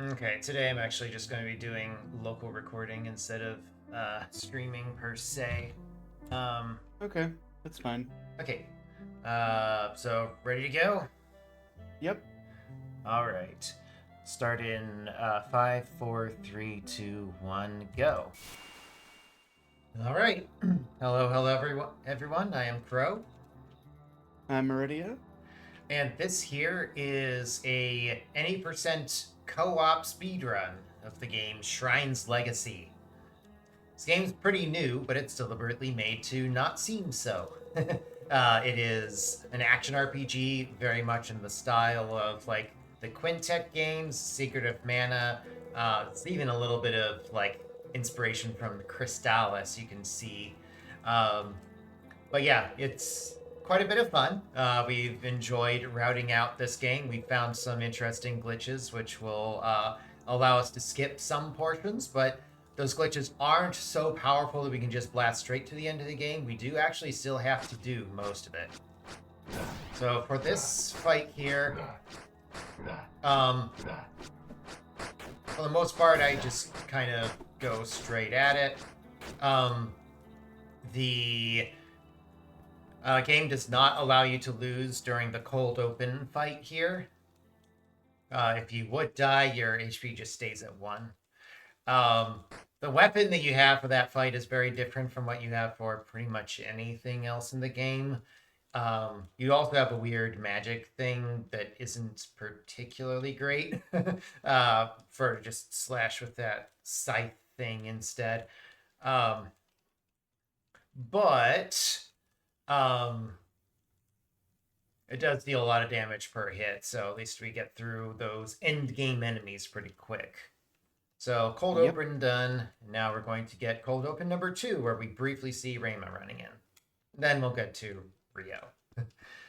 Okay, today I'm actually just going to be doing local recording instead of streaming per se. Um, Okay, that's fine. okay, so ready to go? Yep. All right. Start in 5, 4, 3, 2, 1, go. All right. Hello, everyone. I am Crow, I'm Miridia. and this here is a any percent co-op speedrun of the game Shrine's Legacy. This game's pretty new, but it's deliberately made to not seem so. It is an action RPG, very much in the style of like the Quintet games, Secret of Mana. It's even a little bit of like inspiration from the Crystalis you can see. Um, but yeah, it's quite a bit of fun. We've enjoyed routing out this game. We found some interesting glitches, which will allow us to skip some portions, but those glitches aren't so powerful that we can just blast straight to the end of the game. We do actually still have to do most of it. So for this fight here, for the most part, I just kind of go straight at it. The game does not allow you to lose during the cold open fight here. If you would die, your HP just stays at 1. The weapon that you have for that fight is very different from what you have for pretty much anything else in the game. You also have a weird magic thing that isn't particularly great for just slash with that scythe thing instead. But it does deal a lot of damage per hit, so at least we get through those end game enemies pretty quick. So cold Yep. open done. Now we're going to get cold open number 2, where we briefly see Rayma running in. Then we'll get to Rio.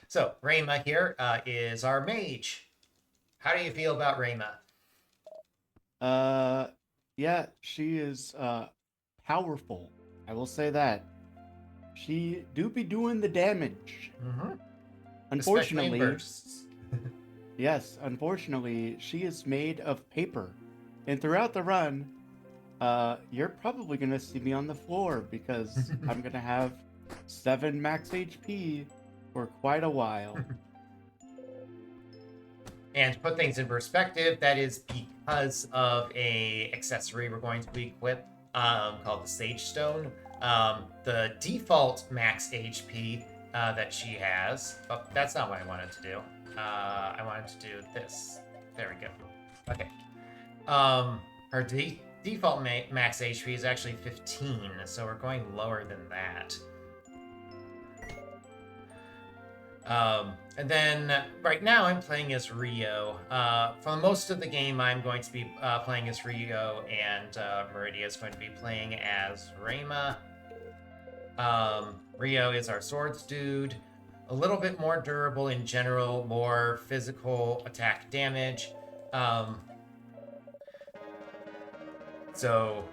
So Rayma here is our mage. How do you feel about Rayma? Yeah, she is powerful. I will say that. She do be doing the damage. Mm-hmm. Especially in Unfortunately, bursts. yes, unfortunately, she is made of paper. And throughout the run, you're probably gonna see me on the floor because I'm gonna have 7 max HP for quite a while. And to put things in perspective, that is because of a accessory we're going to equip called the Sage Stone. The default max HP that she has, but that's not what I wanted to do. I wanted to do this. There we go. Okay. Her default max HP is actually 15, so we're going lower than that. And then right now I'm playing as Rio. For most of the game, I'm going to be playing as Rio, and Miridia is going to be playing as Rayma. Rio is our swords dude. A little bit more durable in general, more physical attack damage. So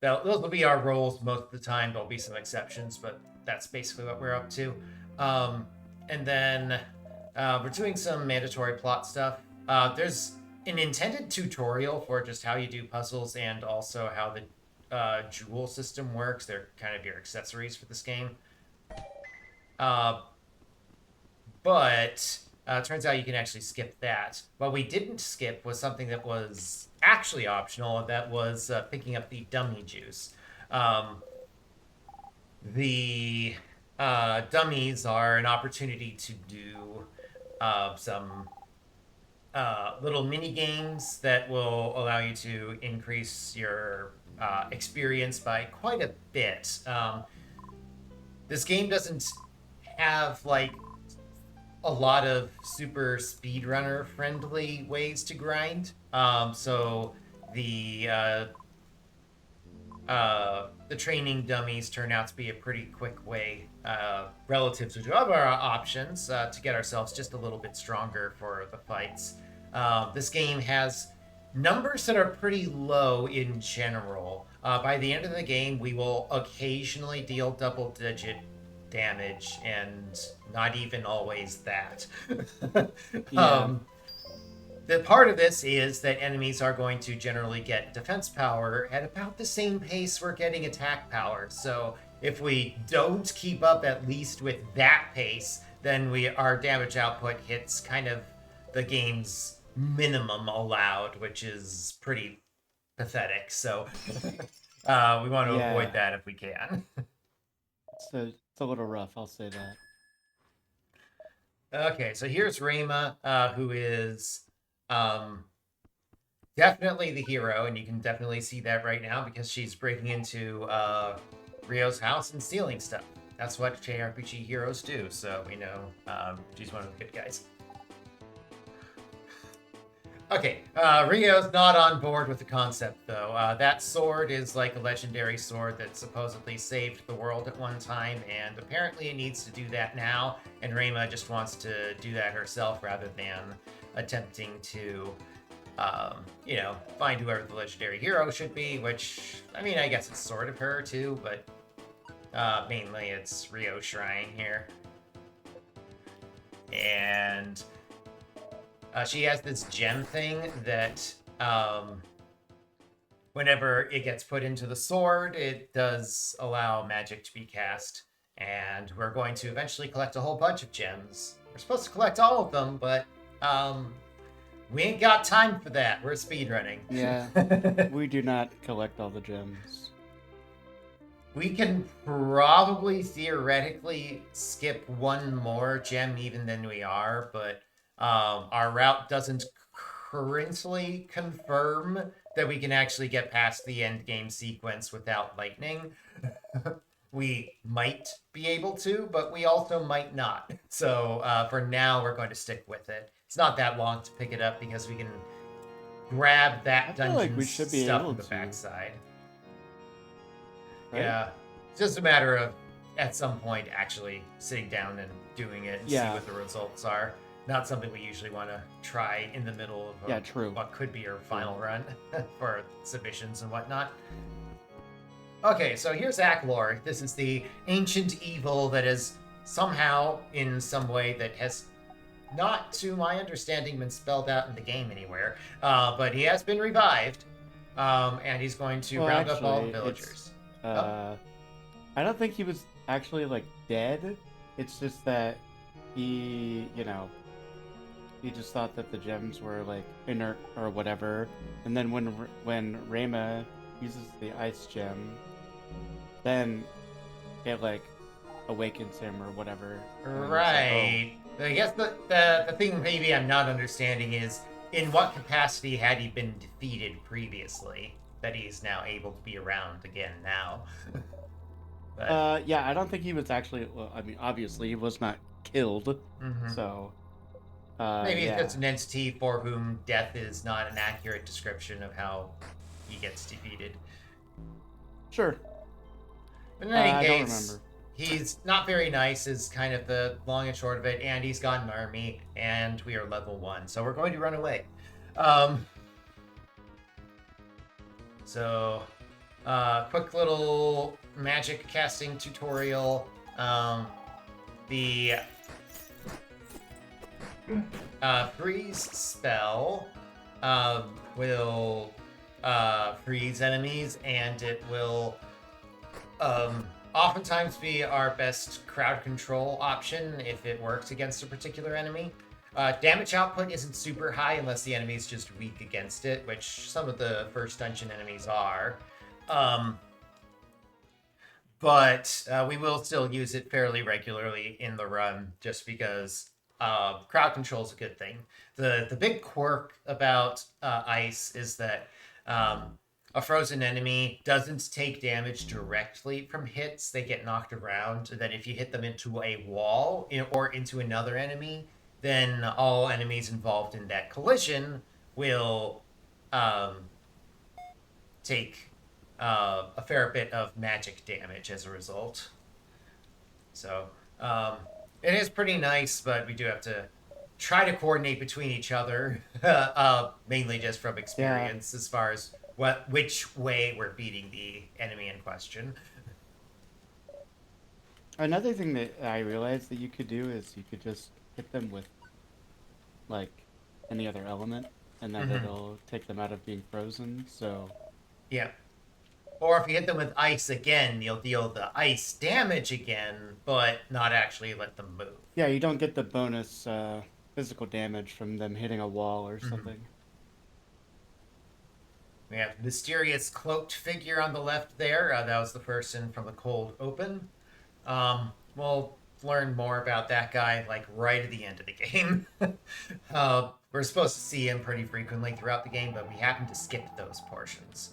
those will be our roles most of the time. There'll be some exceptions, but that's basically what we're up to. And then we're doing some mandatory plot stuff. There's an intended tutorial for just how you do puzzles and also how the jewel system works. They're kind of your accessories for this game. But it turns out you can actually skip that. What we didn't skip was something that was actually optional, and that was picking up the dummy juice. The dummies are an opportunity to do some little mini games that will allow you to increase your experience by quite a bit. This game doesn't have like a lot of super speedrunner friendly ways to grind. So the training dummies turn out to be a pretty quick way, relative to other options, to get ourselves just a little bit stronger for the fights. This game has numbers that are pretty low in general. By the end of the game, we will occasionally deal double-digit damage, and not even always that. Yeah. the part of this is that enemies are going to generally get defense power at about the same pace we're getting attack power. So if we don't keep up at least with that pace, then our damage output hits kind of the game's minimum allowed, which is pretty pathetic. So we want to avoid Yeah, that if we can. it's a little rough, I'll say that. Okay, so here's Rayma, who is um, definitely the hero, and you can definitely see that right now because she's breaking into Rio's house and stealing stuff. That's what JRPG heroes do, so we know she's one of the good guys. Okay, Rio's not on board with the concept, though. That sword is like a legendary sword that supposedly saved the world at one time, and apparently it needs to do that now, and Rayma just wants to do that herself rather than attempting to, find whoever the legendary hero should be, which, I mean, I guess it's sort of her, too, but mainly it's Rio Shrine here. And she has this gem thing that whenever it gets put into the sword, it does allow magic to be cast. And we're going to eventually collect a whole bunch of gems. We're supposed to collect all of them, but we ain't got time for that. We're speedrunning. Yeah, we do not collect all the gems. We can probably theoretically skip one more gem even than we are, but our route doesn't currently confirm that we can actually get past the end game sequence without lightning. We might be able to, but we also might not. So for now, we're going to stick with it. It's not that long to pick it up because we can grab that I feel dungeon like we should be stuff able on the to. backside. Right? Yeah, it's just a matter of at some point actually sitting down and doing it and see what the results are. Not something we usually want to try in the middle of what could be our final run for submissions and whatnot. Okay, so here's Aklor. This is the ancient evil that is somehow, in some way, that has not, to my understanding, been spelled out in the game anywhere. But he has been revived, and he's going to round up all the villagers. I don't think he was actually like dead. It's just that he just thought that the gems were like inert or whatever. And then when Rayma uses the ice gem, then it like awakens him or whatever. Right. Like, oh. I guess the thing maybe I'm not understanding is in what capacity had he been defeated previously that he's now able to be around again now. But... yeah, I don't think he was actually. Well, I mean, obviously he was not killed. Mm-hmm. So maybe it's just an entity for whom death is not an accurate description of how he gets defeated. Sure. But in any case, he's not very nice is kind of the long and short of it, and he's got an army, and we are level 1, so we're going to run away. So, quick little magic casting tutorial. The freeze spell will freeze enemies, and it will oftentimes be our best crowd control option if it works against a particular enemy. Damage output isn't super high unless the enemy is just weak against it, which some of the first dungeon enemies are. But we will still use it fairly regularly in the run just because crowd control is a good thing. The big quirk about ice is that a frozen enemy doesn't take damage directly from hits. They get knocked around. That if you hit them into a wall or into another enemy, then all enemies involved in that collision will take a fair bit of magic damage as a result. So it is pretty nice, but we do have to try to coordinate between each other, mainly just from experience as far as which way we're beating the enemy in question. Another thing that I realized that you could do is you could just hit them with like any other element, and that it'll take them out of being frozen. So Yeah. Or if you hit them with ice again, you'll deal the ice damage again, but not actually let them move. yeah, you don't get the bonus physical damage from them hitting a wall or Mhm. something. We have mysterious cloaked figure on the left there. That was the person from the cold open. We'll learn more about that guy like right at the end of the game. We're supposed to see him pretty frequently throughout the game, but we happen to skip those portions.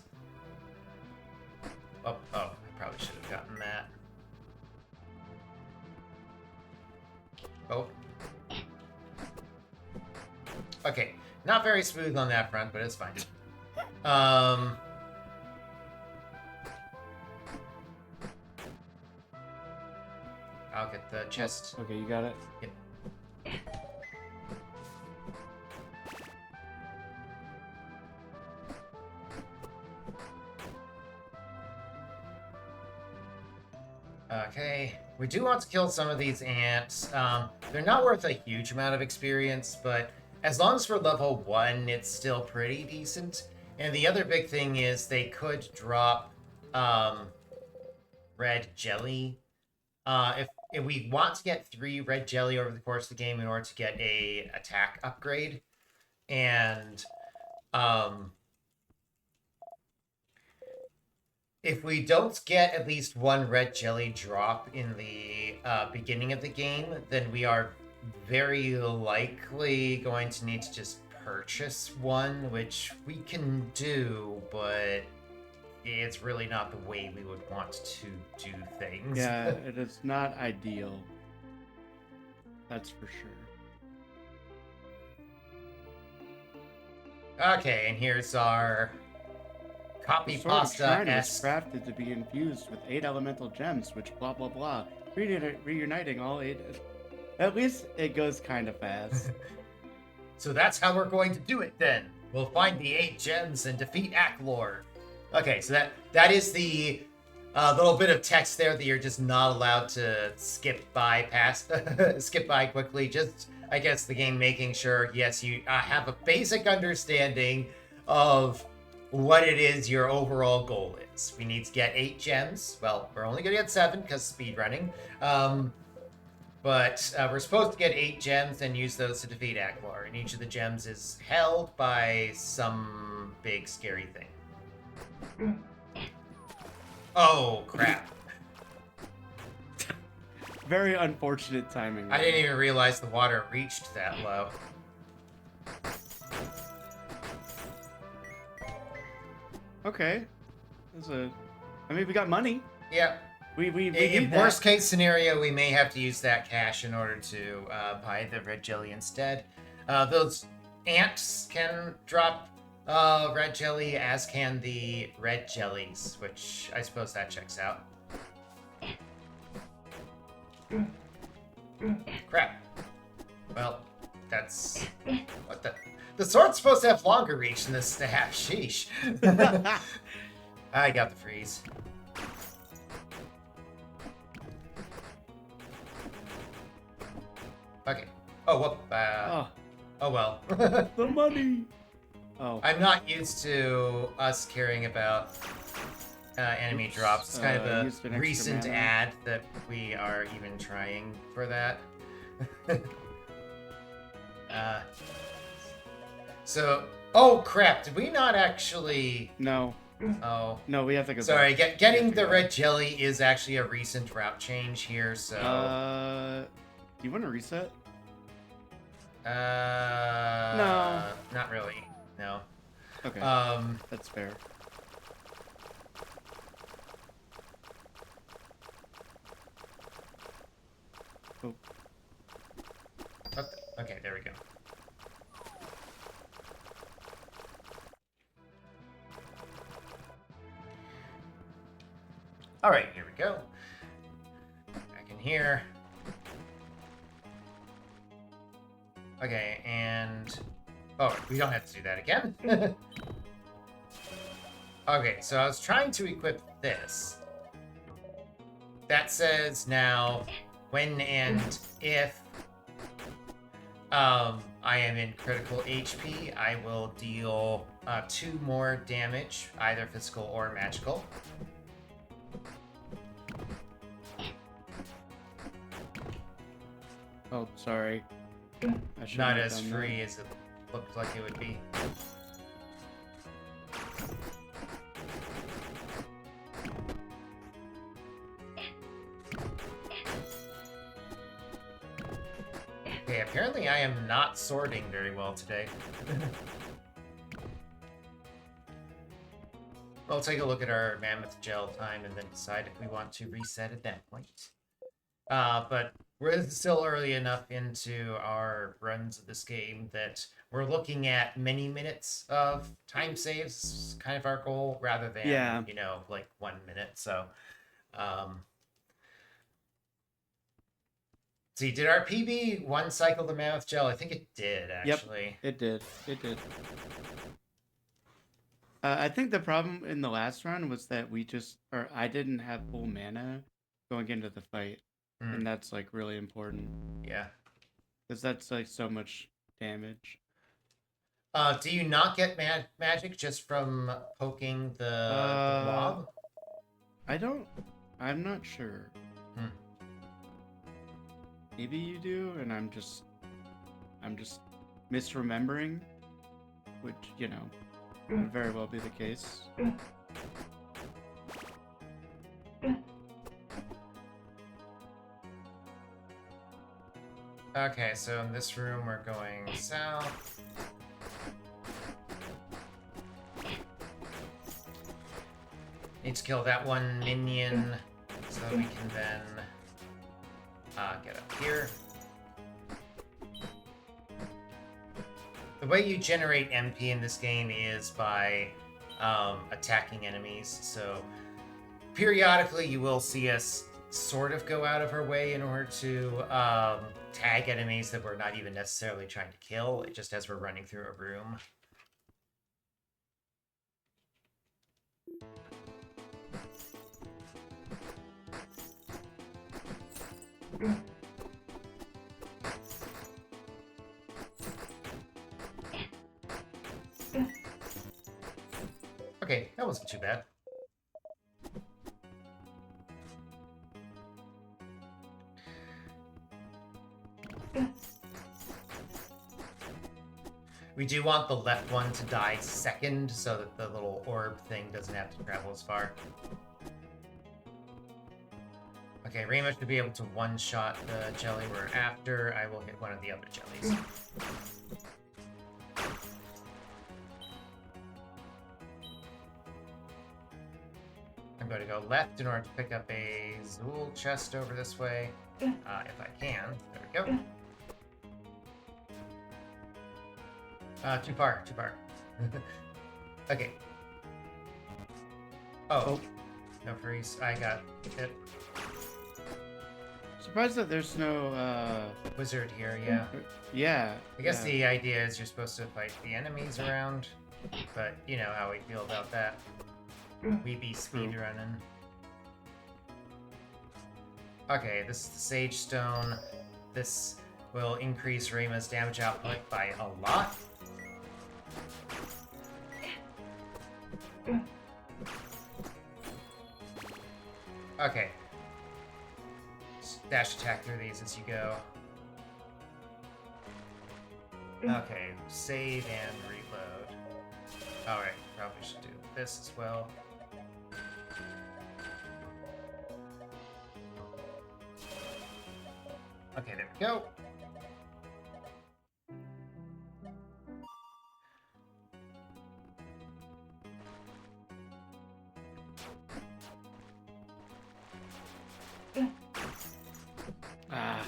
Oh, I probably should have gotten that. Oh. Okay, not very smooth on that front, but it's fine. I'll get the chest. Okay, you got it. Yep. Okay, we do want to kill some of these ants. They're not worth a huge amount of experience, but as long as we're level 1, it's still pretty decent. And the other big thing is they could drop red jelly. If we want to get 3 red jelly over the course of the game in order to get a attack upgrade, and if we don't get at least 1 red jelly drop in the beginning of the game, then we are very likely going to need to just purchase one, which we can do, but it's really not the way we would want to do things. Yeah, it is not ideal. That's for sure. Okay, and here's our copy The sword of Shrine was pasta-esque. crafted to be infused with 8 elemental gems, which blah blah blah, reuniting all 8. At least it goes kind of fast. So that's how we're going to do it then. We'll find the 8 gems and defeat Acklord. Okay, so that is the little bit of text there that you're just not allowed to skip by quickly. Just, I guess, the game making sure, yes, you have a basic understanding of what it is your overall goal is. We need to get 8 gems. Well, we're only going to get 7 because speedrunning. But we're supposed to get 8 gems and use those to defeat Acklord. And each of the gems is held by some big scary thing. Oh, crap. Very unfortunate timing. I didn't even realize the water reached that low. Okay. I mean, we got money. Yeah. We In need that. worst case scenario, we may have to use that cash in order to buy the red jelly instead. Those ants can drop red jelly, as can the red jellies, which I suppose that checks out. Crap. Well, that's... What the... The sword's supposed to have longer reach than the staff. Sheesh. I got the freeze. Okay. Oh, whoop. Oh well. The money. Oh. I'm not used to us caring about enemy Oops. drops. It's kind of Used an a extra recent mana. ad that we are even trying for that. So, oh crap! Did we not actually? No. Oh, No, we have to go. sorry. back. Getting We have to the go red jelly is actually a recent route change here. So, back. Do you want to reset? no, not really. No. Okay. That's fair. Oh. Okay, there we go. All right, here we go. Back in here. Okay, and... Oh, we don't have to do that again. Okay, so I was trying to equip this. That says now when and if I am in critical HP. I will deal 2 more damage, either physical or magical. Oh, sorry. I shouldn't Not have as done free that. as it looked like it would be. Okay, apparently I am not sorting very well today. We'll take a look at our mammoth gel time and then decide if we want to reset at that point. But we're still early enough into our runs of this game that we're looking at many minutes of time saves, kind of our goal, rather than, Yeah. like 1 minute. So, see, did our PB one cycle the mammoth gel? I think it did, actually. Yep, it did. It did. I think the problem in the last run was that I didn't have full mana going into the fight, and that's like really important. Yeah. Because that's like so much damage. Do you not get magic just from poking the blob? I'm not sure. Maybe you do, and I'm just misremembering, which, could very well be the case. Okay, so in this room we're going south. Need to kill that one minion so that we can then get up here. The way you generate MP in this game is by attacking enemies. So periodically you will see us sort of go out of our way in order to tag enemies that we're not even necessarily trying to kill, just as we're running through a room. Okay, that wasn't too bad. We do want the left one to die second so that the little orb thing doesn't have to travel as far. Okay, Rima should be able to one-shot the jelly we're after. I will hit one of the other jellies. I'm going to go left in order to pick up a Zool chest over this way. If I can. There we go. Too far. Okay. Oh. No freeze. I got it. Surprised that there's no, Wizard here, yeah. Yeah. I guess the idea is you're supposed to fight the enemies around, but you know how we feel about that. We be speedrunning. Okay, this is the Sage Stone. This will increase Rima's damage output by a lot. Okay. Dash attack through these as you go. Okay, save and reload. Alright, probably should do this as well. Okay, there we go. Ah.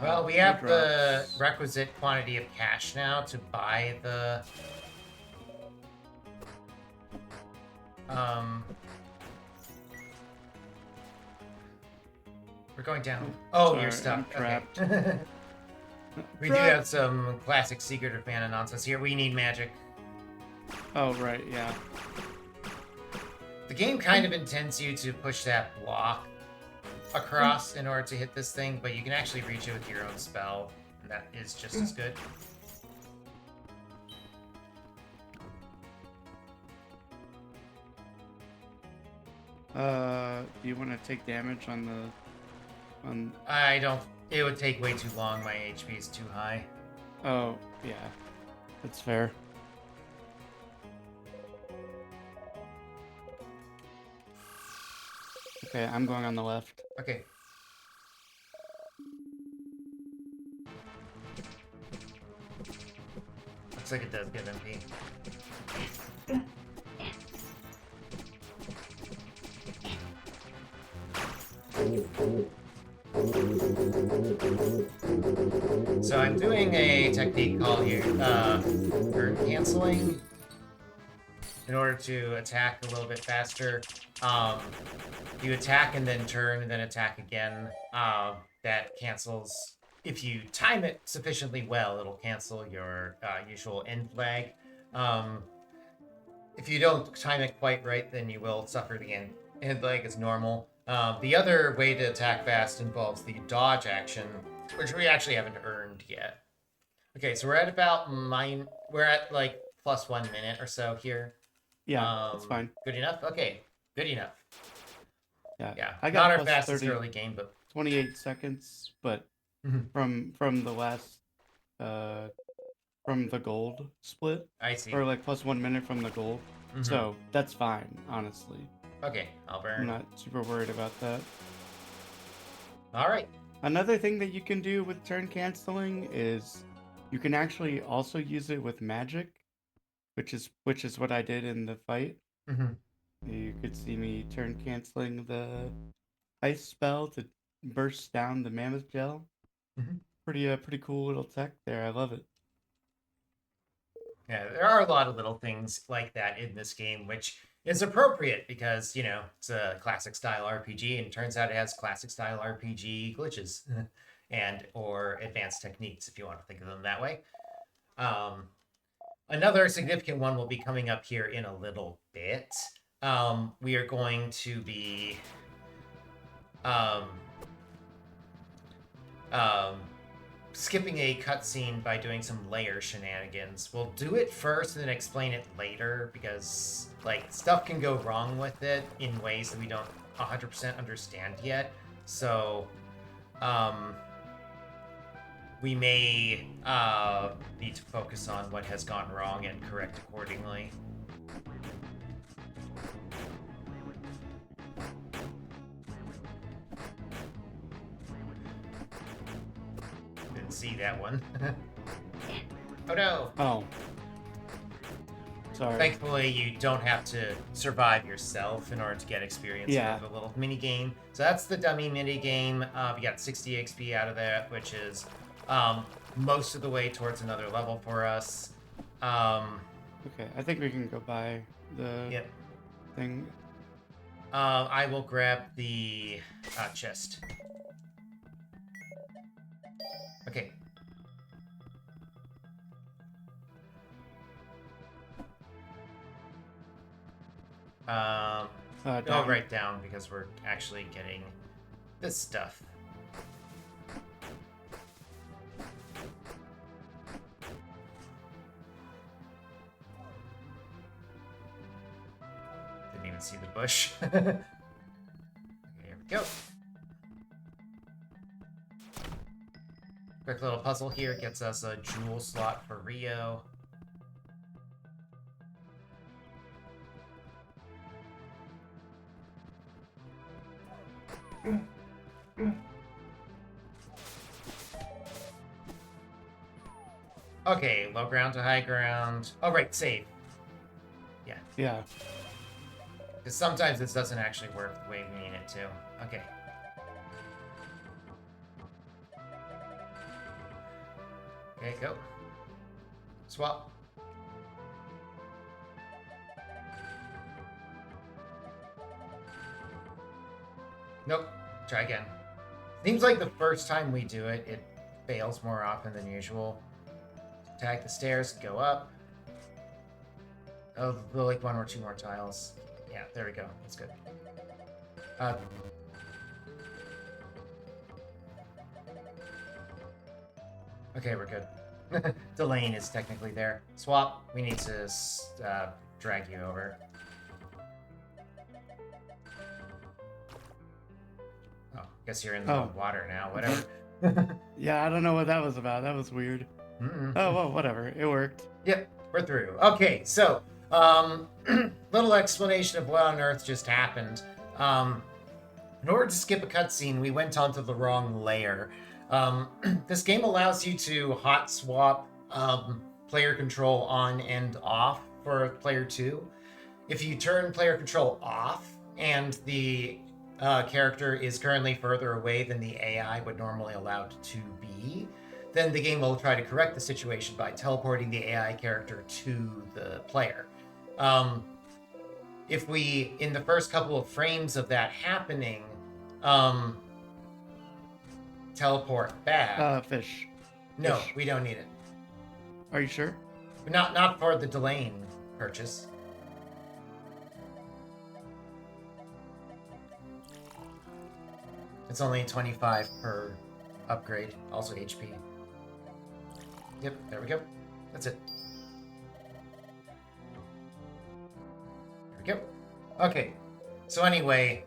Well, we have the requisite quantity of cash now to buy the we're going down. Oh, Sorry, you're stuck. I'm trapped. Okay. We do have some classic Secret of Mana nonsense here. We need magic. Oh, right, yeah. The game kind of intends you to push that block across in order to hit this thing, but you can actually reach it with your own spell, and that is just as good. Do you want to take damage on the... I don't... It would take way too long. My HP is too high. Oh, yeah. That's fair. Okay, I'm going on the left. Okay. Looks like it does give MP. So I'm doing a technique called here, turn canceling in order to attack a little bit faster. You attack and then turn and then attack again. That cancels. If you time it sufficiently well, it'll cancel your usual end flag. If you don't time it quite right, then you will suffer the end flag as normal. The other way to attack fast involves the dodge action, which we actually haven't earned yet. Okay, so we're at about we're at like plus 1 minute or so here. Yeah, that's fine. Good enough? Okay, good enough. Yeah. I got not our fastest 30, early game, but 28 seconds, but from the last from the gold split. I see. Or like plus 1 minute from the gold. So that's fine, honestly. Okay, I'll burn. I'm not super worried about that. All right. Another thing that you can do with turn canceling is you can actually also use it with magic, which is what I did in the fight. You could see me turn canceling the ice spell to burst down the mammoth gel. Pretty cool little tech there. I love it. Yeah, there are a lot of little things like that in this game, which is appropriate because, you know, it's a classic style RPG, and it turns out it has classic style RPG glitches and or advanced techniques, if you want to think of them that way. Another significant one will be coming up here in a little bit. We are going to be skipping a cutscene by doing some layer shenanigans. We'll do it first and then explain it later because, like, stuff can go wrong with it in ways that we don't 100% understand yet. So, we may need to focus on what has gone wrong and correct accordingly. See that one. Oh no! Oh. Sorry. Thankfully, you don't have to survive yourself in order to get experience out of the little mini game. So that's the dummy mini game. We got 60 XP out of that, which is most of the way towards another level for us. Okay, I think we can go by the thing. I will grab the chest. Okay. I'll write down because we're actually getting this stuff. Didn't even see the bush. Okay, here we go. Quick little puzzle here gets us a jewel slot for Rio. Okay, low ground to high ground. Oh, right, save. Yeah. Yeah. Because sometimes this doesn't actually work the way we need it to. Okay. Okay, go. Swap. Nope. Try again. Seems like the first time we do it, it fails more often than usual. Attack the stairs and go up. Oh, like 1 or 2 more tiles. Yeah, there we go. That's good. Okay, we're good. Delane is technically there. Swap, we need to drag you over. Oh, guess you're in the water now. Whatever. Yeah, I don't know what that was about. That was weird. Oh, well, whatever. It worked. Yep, we're through. Okay, so, little explanation of what on earth just happened. In order to skip a cutscene, we went onto the wrong layer. This game allows you to hot swap player control on and off for player 2. If you turn player control off and the character is currently further away than the AI would normally allow it to be, then the game will try to correct the situation by teleporting the AI character to the player. If we, in the first couple of frames of that happening, teleport back. Fish. No, Fish. we don't need it. Are you sure? Not for the Delane purchase. It's only 25 per upgrade. Also HP. Yep, there we go. That's it. There we go. Okay. So anyway,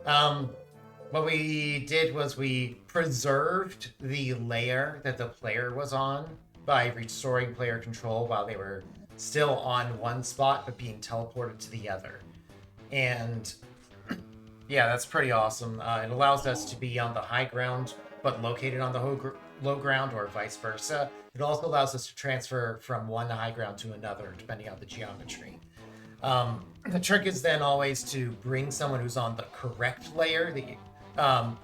what we did was we preserved the layer that the player was on by restoring player control while they were still on one spot but being teleported to the other. And yeah, that's pretty awesome. It allows us to be on the high ground but located on the low ground, or vice versa. It also allows us to transfer from one high ground to another depending on the geometry. The trick is then always to bring someone who's on the correct layer that you,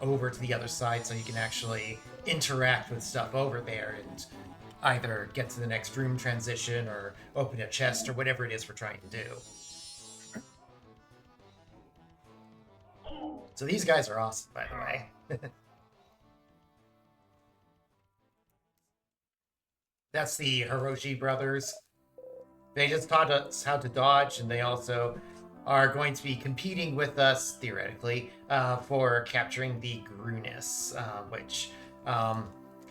over to the other side so you can actually interact with stuff over there and either get to the next room transition or open a chest or whatever it is we're trying to do. So these guys are awesome, by the way. That's the Hiroshi brothers. They just taught us how to dodge, and they also are going to be competing with us, theoretically, for capturing the Grunus, which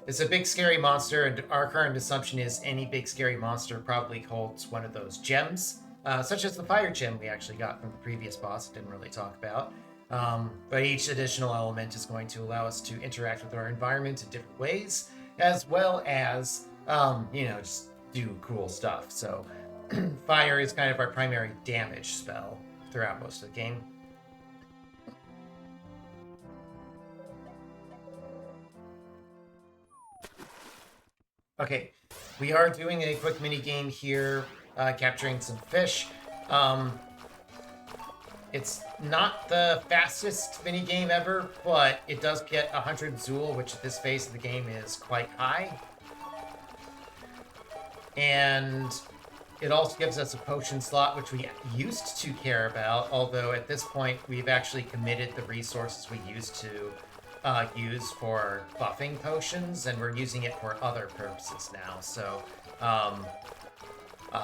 is a big scary monster, and our current assumption is any big scary monster probably holds one of those gems, such as the fire gem we actually got from the previous boss, didn't really talk about. But each additional element is going to allow us to interact with our environment in different ways, as well as, just do cool stuff. So fire is kind of our primary damage spell throughout most of the game. Okay, we are doing a quick mini game here, capturing some fish. It's not the fastest mini game ever, but it does get 100 Zool, which at this phase of the game is quite high. And it also gives us a potion slot, which we used to care about, although at this point we've actually committed the resources we used to use for buffing potions, and we're using it for other purposes now. So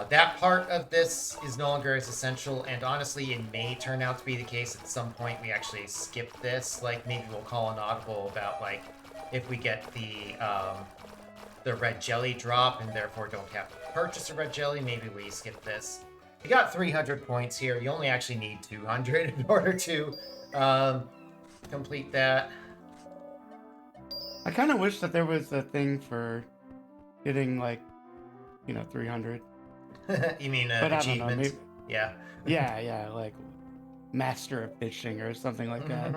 that part of this is no longer as essential, and honestly, it may turn out to be the case at some point we actually skip this. Like, maybe we'll call an audible about, like, if we get the red jelly drop and therefore don't have to purchase a red jelly, maybe we skip this. We got 300 points here. You only actually need 200 in order to complete that. I kind of wish that there was a thing for getting, 300. You mean But achievement? I don't know, maybe... Yeah. Yeah, like Master of Fishing or something like that.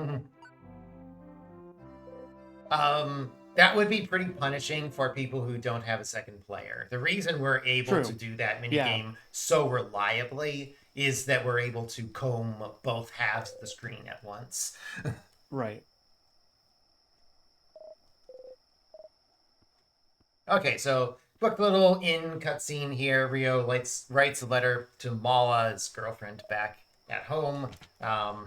That would be pretty punishing for people who don't have a second player. The reason we're able to do that minigame so reliably is that we're able to comb both halves of the screen at once. Right. Okay, so quick little in cutscene here. Rio writes a letter to Mala, his girlfriend, back at home. And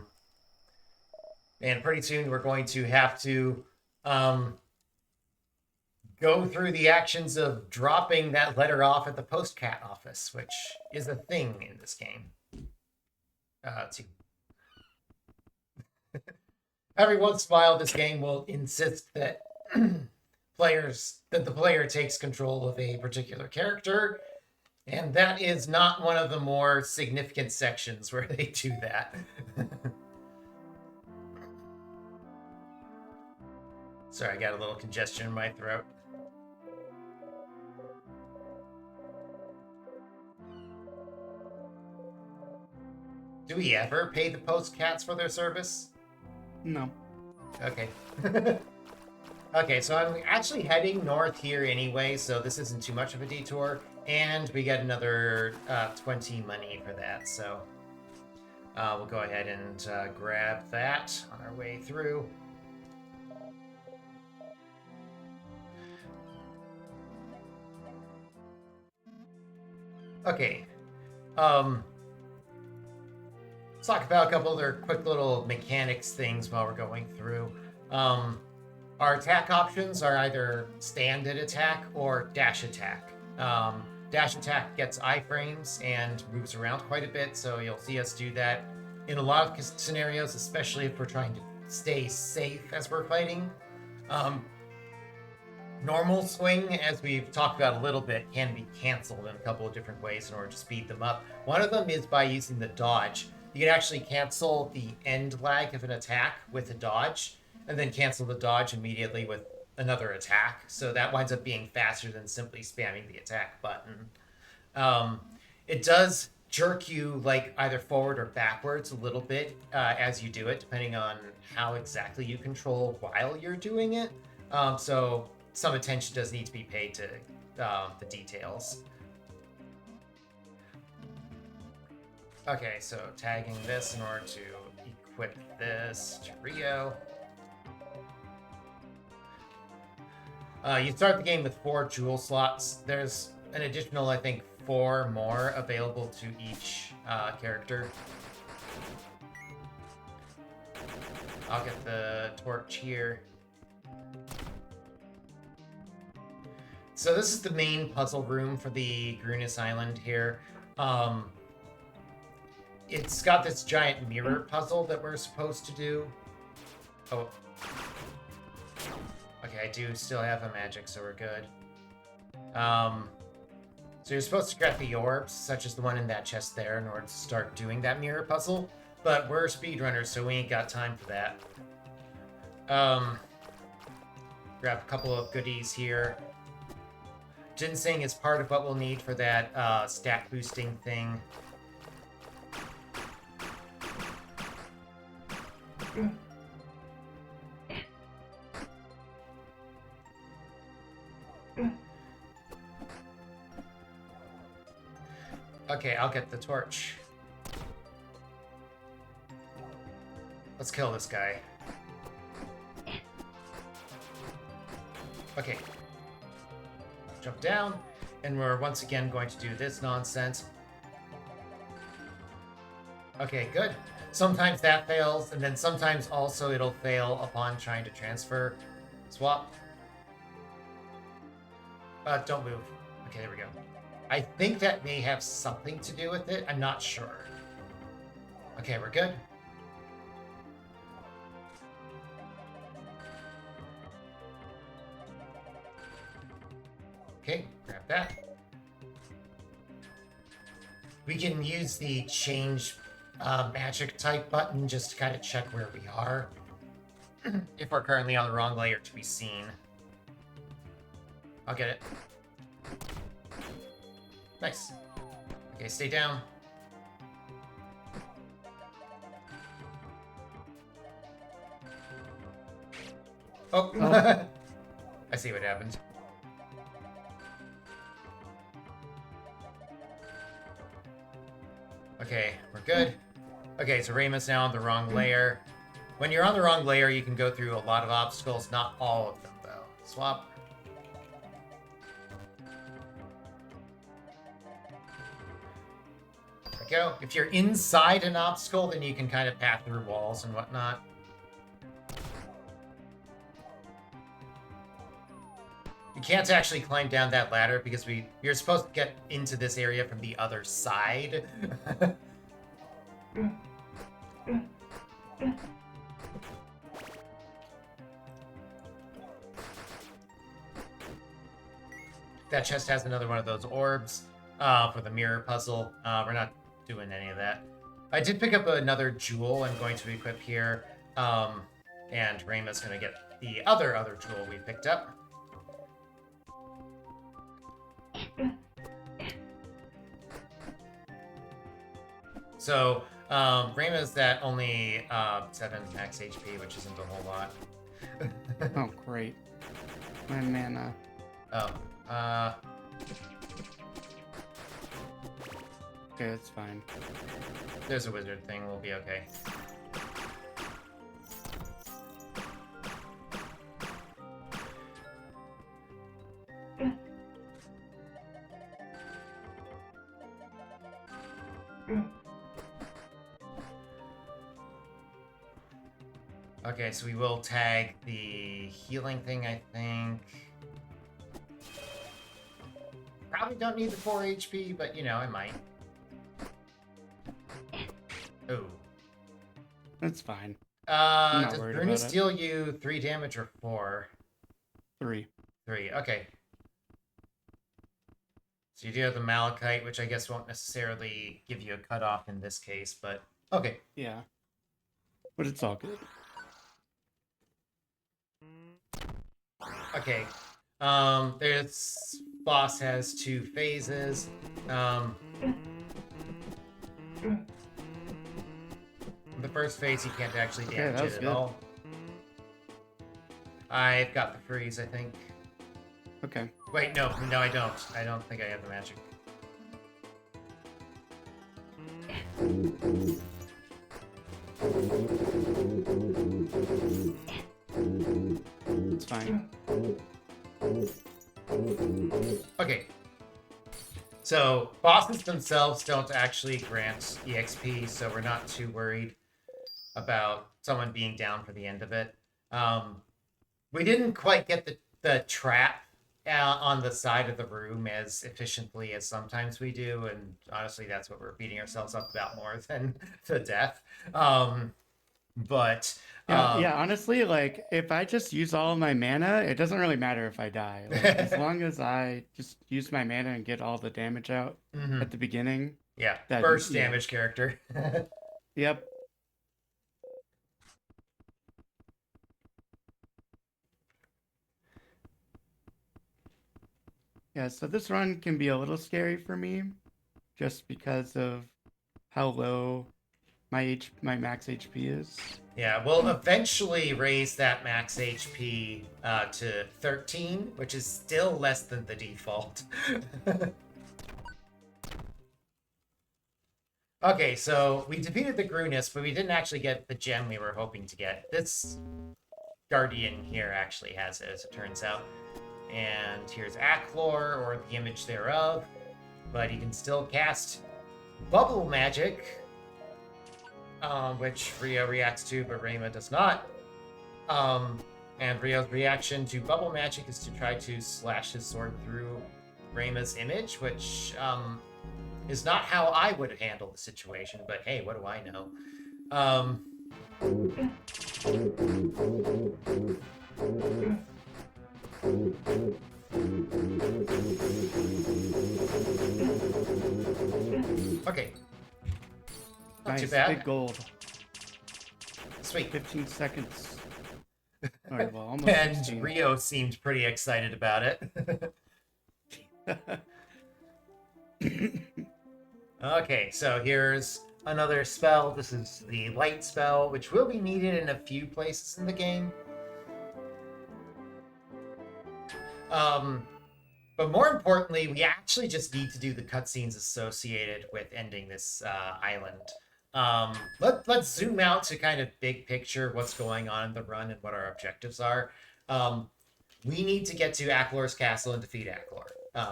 pretty soon we're going to have to go through the actions of dropping that letter off at the postcat office, which is a thing in this game. Every once in a while, this game will insist that the player takes control of a particular character, and that is not one of the more significant sections where they do that. Sorry, I got a little congestion in my throat. Do we ever pay the postcats for their service? No. Okay. Okay, so I'm actually heading north here anyway, so this isn't too much of a detour. And we get another 20 money for that, so we'll go ahead and grab that on our way through. Okay. Let's talk about a couple other quick little mechanics things while we're going through. Our attack options are either standard attack or dash attack. Dash attack gets iframes and moves around quite a bit, so you'll see us do that in a lot of scenarios, especially if we're trying to stay safe as we're fighting. Normal swing, as we've talked about a little bit, can be canceled in a couple of different ways in order to speed them up. One of them is by using the dodge. You can actually cancel the end lag of an attack with a dodge, and then cancel the dodge immediately with another attack. So that winds up being faster than simply spamming the attack button. It does jerk you like either forward or backwards a little bit as you do it, depending on how exactly you control while you're doing it. So some attention does need to be paid to the details. Okay, so tagging this in order to equip this to Rio. You start the game with 4 jewel slots. There's an additional, I think, 4 more available to each character. I'll get the torch here. So this is the main puzzle room for the Grunus Island here. It's got this giant mirror puzzle that we're supposed to do. Oh. Okay, I do still have a magic, so we're good. So you're supposed to grab the orbs, such as the one in that chest there, in order to start doing that mirror puzzle. But we're speedrunners, so we ain't got time for that. Grab a couple of goodies here. Ginseng is part of what we'll need for that stat boosting thing. Okay, I'll get the torch. Let's kill this guy. Okay. Jump down, and we're once again going to do this nonsense. Okay, good. Sometimes that fails, and then sometimes also it'll fail upon trying to transfer. Swap. Don't move. Okay, there we go. I think that may have something to do with it. I'm not sure. Okay, we're good. Okay, grab that. We can use the change magic type button just to kind of check where we are. If we're currently on the wrong layer to be seen. I'll get it. Nice. Okay, stay down. Oh, I see what happened. Okay, we're good. Okay, so Ramus now on the wrong layer. When you're on the wrong layer, you can go through a lot of obstacles, not all of them, though. Swap. There we go. If you're inside an obstacle, then you can kind of pass through walls and whatnot. can't actually climb down that ladder because you're supposed to get into this area from the other side. That chest has another one of those orbs for the mirror puzzle. We're not doing any of that. I did pick up another jewel I'm going to equip here. And Rayma's going to get the other jewel we picked up. So, Rayma's at only 7 max HP, which isn't a whole lot. Oh, great. My mana. Oh, Okay, that's fine. there's a wizard thing. We'll be okay. Okay, so we will tag the healing thing, I think. Probably don't need the 4 HP, but, you know, I might. Ooh. That's fine. Does worried Bruna about it. steal you 3 damage or 4? 3. 3, okay. So you do have the Malachite, which I guess won't necessarily give you a cutoff in this case, but okay. Yeah. But it's all good. Okay. This boss has 2 phases. The first phase you can't actually Okay, damage that was it at good. all. I've got the freeze, I think. Okay. Wait, no, I don't. I don't think I have the magic. It's fine. Okay. So, bosses themselves don't actually grant EXP, so we're not too worried about someone being down for the end of it. We didn't quite get the trap on the side of the room as efficiently as sometimes we do, and honestly, that's what we're beating ourselves up about more than the death. But Yeah, honestly, like, if I just use all of my mana, it doesn't really matter if I die. Like, as long as I just use my mana and get all the damage out at the beginning. Yeah, that- burst yeah. damage character. Yep. Yeah, so this run can be a little scary for me, just because of how low my max HP is. Yeah, we'll eventually raise that max HP to 13, which is still less than the default. Okay, so we defeated the Grunus, but we didn't actually get the gem we were hoping to get. This Guardian here actually has it, as it turns out. And here's Achlor, or the image thereof. But he can still cast Bubble Magic, which Rio reacts to, but Rayma does not. And Rio's reaction to Bubble Magic is to try to slash his sword through Rayma's image, which is not how I would handle the situation, but hey, what do I know? Okay. Not Nice, too bad. big gold. Sweet. 15 seconds. All right, well, almost And 16. Rio seemed pretty excited about it. Okay, so here's another spell. This is the light spell, which will be needed in a few places in the game. But more importantly, we actually just need to do the cutscenes associated with ending this island. Let's zoom out to kind of big picture what's going on in the run and what our objectives are. We need to get to Achlor's castle and defeat Achlor.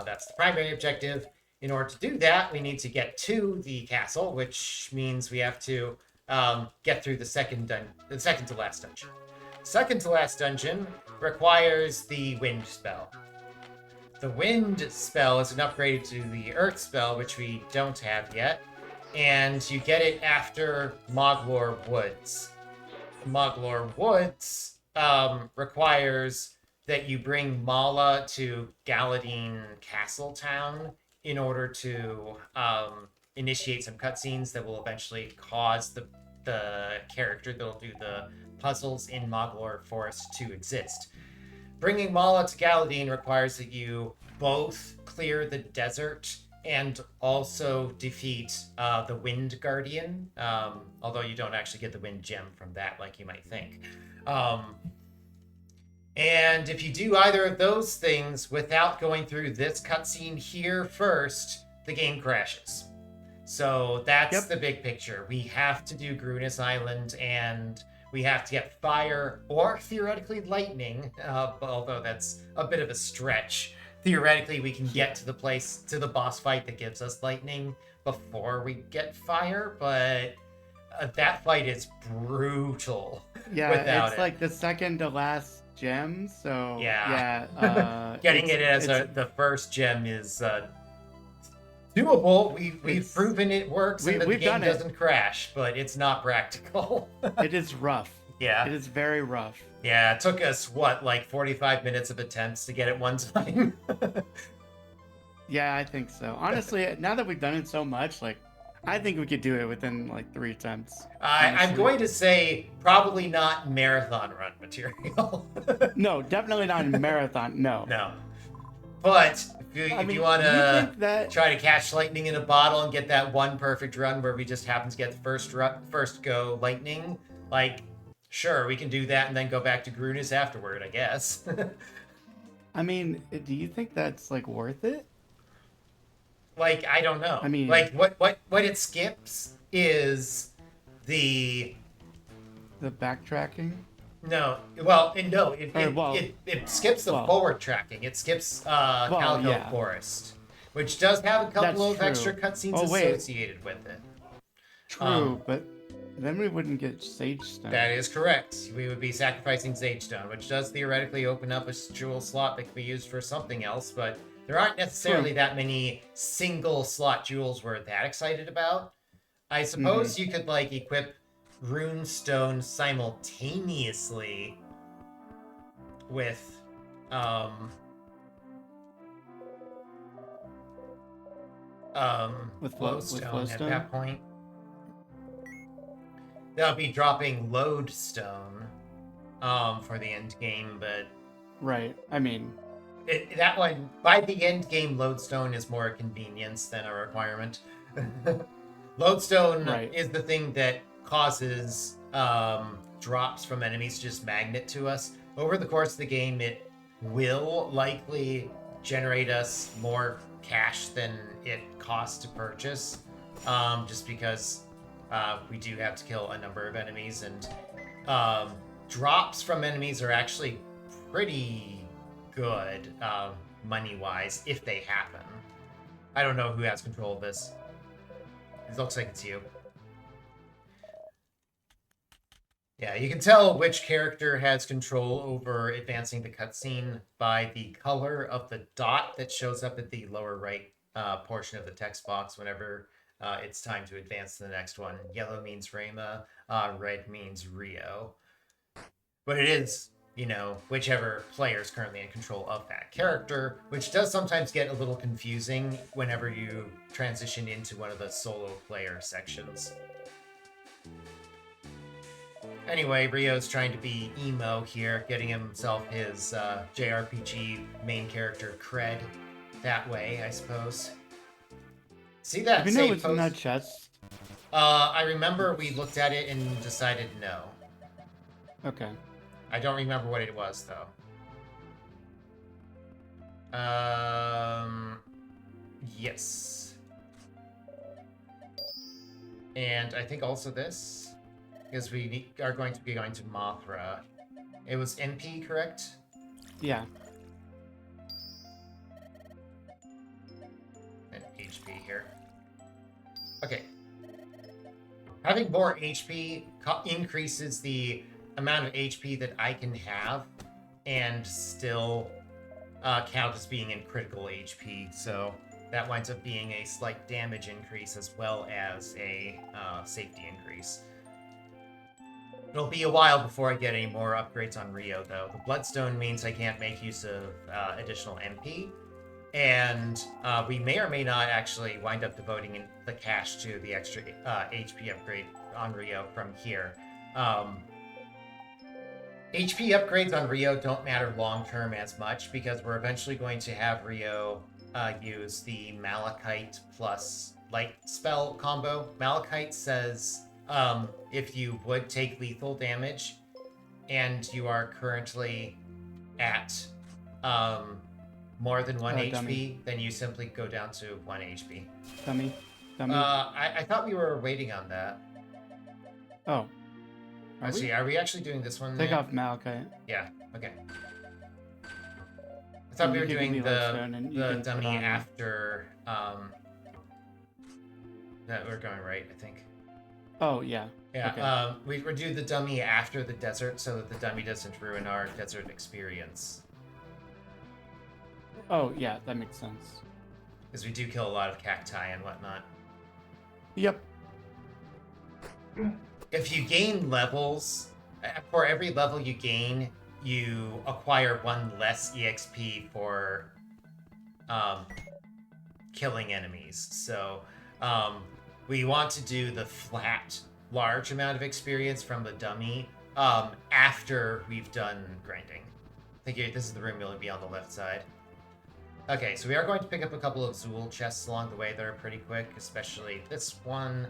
That's the primary objective. In order to do that, we need to get to the castle, which means we have to get through the second to last dungeon. Second to last dungeon requires the wind spell. The wind spell is an upgrade to the earth spell, which we don't have yet. And you get it after Moglor Woods. Moglor Woods requires that you bring Mala to Galadine Castletown in order to initiate some cutscenes that will eventually cause the character that'll do the puzzles in Moglor Forest to exist. Bringing Mala to Galadine requires that you both clear the desert and also defeat the Wind Guardian, although you don't actually get the Wind Gem from that like you might think. And if you do either of those things without going through this cutscene here first, the game crashes. So that's the big picture. We have to do Grunis Island, and we have to get fire or theoretically lightning, although that's a bit of a stretch. Theoretically, we can get to the boss fight that gives us lightning before we get fire, but that fight is brutal. Yeah, it's like the second to last gem, so getting it as the first gem is doable. We've proven it works, and the game doesn't crash, but it's not practical. It is rough. Yeah. It is very rough. Yeah, it took us, 45 minutes of attempts to get it one time? Yeah, I think so. Honestly, now that we've done it so much, I think we could do it within, 3 attempts. I'm going to say probably not marathon run material. No, definitely not in marathon, no. No. But if you want to try to catch lightning in a bottle and get that one perfect run where we just happen to get the first go lightning, sure, we can do that and then go back to Grunis afterward, I guess. I mean, do you think that's worth it? I don't know. I mean, what it skips is the backtracking. No, it skips the forward tracking. It skips Calico Forest, which does have a couple of extra cutscenes associated with it. True, but then we wouldn't get Sage Stone. That is correct. We would be sacrificing Sage Stone, which does theoretically open up a jewel slot that can be used for something else, but there aren't necessarily that many single slot jewels we're that excited about. I suppose you could equip Runestone simultaneously with Glowstone at that point. That'll be dropping Lodestone for the end game, but right. I mean, that one by the end game, Lodestone is more a convenience than a requirement. Lodestone is the thing that causes drops from enemies to just magnet to us. Over the course of the game, it will likely generate us more cash than it costs to purchase, just because we do have to kill a number of enemies, and drops from enemies are actually pretty good money-wise if they happen. I don't know who has control of this. It looks like it's you. Yeah, you can tell which character has control over advancing the cutscene by the color of the dot that shows up at the lower right portion of the text box whenever it's time to advance to the next one. Yellow means Rayma, red means Rio. But it is, whichever player is currently in control of that character, which does sometimes get a little confusing whenever you transition into one of the solo player sections. Anyway, Rio's trying to be emo here, getting himself his JRPG main character cred that way, I suppose. See that? Do you know what's in that chest? I remember we looked at it and decided no. Okay. I don't remember what it was though. Yes. And I think also this, because we are going to be going to Mothra. It was NP, correct? Yeah. And HP here. Okay. Having more HP increases the amount of HP that I can have and still count as being in critical HP, so that winds up being a slight damage increase as well as a safety increase. It'll be a while before I get any more upgrades on Rio, though. The Bloodstone means I can't make use of additional MP, and we may or may not actually wind up devoting the cash to the extra HP upgrade on Rio from here. HP upgrades on Rio don't matter long-term as much, because we're eventually going to have Rio use the Malachite plus Light spell combo. Malachite says if you would take lethal damage and you are currently at more than 1 HP, dummy. then you simply go down to 1 HP. Dummy. I thought we were waiting on that. Oh. Are we actually doing this one? Take off Malachite. Yeah, okay. I thought we were doing the dummy after, that we're going right, I think. Oh, yeah. Yeah, Okay. we would do the dummy after the desert so that the dummy doesn't ruin our desert experience. Oh, yeah, that makes sense. Because we do kill a lot of cacti and whatnot. Yep. If you gain levels, for every level you gain, you acquire 1 less EXP for killing enemies. So we want to do the flat, large amount of experience from the dummy after we've done grinding. I think this is the room you'll be on the left side. Okay, so we are going to pick up a couple of Zool chests along the way that are pretty quick, especially this one,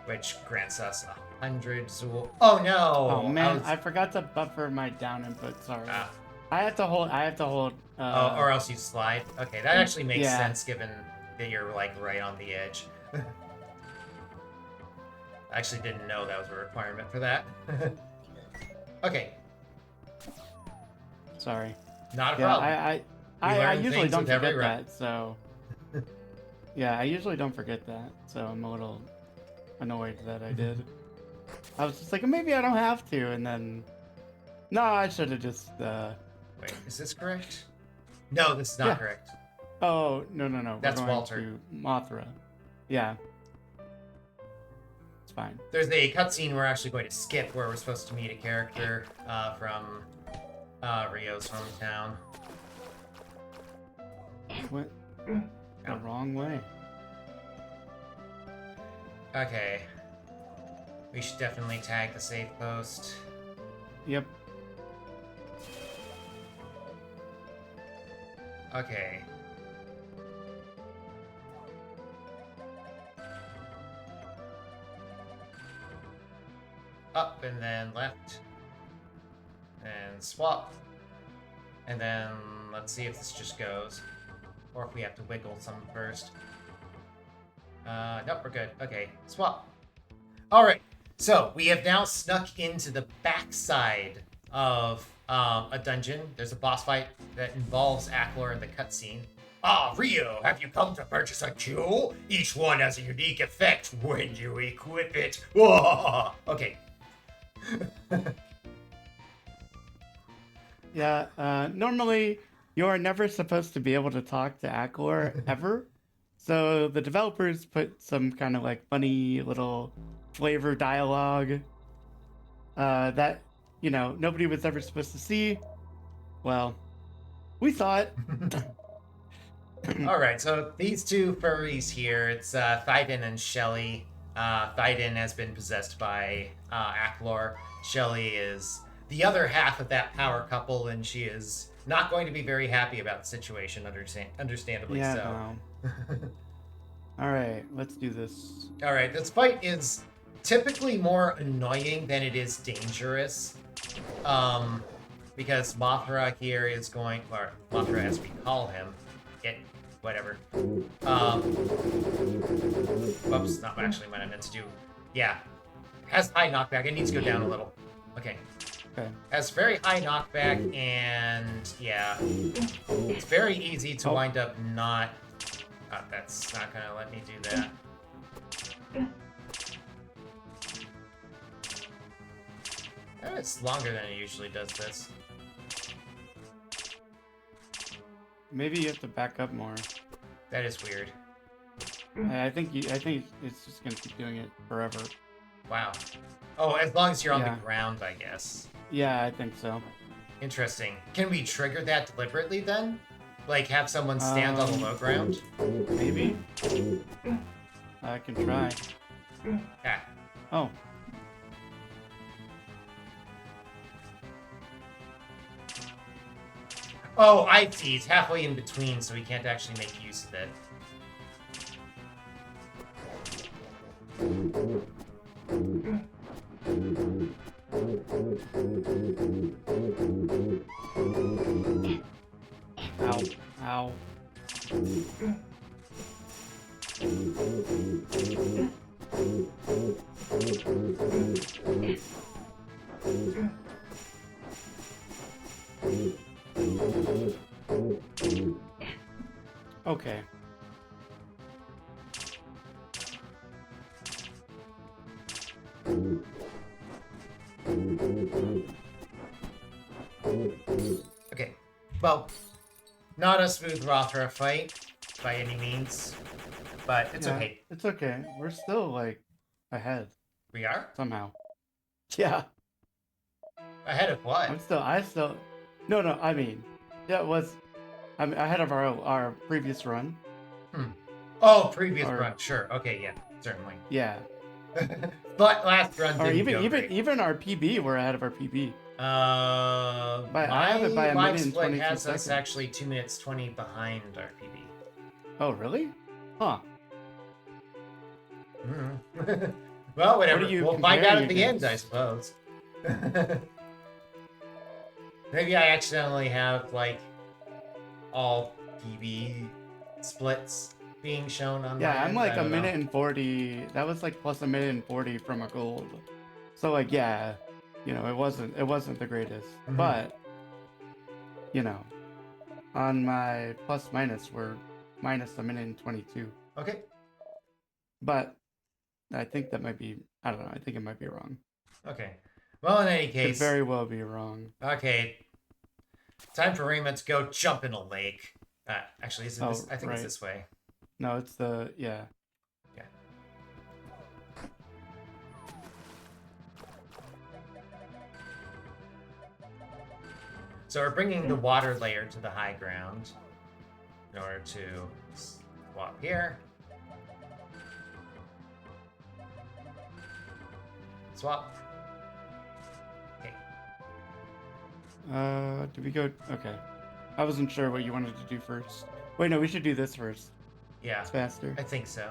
which grants us 100 Zool. Oh no! Oh man, I forgot to buffer my down input. Sorry. I have to hold. Or else you slide. Okay, that actually makes sense given that you're like right on the edge. I actually didn't know that was a requirement for that. Okay. Sorry. Not a problem. I usually don't forget that, so... Yeah, I usually don't forget that, so I'm a little annoyed that I did. I was just like, maybe I don't have to, and then... No, I should have just, Wait, is this correct? No, this is not correct. Oh, no. That's We're going Walter. to Mothra. Yeah. It's fine. There's a cutscene we're actually going to skip where we're supposed to meet a character from Rio's hometown. Went the wrong way. Okay. We should definitely tag the save post. Yep. Okay. Up and then left. And swap. And then let's see if this just goes. Or if we have to wiggle some first. Nope, we're good. Okay, swap. Alright, so we have now snuck into the backside of a dungeon. There's a boss fight that involves Aklor in the cutscene. Ah, Rio, have you come to purchase a jewel? Each one has a unique effect when you equip it. Okay. Yeah, normally you are never supposed to be able to talk to Aklor ever. So the developers put some kind of like funny little flavor dialogue that, you know, nobody was ever supposed to see. Well, we saw it. Alright, so these two furries here, it's Thyden and Shelly. Thyden has been possessed by Aklor. Shelly is the other half of that power couple, and she is not going to be very happy about the situation, understandably Yeah, so. no. Alright, let's do this. Alright, this fight is typically more annoying than it is dangerous. Because Mothra here is going, or Mothra as we call him, whatever. Whoops, not actually what I meant to do. Yeah. Has high knockback, it needs to go down a little. Okay. Has very high knockback, and yeah. It's very easy to wind up not... that's not gonna let me do that. It's longer than it usually does this. Maybe you have to back up more. That is weird. I think it's just gonna keep doing it forever. Wow. Oh, as long as you're on Yeah. the ground, I guess. Yeah, I think so. Interesting. Can we trigger that deliberately then? Like have someone stand on the low ground? Maybe. I can try. Ah. Oh. Oh, I see. It's halfway in between, so we can't actually make use of it. Ow. Ow. Okay. Okay. Well, not a smooth Rothra fight by any means, but it's Yeah, okay. It's okay. We're still like ahead We are? somehow. Yeah. Ahead of what? I still. No. I mean, yeah, it was. I'm ahead of our previous run. Oh, previous Or- run. Sure. Okay, yeah, certainly. Yeah. But last run Or didn't go great. even our PB, we're ahead of our PB. My I have it by a live minute and split 22 has us seconds. actually 2 minutes 20 behind our PB. Oh, really? Huh. Well, whatever. What are you We'll find out comparing at the end, I against? suppose. Maybe I accidentally have like all PB splits being shown on Yeah, my I'm end. like I a don't know. minute and 40. That was like plus a minute and 40 from a gold. So like, yeah, it wasn't the greatest. Mhm. But on my plus minus, we're minus a minute and 22. Okay. But I think that might be, I don't know, I think it might be wrong. Okay. Well, in any Could case. very well be wrong. Okay. Time for Raymond to go jump in a lake. Actually, is it this? I think right. it's this way. No, it's yeah. Yeah. So we're bringing the water layer to the high ground in order to swap here. Swap. Okay. Do we go? Okay. I wasn't sure what you wanted to do first. Wait, no, we should do this first. Yeah. It's faster. I think so.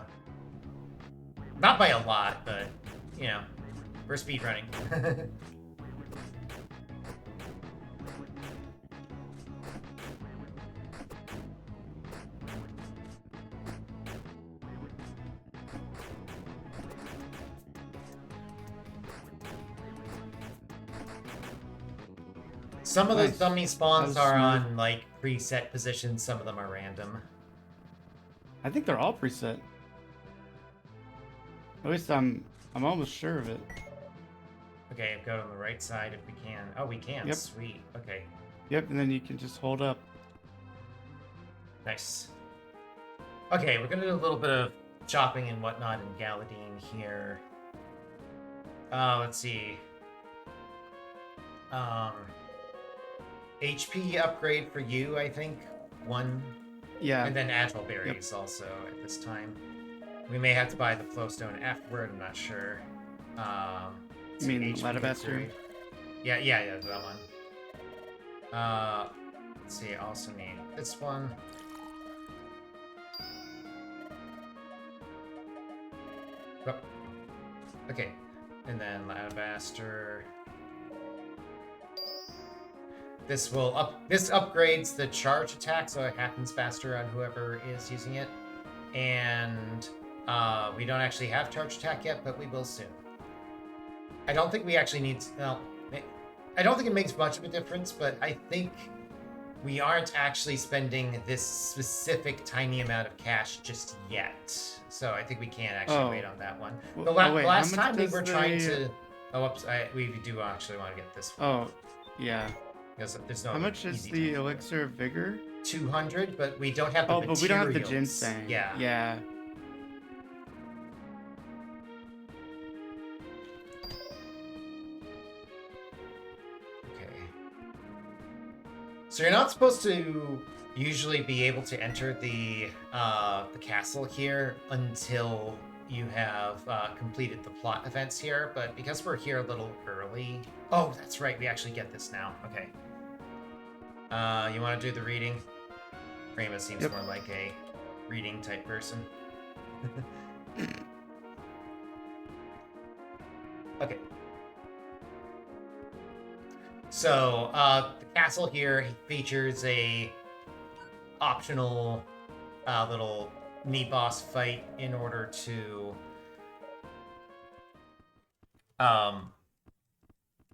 Not by a lot, but, we're speedrunning. Some of those Nice. dummy spawns That was are smooth. on, like, preset positions. Some of them are random. I think they're all preset. At least I'm almost sure of it. Okay, go on the right side if we can. Oh, we can. Yep. Sweet. Okay. Yep, and then you can just hold up. Nice. Okay, we're gonna do a little bit of chopping and whatnot in Galadine here. Let's see. HP upgrade for you, I think. 1. Yeah. And then Agile Berries also at this time. We may have to buy the Flowstone afterward, I'm not sure. You mean HP Latabaster? upgrade. Yeah, that one. Let's see, I also need this one. Oh. Okay, and then Latabaster. This upgrades the charge attack, so it happens faster on whoever is using it. And we don't actually have charge attack yet, but we will soon. I don't think we actually need. I don't think it makes much of a difference, but I think we aren't actually spending this specific tiny amount of cash just yet. So I think we can actually wait on that one. The wait, last how much time we does were trying the- to. Oh, oops! We do actually want to get this one. Oh, yeah. Because there's no How much is easy the time. elixir of vigor? 200, but we don't have the Oh, materials. but we don't have the ginseng. Yeah. Yeah. Okay. So you're not supposed to usually be able to enter the castle here until you have completed the plot events here, but because we're here a little early... Oh, that's right, we actually get this now. Okay. You want to do the reading? Rama seems more like a reading type person. Okay. So, the castle here features a optional little mini-boss fight in order to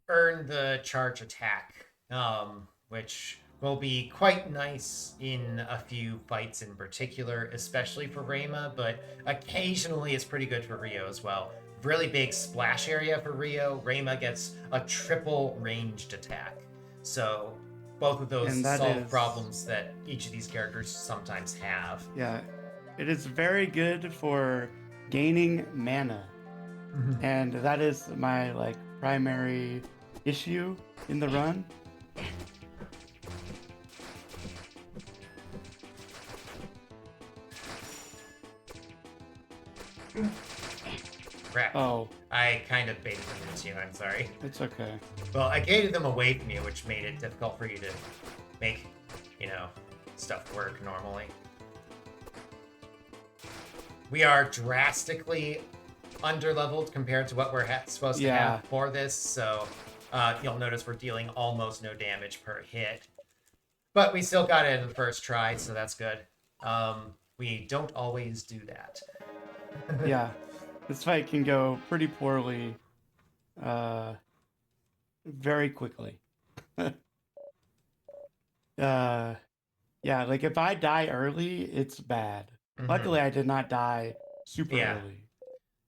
earn the charge attack, which will be quite nice in a few fights in particular, especially for Rayma, but occasionally it's pretty good for Rio as well. Really big splash area for Rio. Rayma gets a triple ranged attack. So both of those solve problems that each of these characters sometimes have. Yeah, it is very good for gaining mana. And that is my primary issue in the run. Crap. Oh. I kind of baited them into you, I'm sorry. It's okay. Well, I gated them away from you, which made it difficult for you to make, stuff work normally. We are drastically underleveled compared to what we're supposed to have for this, so you'll notice we're dealing almost no damage per hit. But we still got it in the first try, so that's good. We don't always do that. Yeah. This fight can go pretty poorly very quickly. Yeah, if I die early, it's bad. Luckily, I did not die super early.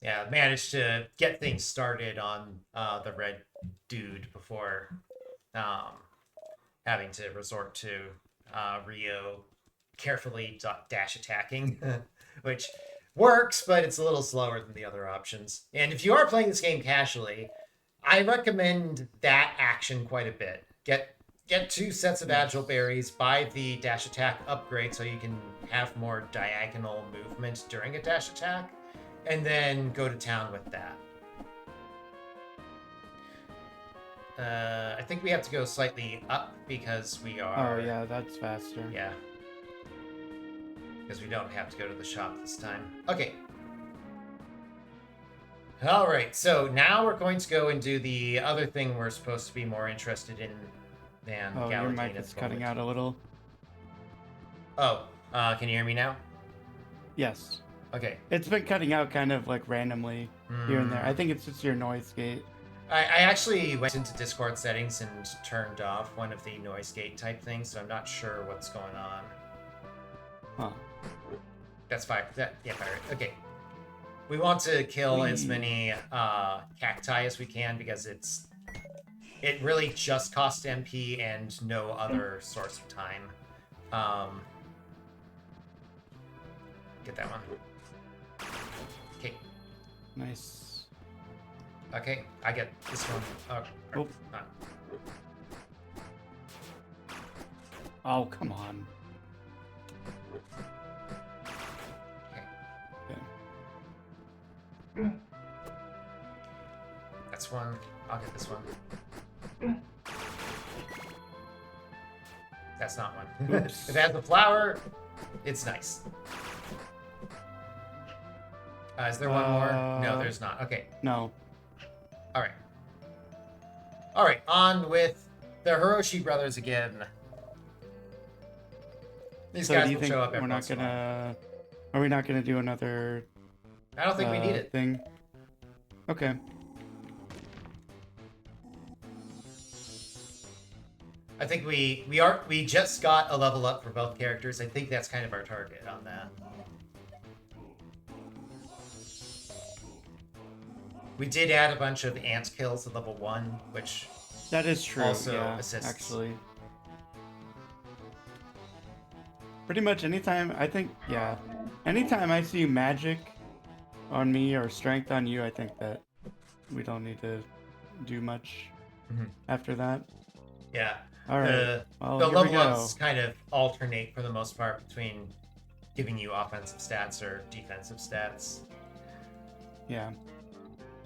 Yeah, managed to get things started on the red dude before having to resort to Rio carefully dash attacking, which works, but it's a little slower than the other options. And if you are playing this game casually, I recommend that action quite a bit. Get 2 sets of agile berries, buy the dash attack upgrade so you can have more diagonal movement during a dash attack, and then go to town with that. I think we have to go slightly up because we are... Oh, yeah, that's faster. Yeah. Because we don't have to go to the shop this time. Okay. Alright, so now we're going to go and do the other thing we're supposed to be more interested in than Oh, Galatine. your mic is cutting out a little. Oh, can you hear me now? Yes. Okay. It's been cutting out kind of randomly here and there. I think it's just your noise gate. I actually went into Discord settings and turned off one of the noise gate type things, so I'm not sure what's going on. Huh. That's fine. Yeah, pirate. Okay. We want to kill as many cacti as we can because it really just costs MP and no other source of time. Get that one. Okay. Nice. Okay, I get this one. Oh. Oh, come on. Okay. That's one. I'll get this one. That's not one. If it has the flower, it's nice. Is there one more? No, there's not. Okay. No. Alright. Alright, on with the Hiroshi brothers again. These guys will show up every once in a while. Are we not gonna do another... I don't think we need it. Thing? Okay. I think we just got a level up for both characters. I think that's kind of our target on that. We did add a bunch of ant kills at level 1, which that is true. Also yeah, assists. Actually. Pretty much anytime, I think, yeah. Anytime I see magic on me or strength on you, I think that we don't need to do much after that. Yeah. All right. Well, The here we level go. ups kind of alternate for the most part between giving you offensive stats or defensive stats. Yeah.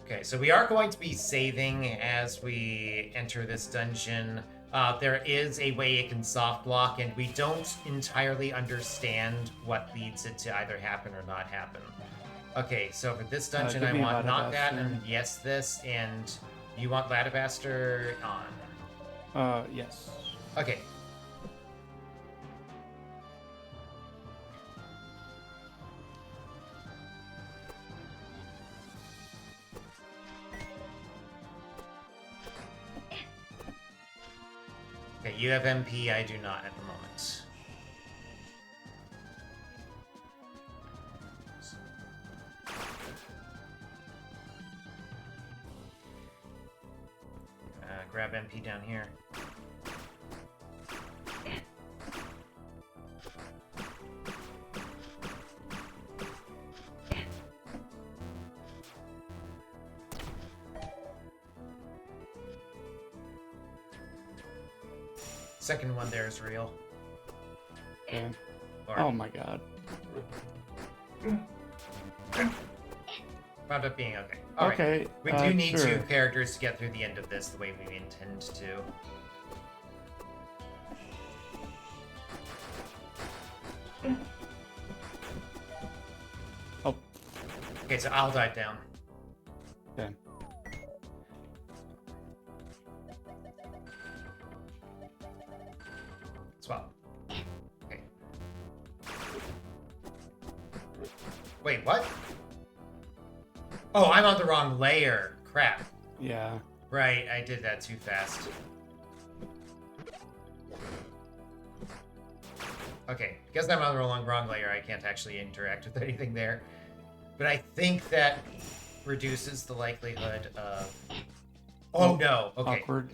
Okay, so we are going to be saving as we enter this dungeon. There is a way it can soft block, and we don't entirely understand what leads it to either happen or not happen. Okay, so for this dungeon, give I me a want not that Lativaster. and yes this, and you want Lativaster on. Yes. Okay. Okay, you have MP, I do not at the moment. Grab MP down here. Second one there is real. Okay. Or, Oh my god. wound up being okay. All right. Okay. We do need sure. 2 characters to get through the end of this the way we intend to. Oh. Okay, so I'll dive down. Okay. Swap. Okay. Wait, what? Oh, I'm on the wrong layer. Crap. Yeah. Right, I did that too fast. Okay, because I'm on the wrong layer, I can't actually interact with anything there. But I think that reduces the likelihood of... Oh, no. Okay. Awkward.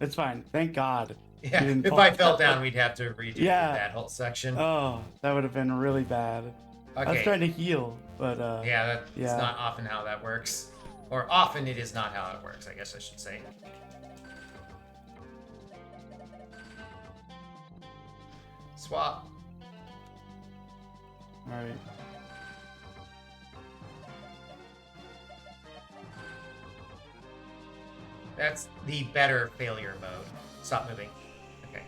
It's fine. Thank God. Yeah, You didn't if fall. I fell down, we'd have to redo Yeah. that whole section. Oh, that would have been really bad. I was Okay. trying to heal, but Yeah, that's yeah. not often how that works. Or often it is not how it works, I guess I should say. Swap. All right. That's the better failure mode. Stop moving. Okay.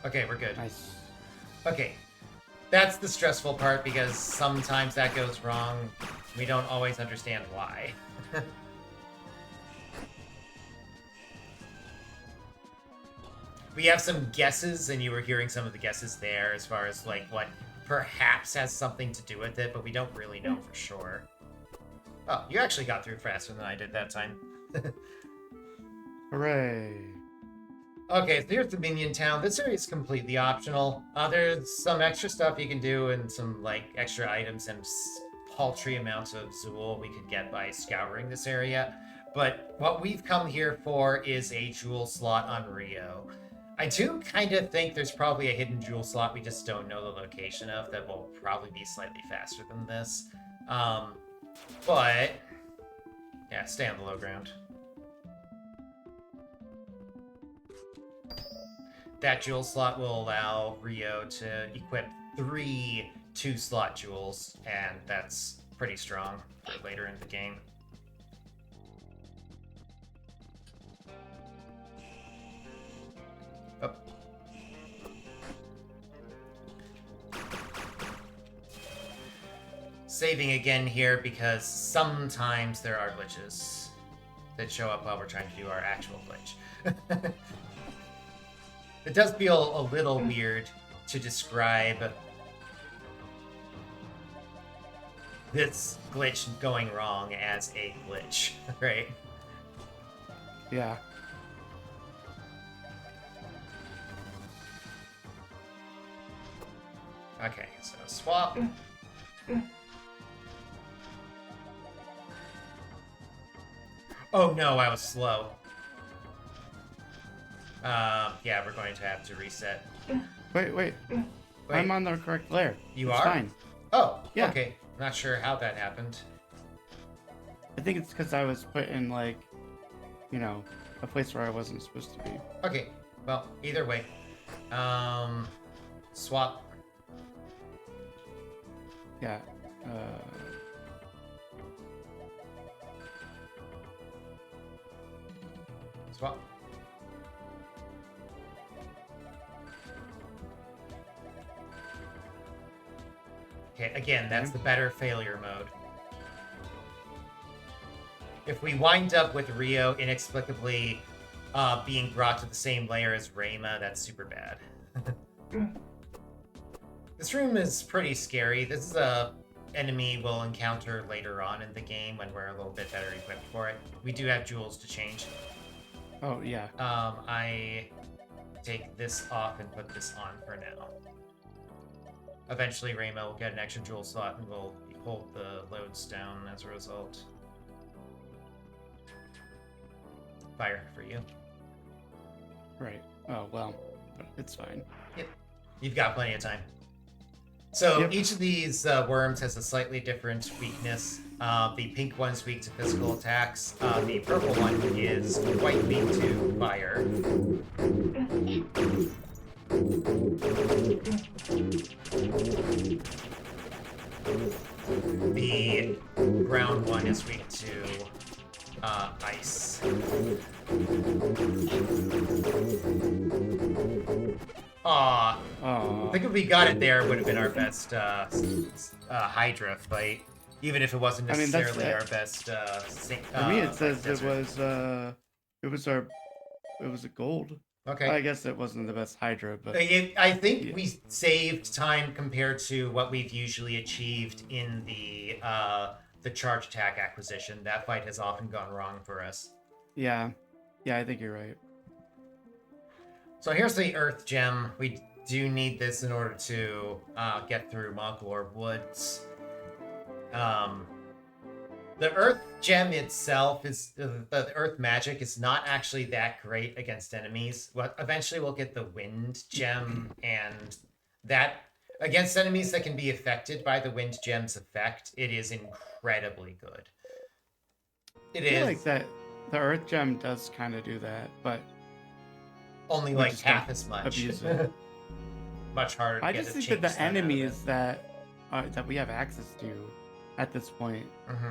Okay, we're good. Nice. Okay. That's the stressful part because sometimes that goes wrong. We don't always understand why. We have some guesses, and you were hearing some of the guesses there as far as like what perhaps has something to do with it, but we don't really know for sure. Oh, you actually got through faster than I did that time. Hooray. Okay, so here's the Minion Town. This area is completely optional. There's some extra stuff you can do and some like extra items and paltry amounts of Zool we could get by scouring this area. But what we've come here for is a jewel slot on Rio. I do kind of think there's probably a hidden jewel slot we just don't know the location of that will probably be slightly faster than this. But yeah, stay on the low ground. That jewel slot will allow Rio to equip 3 2-slot jewels, and that's pretty strong for later in the game. Oh. Saving again here because sometimes there are glitches that show up while we're trying to do our actual glitch. It does feel a little weird to describe this glitch going wrong as a glitch, right? Yeah. Okay, so swap. Oh no, I was slow. Yeah, we're going to have to reset. Wait. Wait, I'm on the correct layer. you It's are? fine. Oh, Yeah. okay. Not sure how that happened. I think it's because I was put in, like, a place where I wasn't supposed to be. Okay, well, either way. Swap. Yeah. Swap. Okay, again, that's the better failure mode. If we wind up with Rio inexplicably being brought to the same layer as Rayma, that's super bad. This room is pretty scary. This is a enemy we'll encounter later on in the game when we're a little bit better equipped for it. We do have jewels to change. Oh, yeah. I take this off and put this on for now. Eventually, Rayma will get an extra jewel slot and we'll hold the loads down as a result. Fire for you. Right. Oh, well, it's fine. Yep. You've got plenty of time. So Yep. each of these worms has a slightly different weakness. The pink one's weak to physical attacks. The purple one is quite weak to fire. The brown one is weak to ice. Aw. I think if we got it there, it would have been our best Hydra fight. Even if it wasn't I mean, necessarily that's our best. For me, it says it was a gold. Okay. I guess it wasn't the best Hydra, but I think yeah. we saved time compared to what we've usually achieved in the charge attack acquisition. That fight has often gone wrong for us. Yeah, I think you're right. So here's the Earth Gem. We do need this in order to get through Monklore Woods. The Earth Gem itself is the Earth Magic is not actually that great against enemies. But eventually we'll get the Wind Gem, and that against enemies that can be affected by the Wind Gem's effect, it is incredibly good. I feel like that the Earth Gem does kind of do that, but only we like just half don't as much. abuse it. Much harder to I get just a think that the chink stun out of it. enemies that we have access to at this point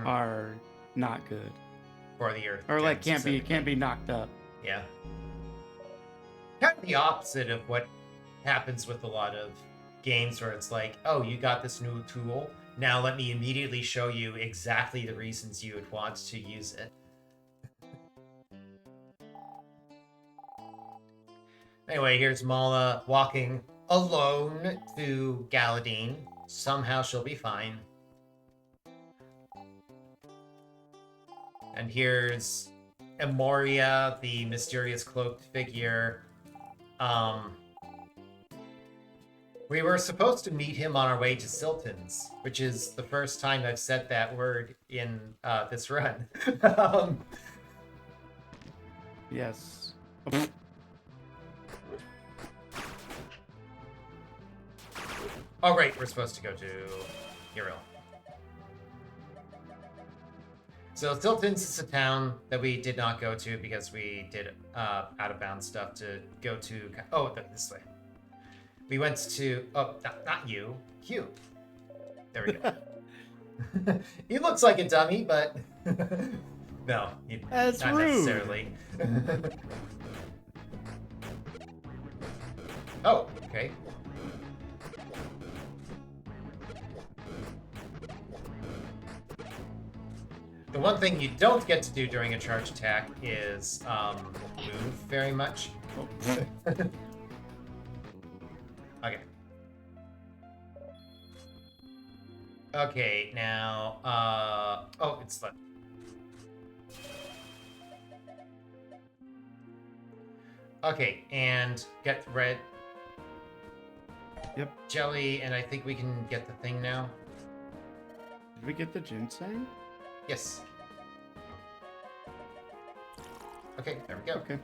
are not good, for the Earth or Gem like can't specifically. be knocked up. Yeah. Kind of the opposite of what happens with a lot of games where it's like, oh, you got this new tool. Now let me immediately show you exactly the reasons you would want to use it. Anyway, here's Mala walking alone to Galadine. Somehow she'll be fine. And here's Emoria, the mysterious cloaked figure. We were supposed to meet him on our way to Silton's, which is the first time I've said that word in this run. Yes. Oh, right, we're supposed to go to Uriel. So Silton's is a town that we did not go to because we did out-of-bounds stuff to go to... Oh, this way. We went to... Oh, not you. Hugh. There we go. He looks like a dummy, but... No, That's not rude. necessarily. Oh, okay. The one thing you don't get to do during a charge attack is move very much. Okay. Okay, now, oh, it's left. Okay, and get red. Yep. Jelly, and I think we can get the thing now. Did we get the ginseng? Yes. Okay, there we go. Okay.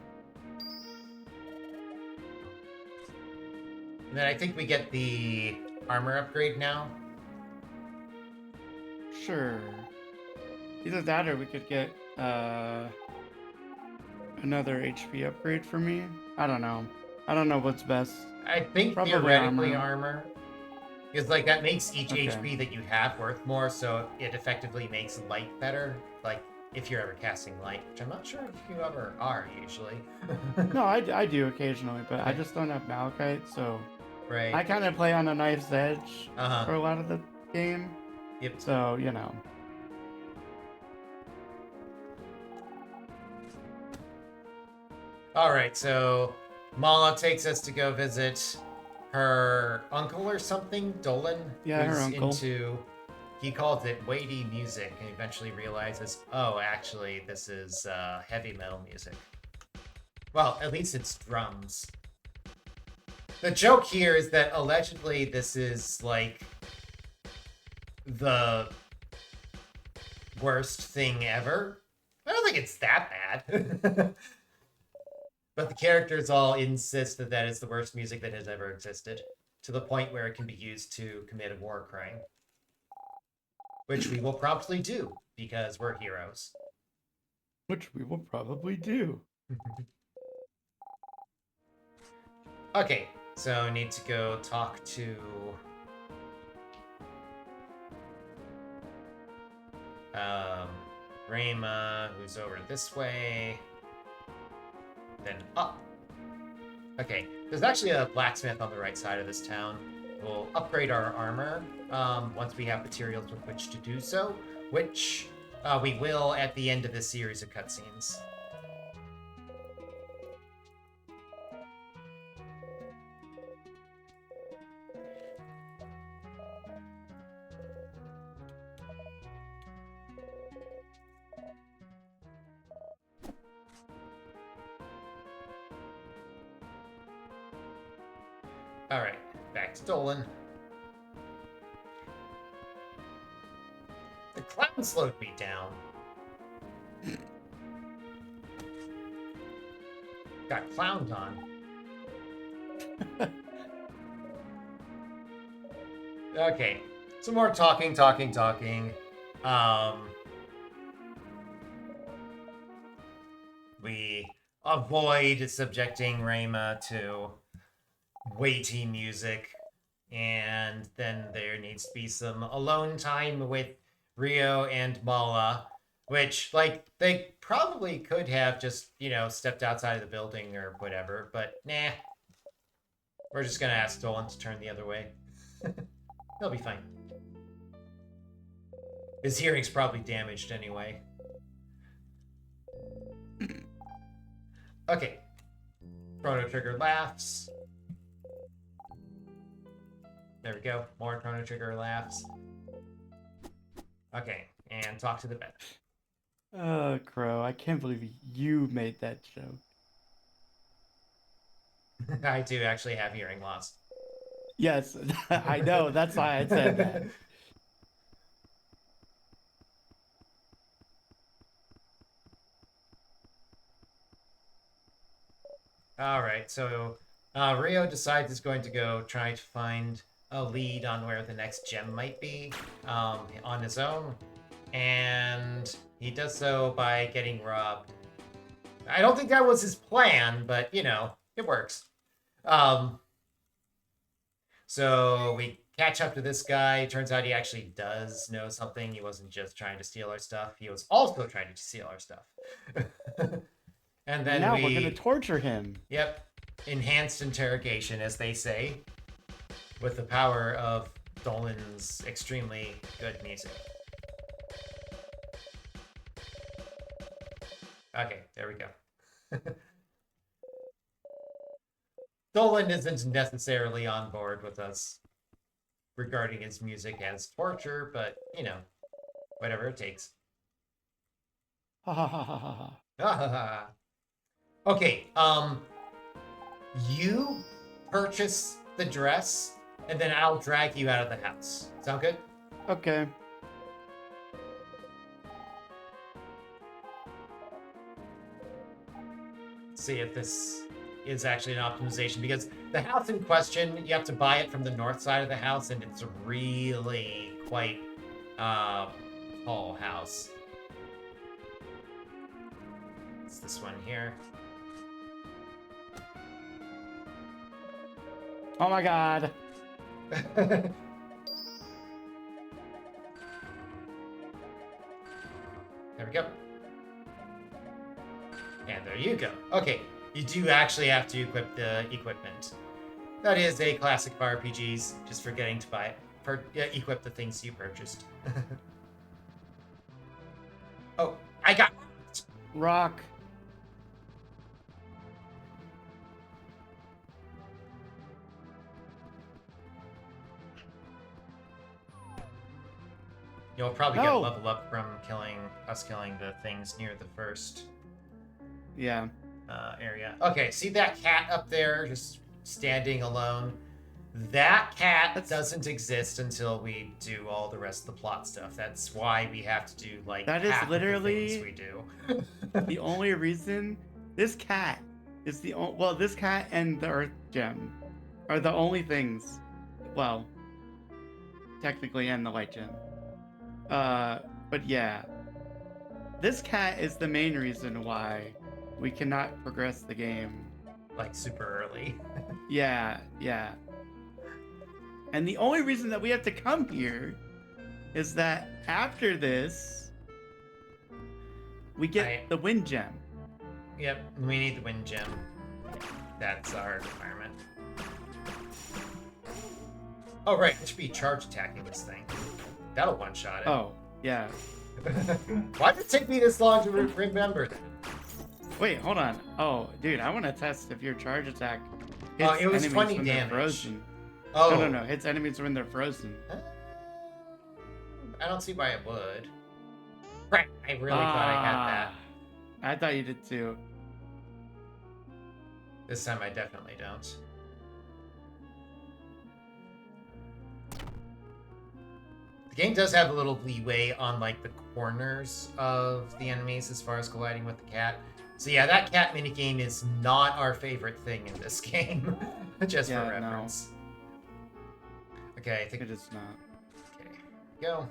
And then I think we get the armor upgrade now. Sure. Either that or we could get another HP upgrade for me. I don't know. I don't know what's best. I think Probably theoretically armor. armor. Because, like, that makes each Okay. HP that you have worth more, so it effectively makes light better. Like, if you're ever casting light, which I'm not sure if you ever are, usually. No, I do occasionally, but I Okay. just don't have Malachite, so Right. I kind of play on a knife's edge Uh-huh. for a lot of the game. Yep. So, you know. Alright, so Mala takes us to go visit her uncle or something, Dolan, Yeah, her who's uncle. into, he calls it weighty music, and eventually realizes, oh, actually, this is heavy metal music. Well, at least it's drums. The joke here is that allegedly this is, like, the worst thing ever. I don't think it's that bad. But the characters all insist that that is the worst music that has ever existed, to the point where it can be used to commit a war crime. Which we will promptly do, because we're heroes. Which we will probably do. Okay, so I need to go talk to... Rayma, who's over this way. Then up. Okay, there's actually a blacksmith on the right side of this town. We'll upgrade our armor once we have materials with which to do so, which we will at the end of this series of cutscenes. Alright, back to Dolan. The clown slowed me down. Got clowned on. Okay, some more talking. We avoid subjecting Rayma to weighty music, and then there needs to be some alone time with Rio and Mala, which, like, they probably could have just, you know, stepped outside of the building or whatever, but nah. We're just gonna ask Dolan to turn the other way. He'll be fine. His hearing's probably damaged anyway. Okay. Chrono Trigger laughs. There we go. More Chrono Trigger laughs. Okay, and talk to the bed. Crow, I can't believe you made that joke. I do actually have hearing loss. Yes, I know. That's why I said that. All right, so Rio decides he's going to go try to find a lead on where the next gem might be on his own, and he does so by getting robbed. I don't think that was his plan, but, you know, it works. So we catch up to this guy. Turns out he actually does know something. He wasn't just trying to steal our stuff. He was also trying to steal our stuff. And then now we're gonna torture him. Yep. Enhanced interrogation, as they say, with the power of Dolan's extremely good music. Okay, there we go. Dolan isn't necessarily on board with us regarding his music as torture, but, you know, whatever it takes. Ha ha ha ha ha. Okay, you purchase the dress, and then I'll drag you out of the house. Sound good? Okay. See if this is actually an optimization because the house in question, you have to buy it from the north side of the house, and it's a really quite tall house. It's this one here. Oh my god. There we go. And there you go. Okay, you do actually have to equip the equipment. That is a classic for RPGs, just forgetting to buy it. Equip the things you purchased. Oh, I got it. Rock. You'll probably get No. level up from killing the things near the first Yeah. area. Okay, see that cat up there just standing alone? That cat doesn't exist until we do all the rest of the plot stuff. That's why we have to do like That is half literally of the things we do. the only reason this cat is this cat and the Earth Gem are the only things. Well, technically, and the Light Gem. But yeah, this cat is the main reason why we cannot progress the game. Like super early. Yeah. And the only reason that we have to come here is that after this, we get the Wind Gem. Yep, we need the Wind Gem. That's our requirement. Oh, right, it should be charge attacking this thing. That'll one-shot it. Oh, yeah. Why did it take me this long to remember that? Wait, hold on. Oh, dude, I want to test if your charge attack hits it was enemies 20 when damage. they're frozen. Oh. No. Hits enemies when they're frozen. I don't see why it would. Right, I really thought I had that. I thought you did too. This time I definitely don't. The game does have a little leeway on like the corners of the enemies as far as colliding with the cat. So yeah, that cat minigame is not our favorite thing in this game. Just for reference. No. Okay, I think it is not. Okay, go.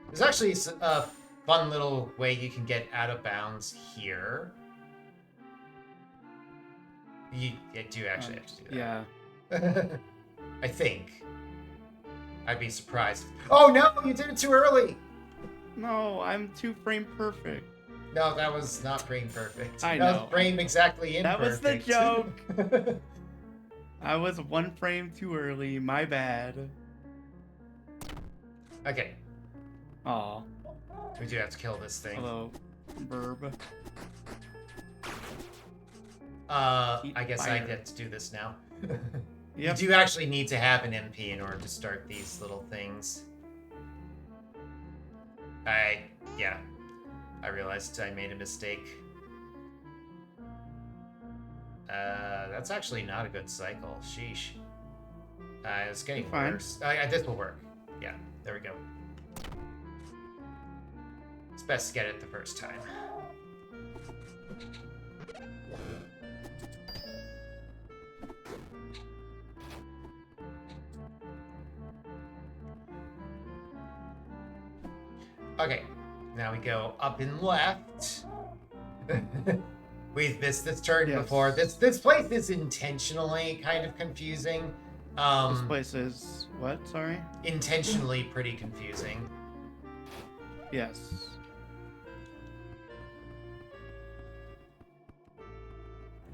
There's actually a fun little way you can get out of bounds here. You do actually have to do that. Yeah. I think. I'd be surprised. Oh no, you did it too early! No, I'm 2 frame perfect. No, that was not frame perfect. I that know. was frame exactly imperfect. That was the joke! I was 1 frame too early, my bad. Okay. Aw. We do have to kill this thing. Hello, Burb. I guess I get to do this now. Yep. You do actually need to have an MP in order to start these little things. I realized I made a mistake. That's actually not a good cycle. Sheesh. It's getting worse. This will work. Yeah, there we go. It's best to get it the first time. Okay, now we go up and left. We've missed this turn before. This place is intentionally kind of confusing. This place is what? Sorry? Intentionally pretty confusing. Yes.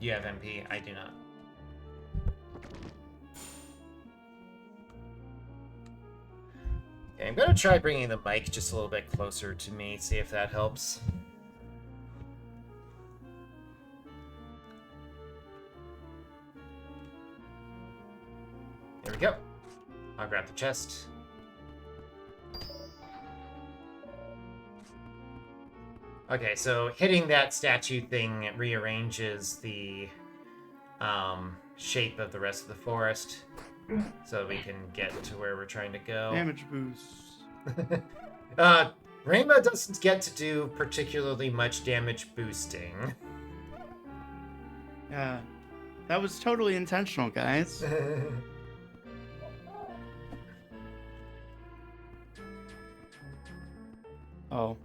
You have MP, I do not. Okay, I'm gonna try bringing the mic just a little bit closer to me, see if that helps. There we go. I'll grab the chest. Okay, so hitting that statue thing rearranges the shape of the rest of the forest, so we can get to where we're trying to go. Damage boost. Rayma doesn't get to do particularly much damage boosting. Yeah. That was totally intentional, guys. Oh.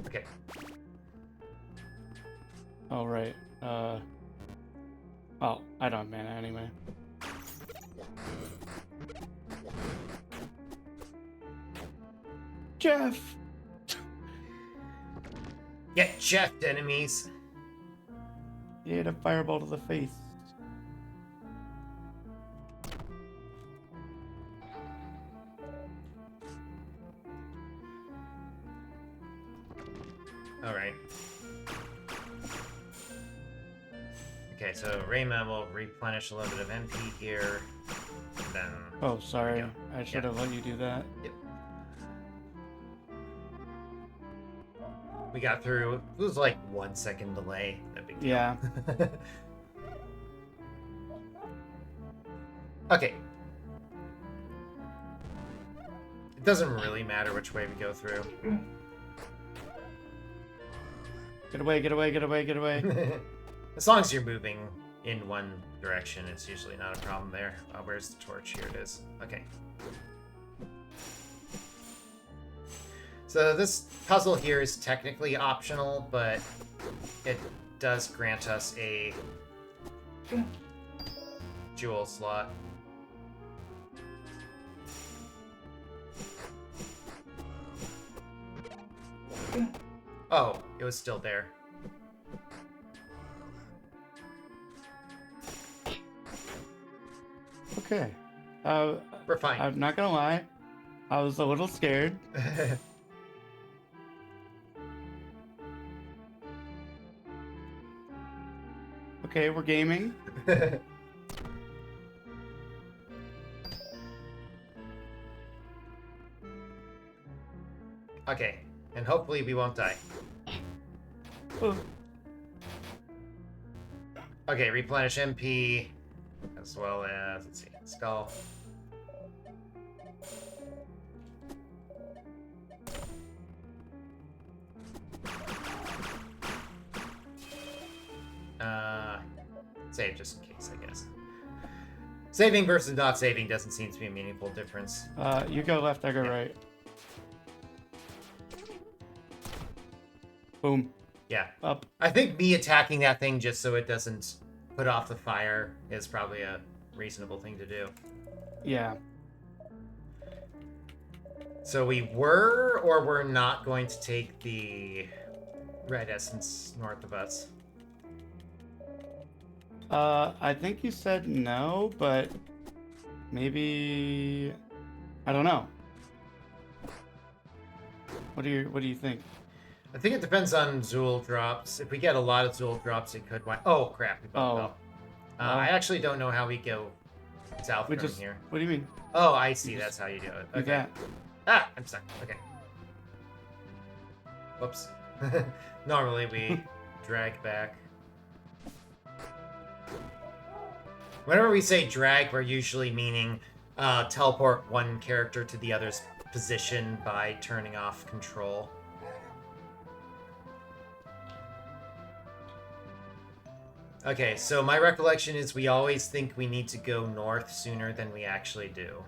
Okay. Oh, right. Oh, I don't have mana anyway. Jeff! Get Jeffed, enemies. He ate a fireball to the face. Alright. Okay, so Rayman will replenish a little bit of MP here. Then. Oh, sorry. I should have let you do that. Yep. We got through. It was like 1 second delay. No big deal. Yeah. Okay. It doesn't really matter which way we go through. Get away, get away, get away, get away. As long as you're moving in one direction, it's usually not a problem there. Where's the torch? Here it is. Okay. So this puzzle here is technically optional, but it does grant us a jewel slot. Oh, it was still there. Okay. We're fine. I'm not gonna lie. I was a little scared. Okay, we're gaming. Okay, and hopefully we won't die. Oh. Okay, replenish MP, as well as, let's see, skull. Save just in case, I guess. Saving versus not saving doesn't seem to be a meaningful difference. You go left, I go right. Boom. Yeah. Up. I think me attacking that thing just so it doesn't put off the fire is probably a reasonable thing to do. Yeah. So we were or were not going to take the red essence north of us. I think you said no, but maybe I don't know. What do you think? I think it depends on Zool drops. If we get a lot of Zool drops, it could wind. Oh crap! We both fell. Well. I actually don't know how we go south from just here. What do you mean? Oh, I see. That's how you do it. Do Okay. that. Ah, I'm stuck. Okay. Whoops. Normally we drag back. Whenever we say drag, we're usually meaning teleport one character to the other's position by turning off control. Okay, so my recollection is we always think we need to go north sooner than we actually do.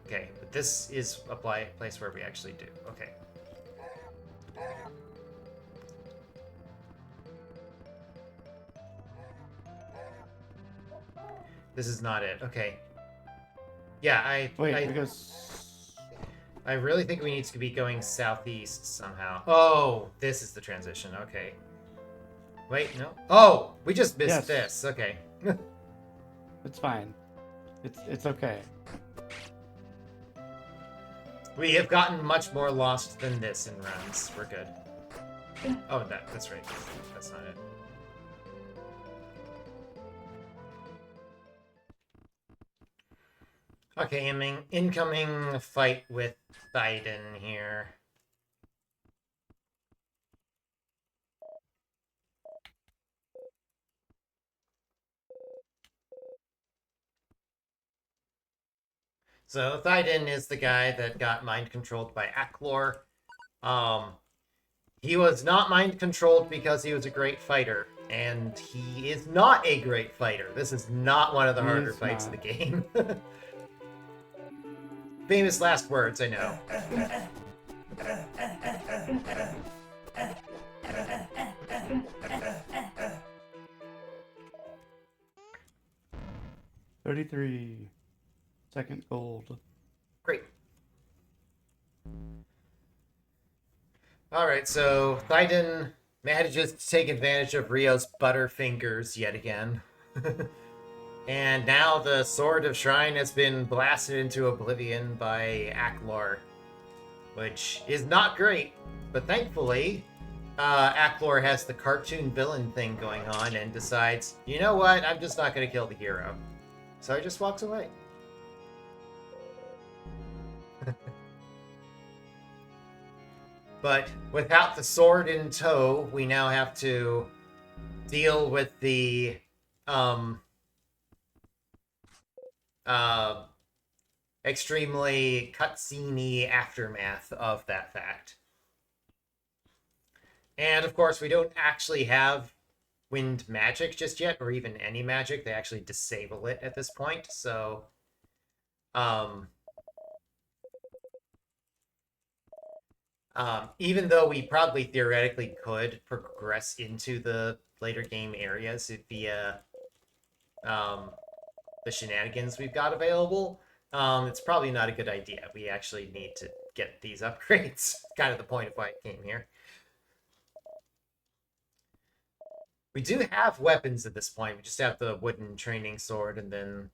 Okay, but this is a place where we actually do. Okay. This is not it. Okay. Yeah, I really think we need to be going southeast somehow. Oh, this is the transition. Okay. Wait, no. Oh, we just missed this. Okay. It's fine. It's okay. We have gotten much more lost than this in runs. We're good. Oh, that's right. That's not it. Okay, incoming fight with Biden here. So Thaiden is the guy that got mind controlled by Aklor. Um, he was not mind controlled because he was a great fighter, and he is not a great fighter. This is not one of the He harder is fights of the not. game. Famous last words, I know. 33. Second gold. Great. Alright, so Thaiden manages to take advantage of Rio's butterfingers yet again. And now the Sword of Shrine has been blasted into oblivion by Aklor, which is not great, but thankfully, Aklor has the cartoon villain thing going on and decides, you know what, I'm just not going to kill the hero. So he just walks away. But without the sword in tow, we now have to deal with the extremely cutscene-y aftermath of that fact. And of course, we don't actually have wind magic just yet, or even any magic. They actually disable it at this point. So, even though we probably theoretically could progress into the later game areas via the shenanigans we've got available, it's probably not a good idea. We actually need to get these upgrades. Kind of the point of why I came here. We do have weapons at this point. We just have the wooden training sword, and then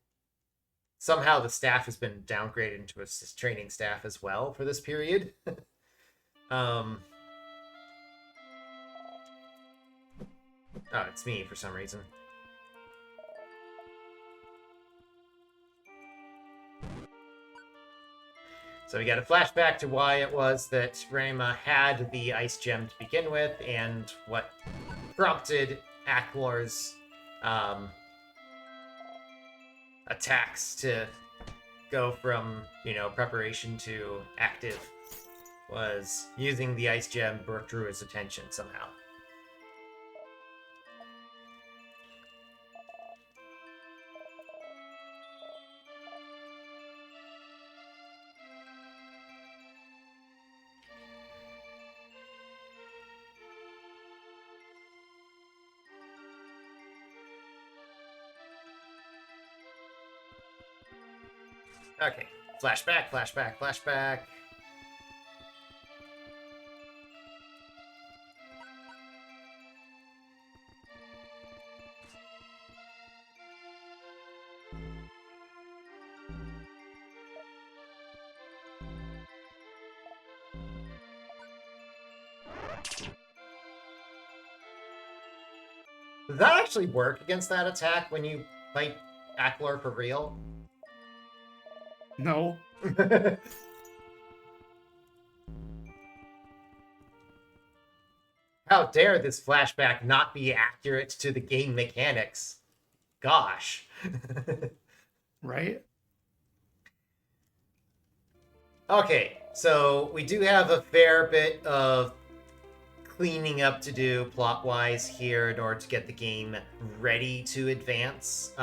somehow the staff has been downgraded into a training staff as well for this period. Oh, it's me for some reason. So we got a flashback to why it was that Rema had the ice gem to begin with, and what prompted Aklor's attacks to go from, preparation to active, was using the ice gem drew his attention somehow. Okay, flashback, flashback, flashback. Does that actually work against that attack when you fight Aklor for real? No. How dare this flashback not be accurate to the game mechanics? Gosh. Right? Okay, so we do have a fair bit of cleaning up to do plot-wise here in order to get the game ready to advance.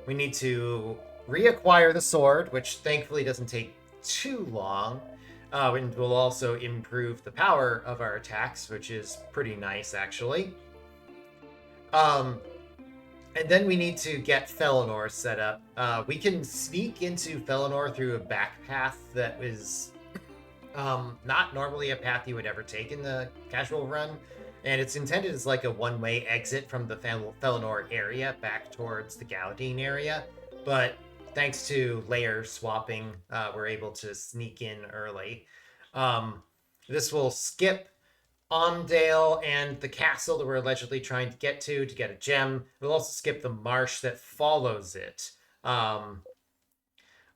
We need to reacquire the sword, which thankfully doesn't take too long. And will also improve the power of our attacks, which is pretty nice, actually. And then we need to get Felinor set up. We can sneak into Felinor through a back path that is not normally a path you would ever take in the casual run. And it's intended as like a one-way exit from the Felinor area back towards the Galadine area. But thanks to layer swapping, we're able to sneak in early. This will skip Ondale and the castle that we're allegedly trying to get get a gem. We'll also skip the marsh that follows it.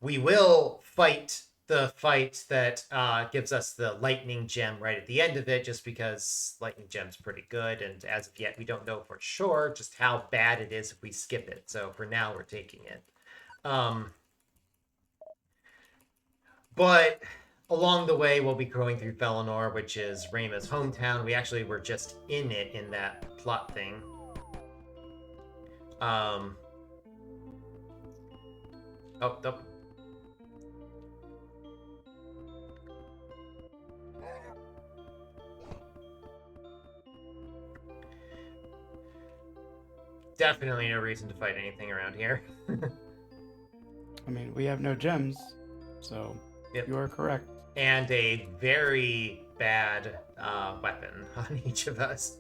We will fight the fight that gives us the lightning gem right at the end of it, just because lightning gem's pretty good, and as of yet we don't know for sure just how bad it is if we skip it. So for now we're taking it. But along the way, we'll be going through Felinor, which is Rayma's hometown. We actually were just in it in that plot thing. Oh, oh. Definitely no reason to fight anything around here. I mean, we have no gems, so Yep. you are correct. And a very bad weapon on each of us.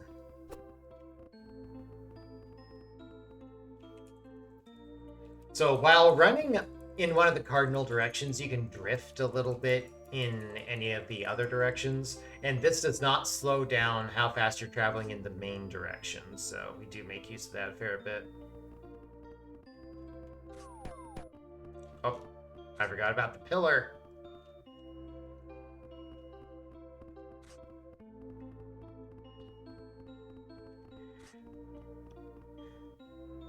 So while running in one of the cardinal directions, you can drift a little bit in any of the other directions, and this does not slow down how fast you're traveling in the main direction, so we do make use of that a fair bit. Oh, I forgot about the pillar.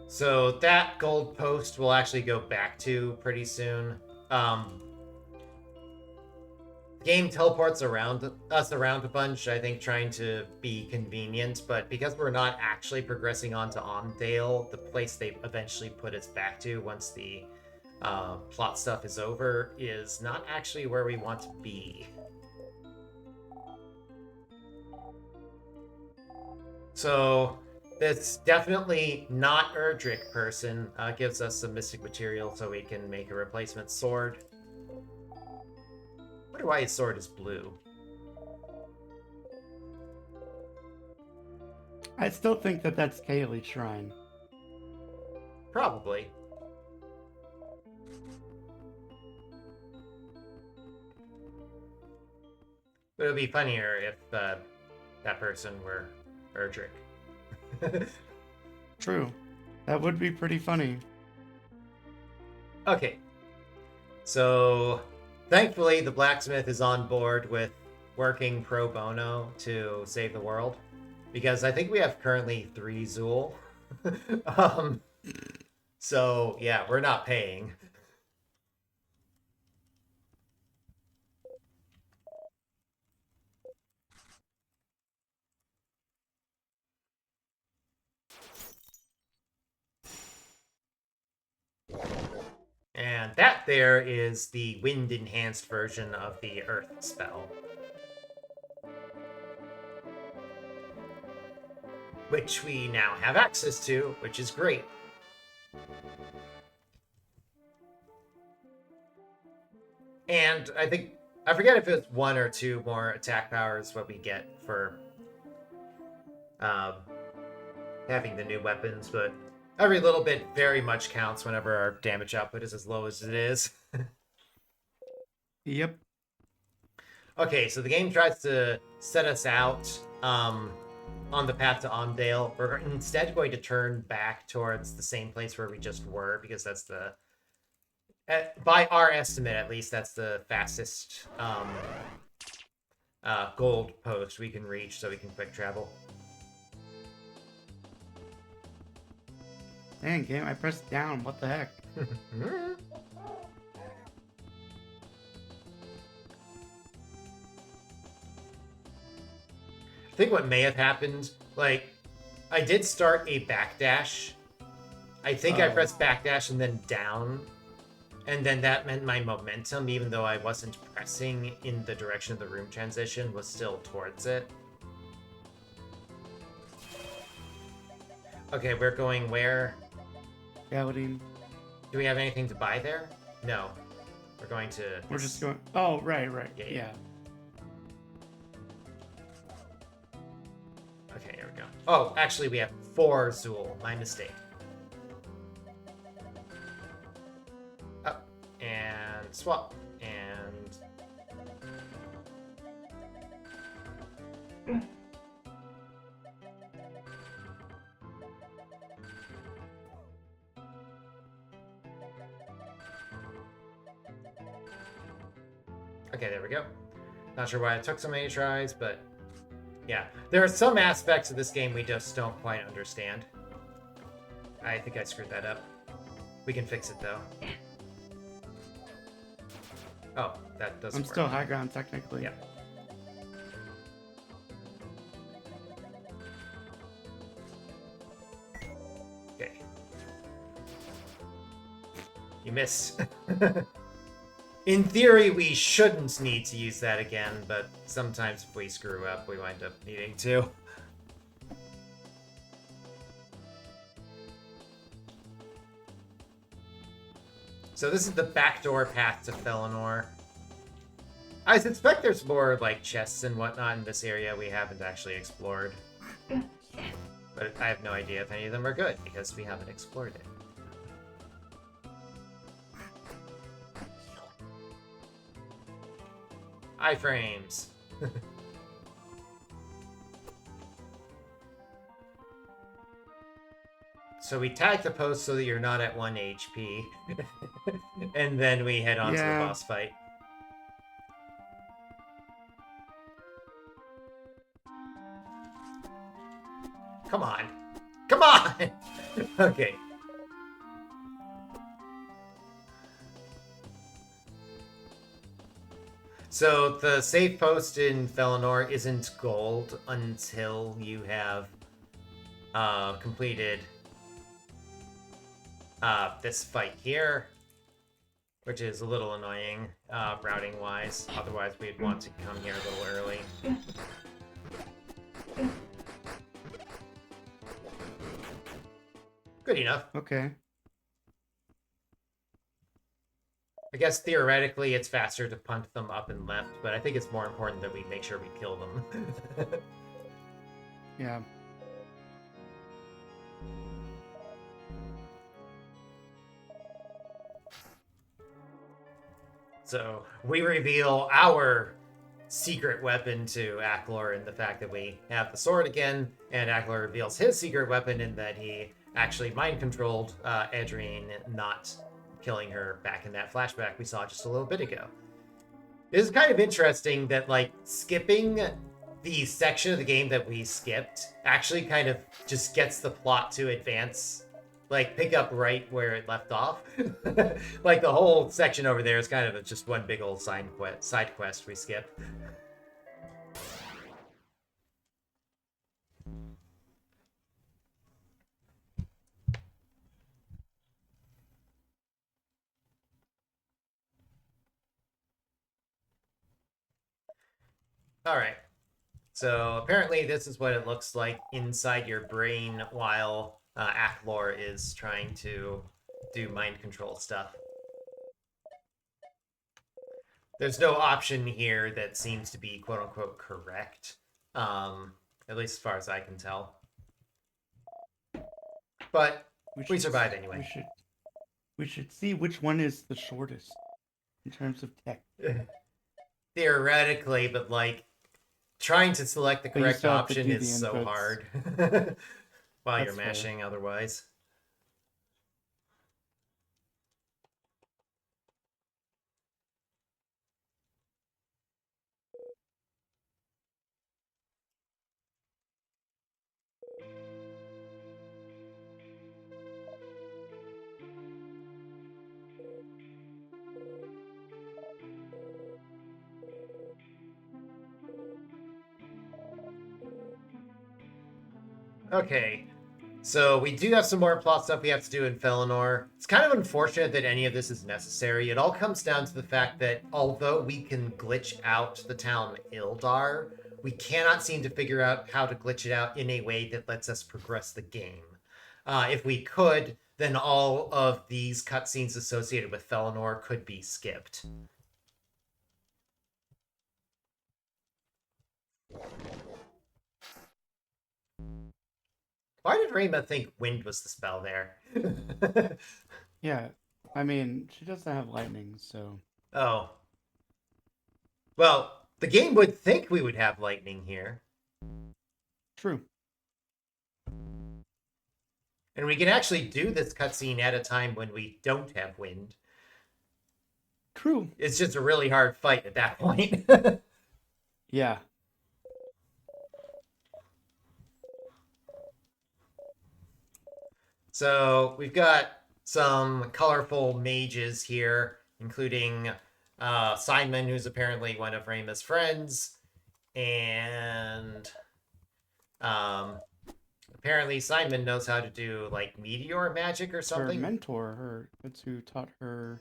So that gold post will actually go back to pretty soon. Game teleports us around a bunch, I think trying to be convenient, but because we're not actually progressing onto Ondale, the place they eventually put us back to once the plot stuff is over is not actually where we want to be. So this definitely not Erdrick person gives us some mystic material so we can make a replacement sword. I wonder why his sword is blue. I still think that that's Kaylee's shrine. Probably. But it would be funnier if that person were Erdrick. True. That would be pretty funny. Okay. So, thankfully, the blacksmith is on board with working pro bono to save the world. Because I think we have currently 3 Zool. So, yeah, we're not paying. And that there is the wind-enhanced version of the Earth spell. Which we now have access to, which is great. And I think, I forget if it's 1 or 2 more attack powers what we get for having the new weapons, but every little bit very much counts whenever our damage output is as low as it is. Yep. Okay, so the game tries to set us out on the path to Ondale. We're instead going to turn back towards the same place where we just were, because that's the, by our estimate at least, that's the fastest gold post we can reach so we can quick travel. Dang, game, I pressed down. What the heck? I think what may have happened, like, I did start a backdash. I think I pressed backdash and then down, and then that meant my momentum, even though I wasn't pressing in the direction of the room transition, was still towards it. Okay, we're going where? Galadine. Do we have anything to buy there? No. We're going to... We're just going... Oh, right. Yeah. Okay, here we go. Oh, actually, we have 4 Zool. My mistake. Up. And swap. And... Okay, there we go. Not sure why it took so many tries, but yeah. There are some aspects of this game we just don't quite understand. I think I screwed that up. We can fix it, though. Oh, that doesn't I'm work. still high ground technically. Yeah. Okay. You miss. In theory, we shouldn't need to use that again, but sometimes if we screw up, we wind up needing to. So this is the backdoor path to Felinor. I suspect there's more, like, chests and whatnot in this area we haven't actually explored. But I have no idea if any of them are good, because we haven't explored it. Iframes! So we tag the post so that you're not at 1 HP. And then we head on to the boss fight. Come on. Come on! Okay. So the save post in Felinor isn't gold until you have completed this fight here, which is a little annoying routing-wise. Otherwise, we'd want to come here a little early. Good enough. Okay. I guess theoretically it's faster to punt them up and left, but I think it's more important that we make sure we kill them. Yeah. So we reveal our secret weapon to Aklor in the fact that we have the sword again, and Aklor reveals his secret weapon in that he actually mind-controlled Adrienne, not killing her back in that flashback we saw just a little bit ago. It is kind of interesting that, like, skipping the section of the game that we skipped actually kind of just gets the plot to advance, like, pick up right where it left off. Like, the whole section over there is kind of just one big old side quest we skip. All right. So apparently this is what it looks like inside your brain while Aklor is trying to do mind control stuff. There's no option here that seems to be quote-unquote correct, at least as far as I can tell. But we survive anyway. We should see which one is the shortest in terms of tech. Theoretically, but, like, trying to select the correct option is so hard while you're mashing otherwise. Okay, so we do have some more plot stuff we have to do in Felinor. It's kind of unfortunate that any of this is necessary. It all comes down to the fact that although we can glitch out the town Ildar, we cannot seem to figure out how to glitch it out in a way that lets us progress the game. If we could, then all of these cutscenes associated with Felinor could be skipped. Why did Rayma think wind was the spell there? Yeah, I mean, she doesn't have lightning, so... Oh. Well, the game would think we would have lightning here. True. And we can actually do this cutscene at a time when we don't have wind. True. It's just a really hard fight at that point. Yeah. So we've got some colorful mages here, including Simon, who's apparently one of Rayma's friends, and apparently Simon knows how to do like meteor magic or Her something. mentor, that's who taught her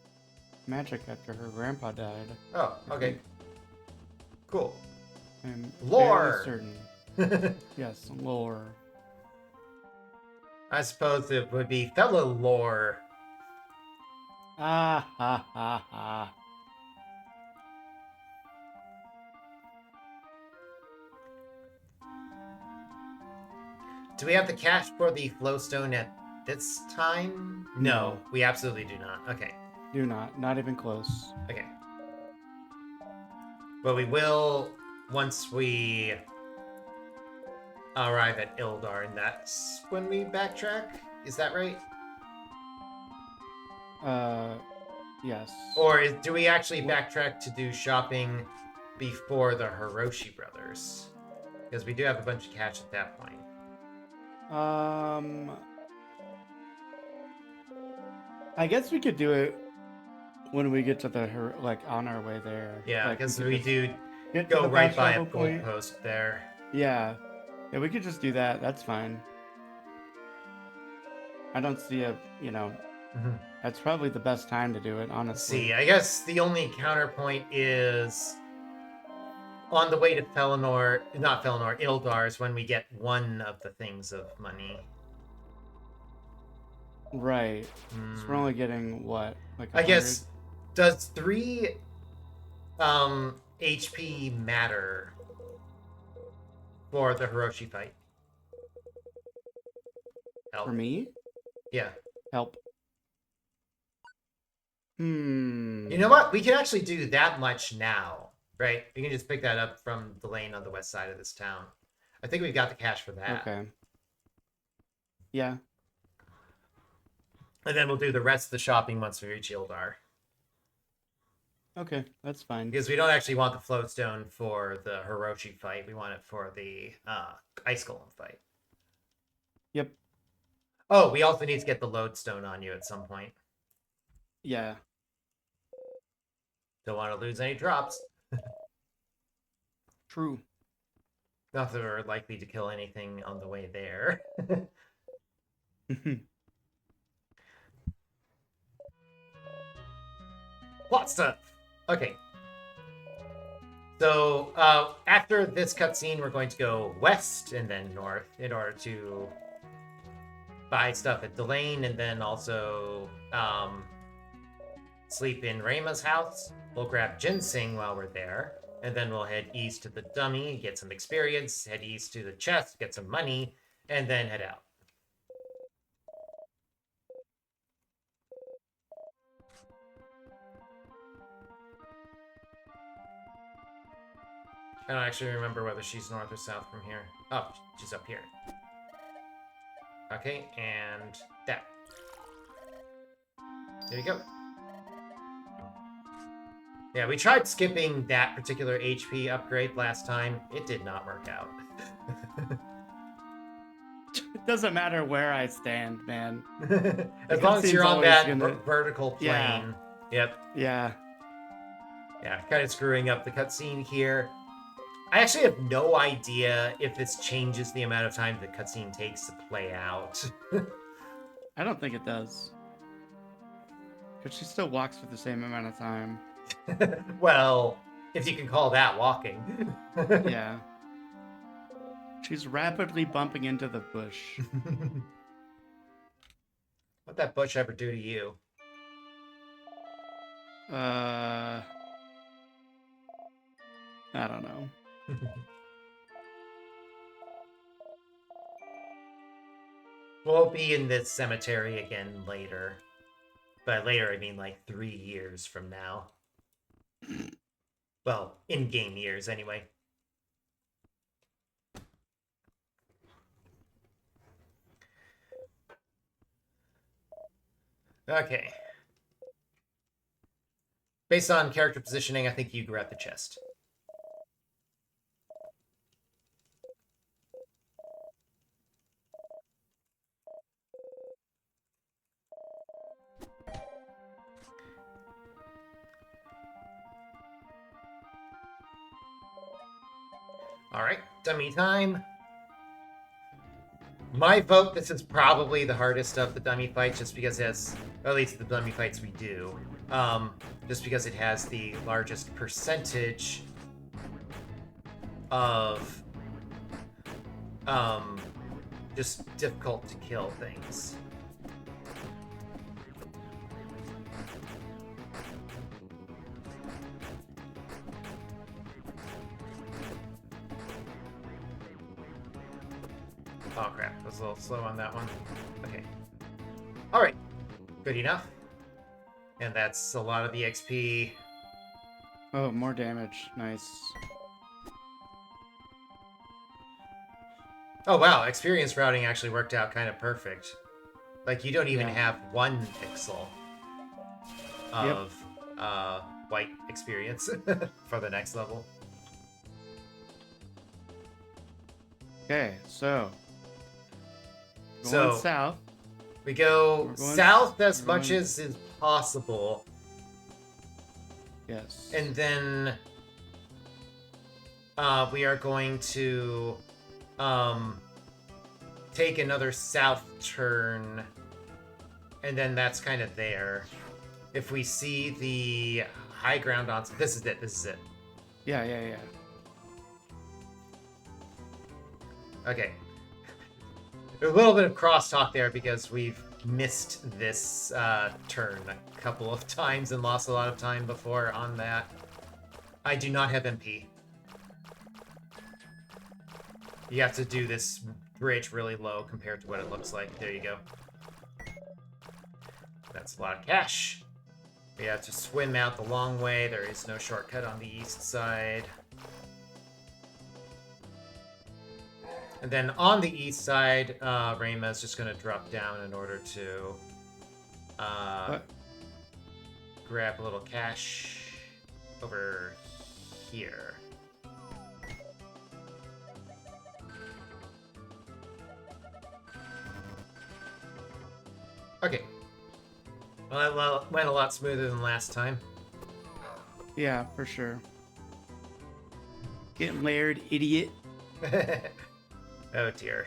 magic after her grandpa died. Oh, I okay, think. cool. I'm Lore. fairly certain. Yes, lore. I suppose it would be fellow lore. Ah ha ha ha. Do we have the cash for the flowstone at this time? No, we absolutely do not. Okay. Do not even close. Okay. But we will once we arrive at Ildar, and that's when we backtrack? Is that right? Yes. Or do we actually backtrack to do shopping before the Hiroshi brothers? Because we do have a bunch of cash at that point. I guess we could do it when we get to the like on our way there. Yeah, like, because we do get go to the right fast by a travel point. goalpost there. Yeah, we could just do that. That's fine. I don't see a, that's probably the best time to do it, honestly. See, I guess the only counterpoint is on the way to Ildar is when we get one of the things of money. Right. So we're only getting what? Like I guess, does 3 HP matter for the Hiroshi fight? For me? Yeah. Help. You know what? We can actually do that much now, right? We can just pick that up from the lane on the west side of this town. I think we've got the cash for that. Okay. Yeah. And then we'll do the rest of the shopping once we reach Ildar. Okay, that's fine. Because we don't actually want the floatstone for the Hiroshi fight. We want it for the Ice Golem fight. Yep. Oh, we also need to get the lodestone on you at some point. Yeah. Don't want to lose any drops. True. Not that we're likely to kill anything on the way there. Plot stuff. Okay. So after this cutscene, we're going to go west and then north in order to buy stuff at Delane and then also sleep in Rayma's house. We'll grab ginseng while we're there, and then we'll head east to the dummy, get some experience, head east to the chest, get some money, and then head out. I don't actually remember whether she's north or south from here. Oh, she's up here. Okay, and that. There we go. Yeah, we tried skipping that particular HP upgrade last time. It did not work out. It doesn't matter where I stand, man. As long as you're on that vertical plane. Yeah. Yep. Yeah. Yeah, kind of screwing up the cutscene here. I actually have no idea if this changes the amount of time the cutscene takes to play out. I don't think it does. Because she still walks for the same amount of time. Well, if you can call that walking. Yeah. She's rapidly bumping into the bush. What'd that bush ever do to you? I don't know. We'll be in this cemetery again later. By later, I mean like 3 years from now. Well, in-game years, anyway. Okay. Based on character positioning, I think you grab the chest. Alright, dummy time. My vote, this is probably the hardest of the dummy fights, just because it has, or at least the dummy fights we do, just because it has the largest percentage of, just difficult to kill things. Oh crap, I was a little slow on that one. Okay. Alright. Good enough. And that's a lot of the XP. Oh, more damage. Nice. Oh wow, experience routing actually worked out kind of perfect. Like, you don't even have 1 pixel of white experience for the next level. Okay, so going south. We go south as much as is possible. Yes. And then we are going to take another south turn, and then that's kind of there. If we see the high ground on... This is it. Yeah. Okay. There's a little bit of crosstalk there because we've missed this turn a couple of times and lost a lot of time before on that. I do not have MP. You have to do this bridge really low compared to what it looks like. There you go. That's a lot of cash. We have to swim out the long way. There is no shortcut on the east side. And then on the east side, Rayma is just going to drop down in order to grab a little cash over here. Okay. Well, it went a lot smoother than last time. Yeah, for sure. Getting layered, idiot. Oh dear.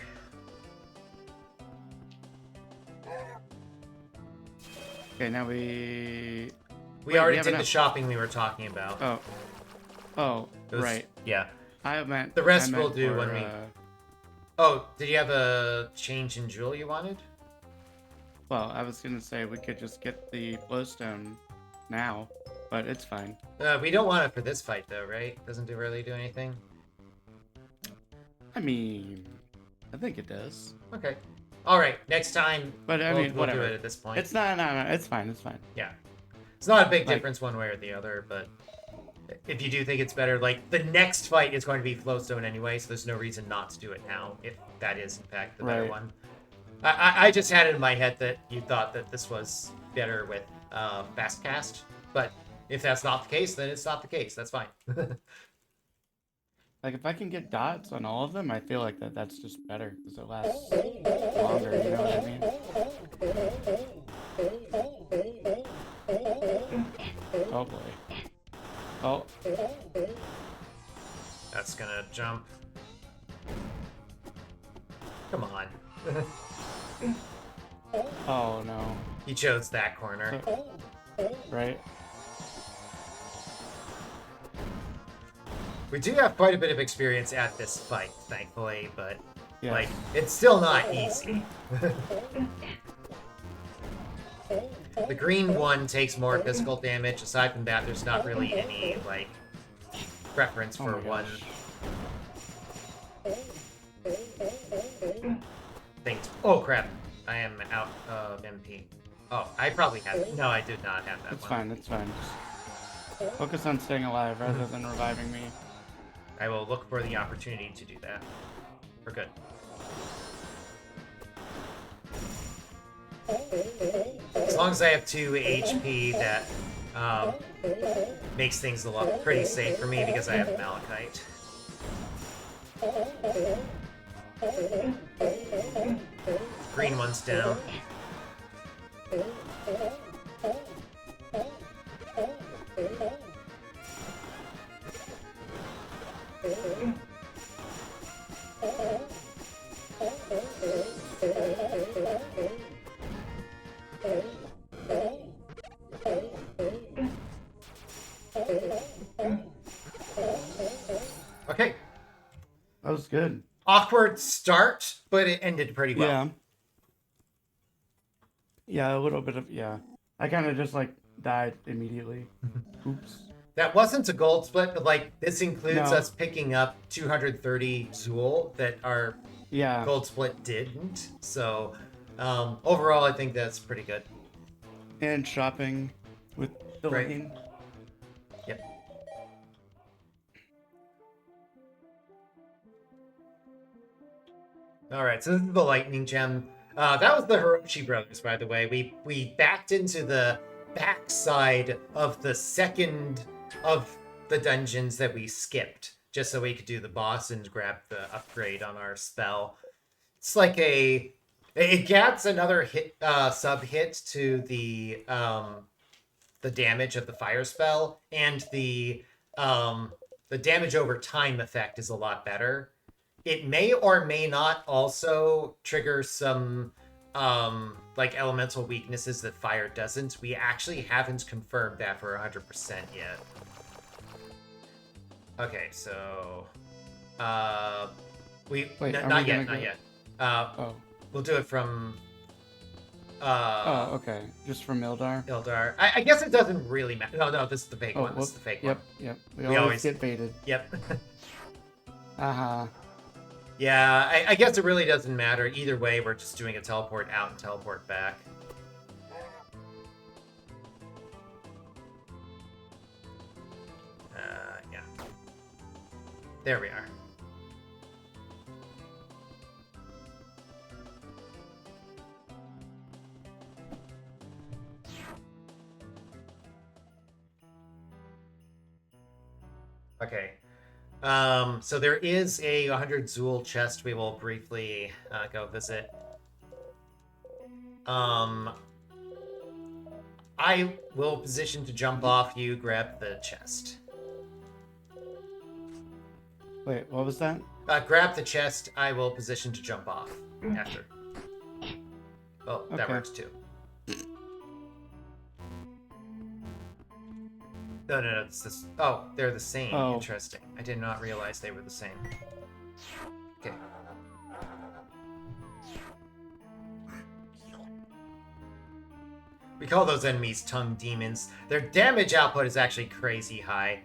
Okay, now we already did the shopping we were talking about. Oh, right. Yeah. I meant the rest we'll do when we... Oh, did you have a change in jewel you wanted? Well, I was gonna say we could just get the glowstone now, but it's fine. We don't want it for this fight though, right? Doesn't it really do anything? I mean, I think it does. Okay. All right. Next time, but I mean, we'll whatever. do it at this point. It's not. No. It's fine. It's fine. Yeah. It's not a big difference one way or the other, but if you do think it's better, like the next fight is going to be Flowstone anyway, so there's no reason not to do it now if that is in fact the better one. I just had it in my head that you thought that this was better with fast cast, but if that's not the case, then it's not the case. That's fine. Like, if I can get dots on all of them, I feel like that's just better, because it lasts longer, you know what I mean? Oh, boy. Oh. That's gonna jump. Come on. Oh, no. He chose that corner. Right. We do have quite a bit of experience at this fight, thankfully, but yes. like it's still not easy. The green one takes more physical damage. Aside from that, there's not really any like preference for one thing. Oh crap! I am out of MP. Oh, I probably had. No, I did not have that. It's fine. It's fine. Just focus on staying alive rather than reviving me. I will look for the opportunity to do that. We're good. As long as I have 2 HP, that makes things a lot pretty safe for me because I have Malachite. Green one's down. Okay. That was good. Awkward start, but it ended pretty well. Yeah. Yeah, a little bit of, yeah. I kind of just like died immediately. Oops. That wasn't a gold split, but like this includes No. us picking up 230 Zool that our Yeah. gold split didn't. So overall, I think that's pretty good. And shopping with the Right. lane. Yep. All right, so this is the lightning gem. That was the Hiroshi brothers, by the way. We backed into the backside of the second of the dungeons that we skipped, just so we could do the boss and grab the upgrade on our spell. It's like it gets another hit sub hit to the damage of the fire spell, and the damage over time effect is a lot better. It may or may not also trigger some like elemental weaknesses that fire doesn't. We actually haven't confirmed that for 100% yet. Okay, so Wait, not yet. Oh. We'll do it from Oh, okay. Just from Ildar? Ildar. I guess it doesn't really matter. No, this is the fake one. This is the fake one. Yep. We always get baited. Yep. Uh-huh. Yeah, I guess it really doesn't matter. Either way, we're just doing a teleport out and teleport back. Yeah. There we are. Okay. So there is a 100 Zool chest we will briefly go visit. I will position to jump off. You grab the chest. Wait, what was that? Grab the chest. I will position to jump off after. Oh, that Okay. works too. No, it's this. Oh, they're the same. Oh. Interesting. I did not realize they were the same. Okay. We call those enemies tongue demons. Their damage output is actually crazy high.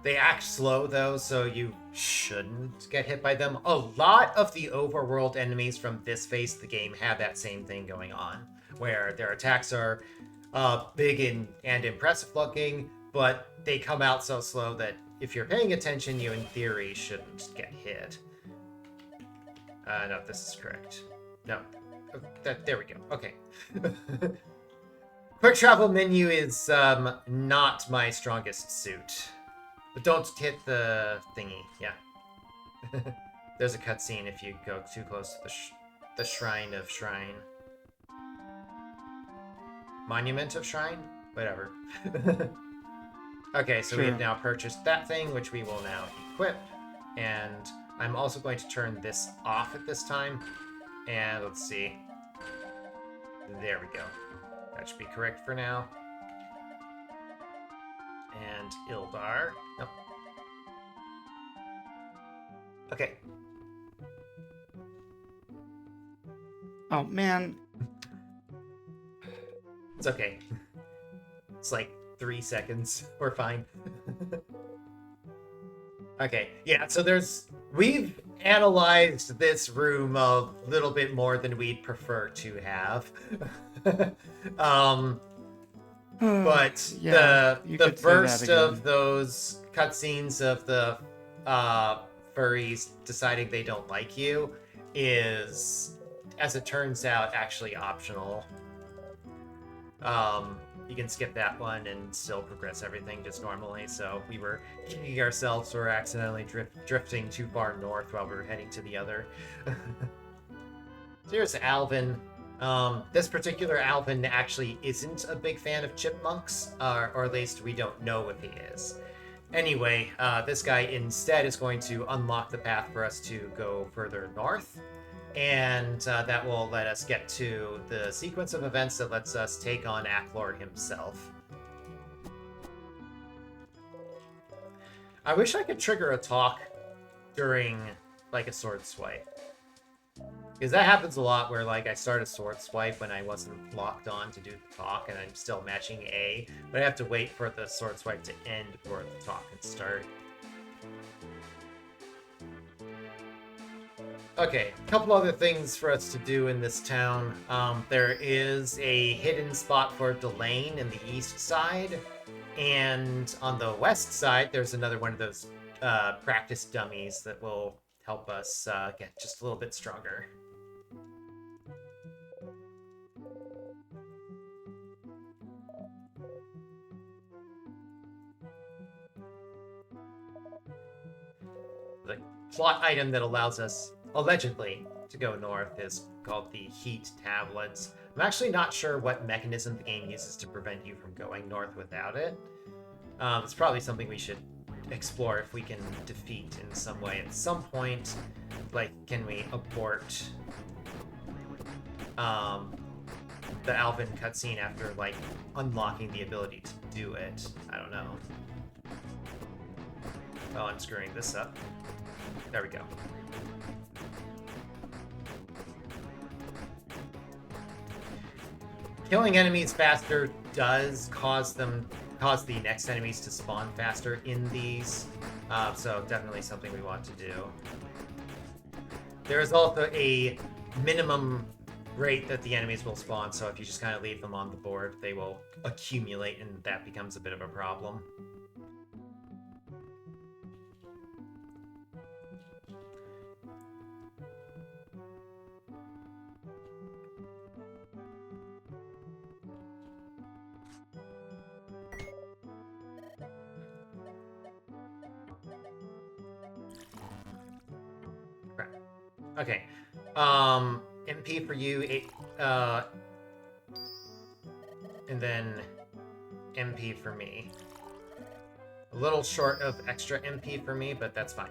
They act slow though, so you shouldn't get hit by them. A lot of the overworld enemies from this phase of the game have that same thing going on, where their attacks are big and impressive looking, but they come out so slow that if you're paying attention, you in theory shouldn't get hit. No, this is correct. No. There we go. Okay. Quick travel menu is not my strongest suit. But don't hit the thingy. Yeah. There's a cutscene if you go too close to the Shrine of Shrine. Monument of Shrine? Whatever. Okay, so we have now purchased that thing, which we will now equip. And I'm also going to turn this off at this time. And let's see. There we go. That should be correct for now. And Ildar. Nope. Okay. Oh, man. It's okay. It's like 3 seconds. We're fine. Okay, yeah, so we've analyzed this room a little bit more than we'd prefer to have. But Yeah, the you could say that first again. of those cutscenes of the furries deciding they don't like you is, as it turns out, actually optional. You can skip that one and still progress everything just normally. So we were kicking ourselves for accidentally drifting too far north while we were heading to the other. So here's Alvin. This particular Alvin actually isn't a big fan of chipmunks, or at least we don't know if he is. Anyway, this guy instead is going to unlock the path for us to go further north. And that will let us get to the sequence of events that lets us take on Acklor himself. I wish I could trigger a talk during, like, a sword swipe. Because that happens a lot where, like, I start a sword swipe when I wasn't locked on to do the talk, and I'm still matching A, but I have to wait for the sword swipe to end before the talk can start. Okay, a couple other things for us to do in this town. There is a hidden spot for Delane in the east side, and on the west side, there's another one of those practice dummies that will help us get just a little bit stronger. The plot item that allows us, allegedly, to go north is called the Heat Tablets. I'm actually not sure what mechanism the game uses to prevent you from going north without it. It's probably something we should explore if we can defeat in some way at some point. Like, can we abort the Alvin cutscene after, like, unlocking the ability to do it? I don't know. Oh, I'm screwing this up. There we go. Killing enemies faster does cause the next enemies to spawn faster in these, so definitely something we want to do. There is also a minimum rate that the enemies will spawn, so if you just kind of leave them on the board, they will accumulate, and that becomes a bit of a problem. Okay, MP for you, and then MP for me. A little short of extra MP for me, but that's fine.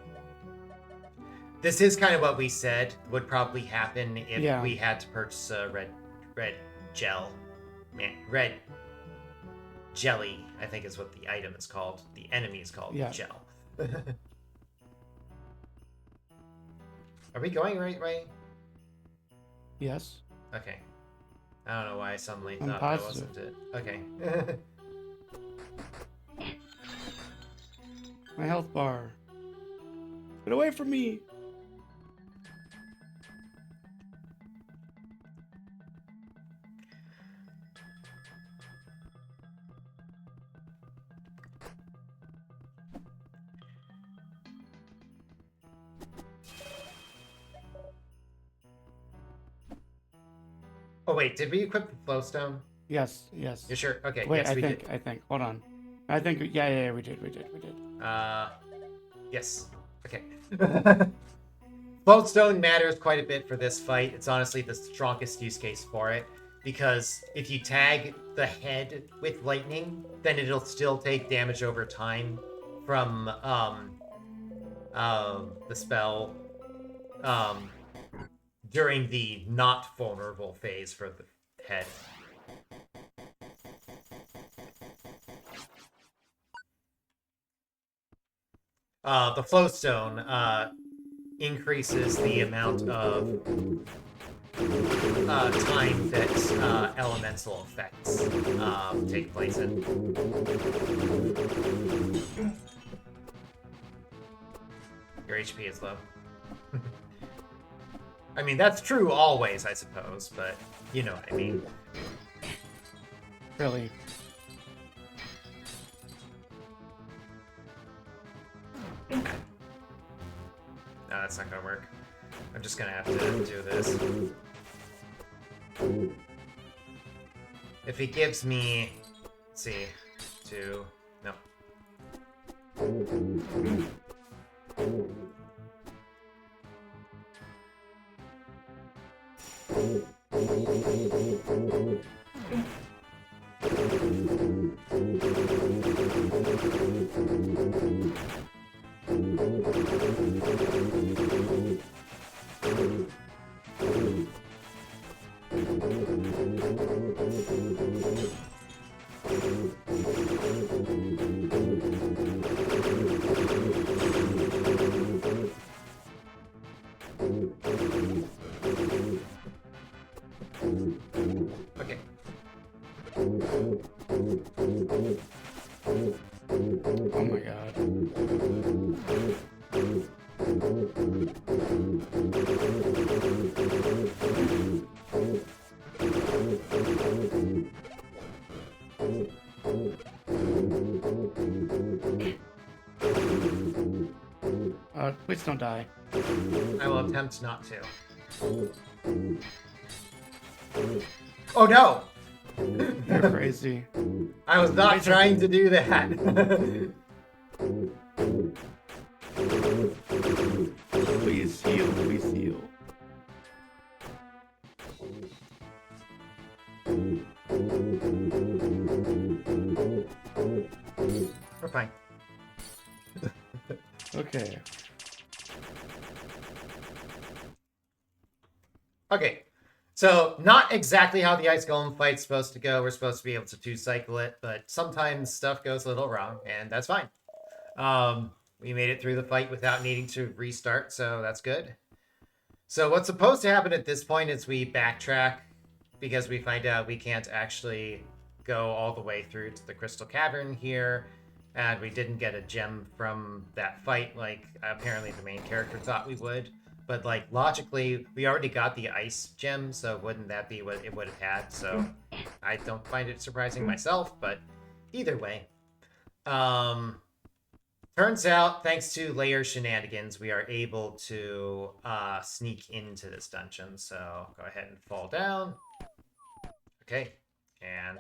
This is kind of what we said would probably happen if we had to purchase a red gel. Man, red jelly, I think is what the item is called. The enemy is called gel. Are we going right way? Yes. Okay. I don't know why I suddenly thought that wasn't it. Okay. My health bar. Get away from me! Oh wait, did we equip the flowstone? Yes. You sure? Okay. Wait, yes, we did. I think. Hold on. I think. Yeah. We did. Yes. Okay. Flowstone matters quite a bit for this fight. It's honestly the strongest use case for it, because if you tag the head with lightning, then it'll still take damage over time from the spell during the not vulnerable phase for the head. The flowstone increases the amount of time that elemental effects take place in. Your HP is low. I mean, that's true always, I suppose, but you know what I mean. Really? No, that's not gonna work. I'm just gonna have to do this. If he gives me, let's see, 2, no. Please don't die. I will attempt not to. Oh no! You're crazy. I was not Laser. trying to do that. Please heal. Please heal. We're fine. Okay. Okay. So, not exactly how the Ice Golem fight's supposed to go. We're supposed to be able to two-cycle it, but sometimes stuff goes a little wrong, and that's fine. We made it through the fight without needing to restart, so that's good. So what's supposed to happen at this point is we backtrack because we find out we can't actually go all the way through to the Crystal Cavern here, and we didn't get a gem from that fight like apparently the main character thought we would. But like logically, we already got the ice gem, so wouldn't that be what it would have had? So I don't find it surprising myself, but either way. Turns out, thanks to layer shenanigans, we are able to sneak into this dungeon. So go ahead and fall down. Okay, and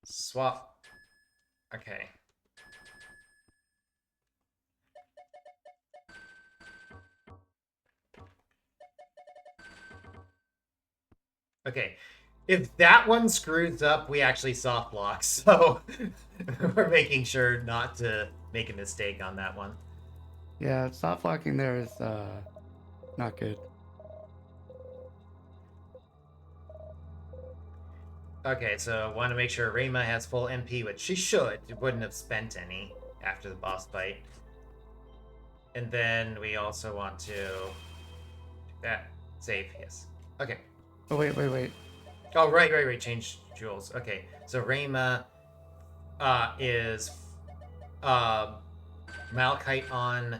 swap. Okay. Okay. If that one screws up, we actually soft block. So we're making sure not to make a mistake on that one. Yeah, soft locking there is not good. Okay, so want to make sure Rayma has full MP, which she should. It wouldn't have spent any after the boss fight. And then we also want to do that. Save, yes. Okay. Oh, wait. Oh, right. Change jewels. Okay, so Rayma is Malachite on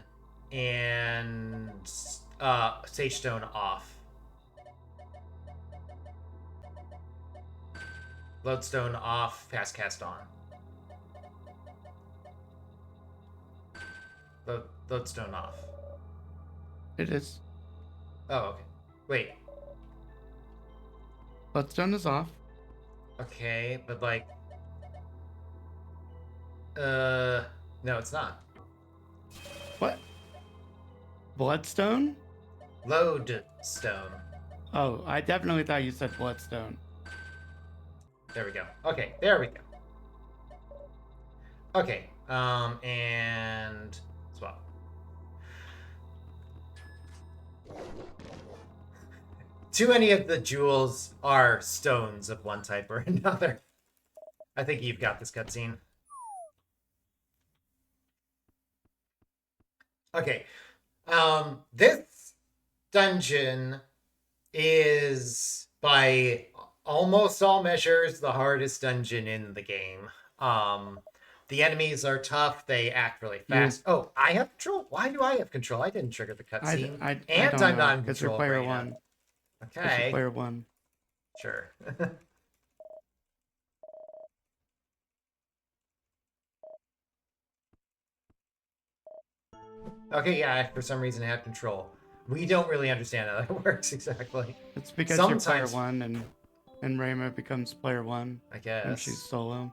and Sage Stone off. Lodestone off, fast cast on. Lodestone off. It is. Oh, okay. Wait. Bloodstone is off. Okay, but like... No, it's not. What? Bloodstone? Lodestone. Oh, I definitely thought you said bloodstone. There we go. Okay, there we go. Okay, and swap. Too many of the jewels are stones of one type or another. I think you've got this cutscene. Okay, this dungeon is by almost all measures the hardest dungeon in the game. The enemies are tough. They act really fast. Oh, I have control. Why do I have control? I didn't trigger the cutscene. I And don't I'm know, not in because you're control. player right now. one. Because Okay. you're player one. Sure. Okay, yeah, for some reason I have control. We don't really understand how that works exactly. It's because Sometimes... you're player one and Rayma becomes player one. I guess. And she's solo.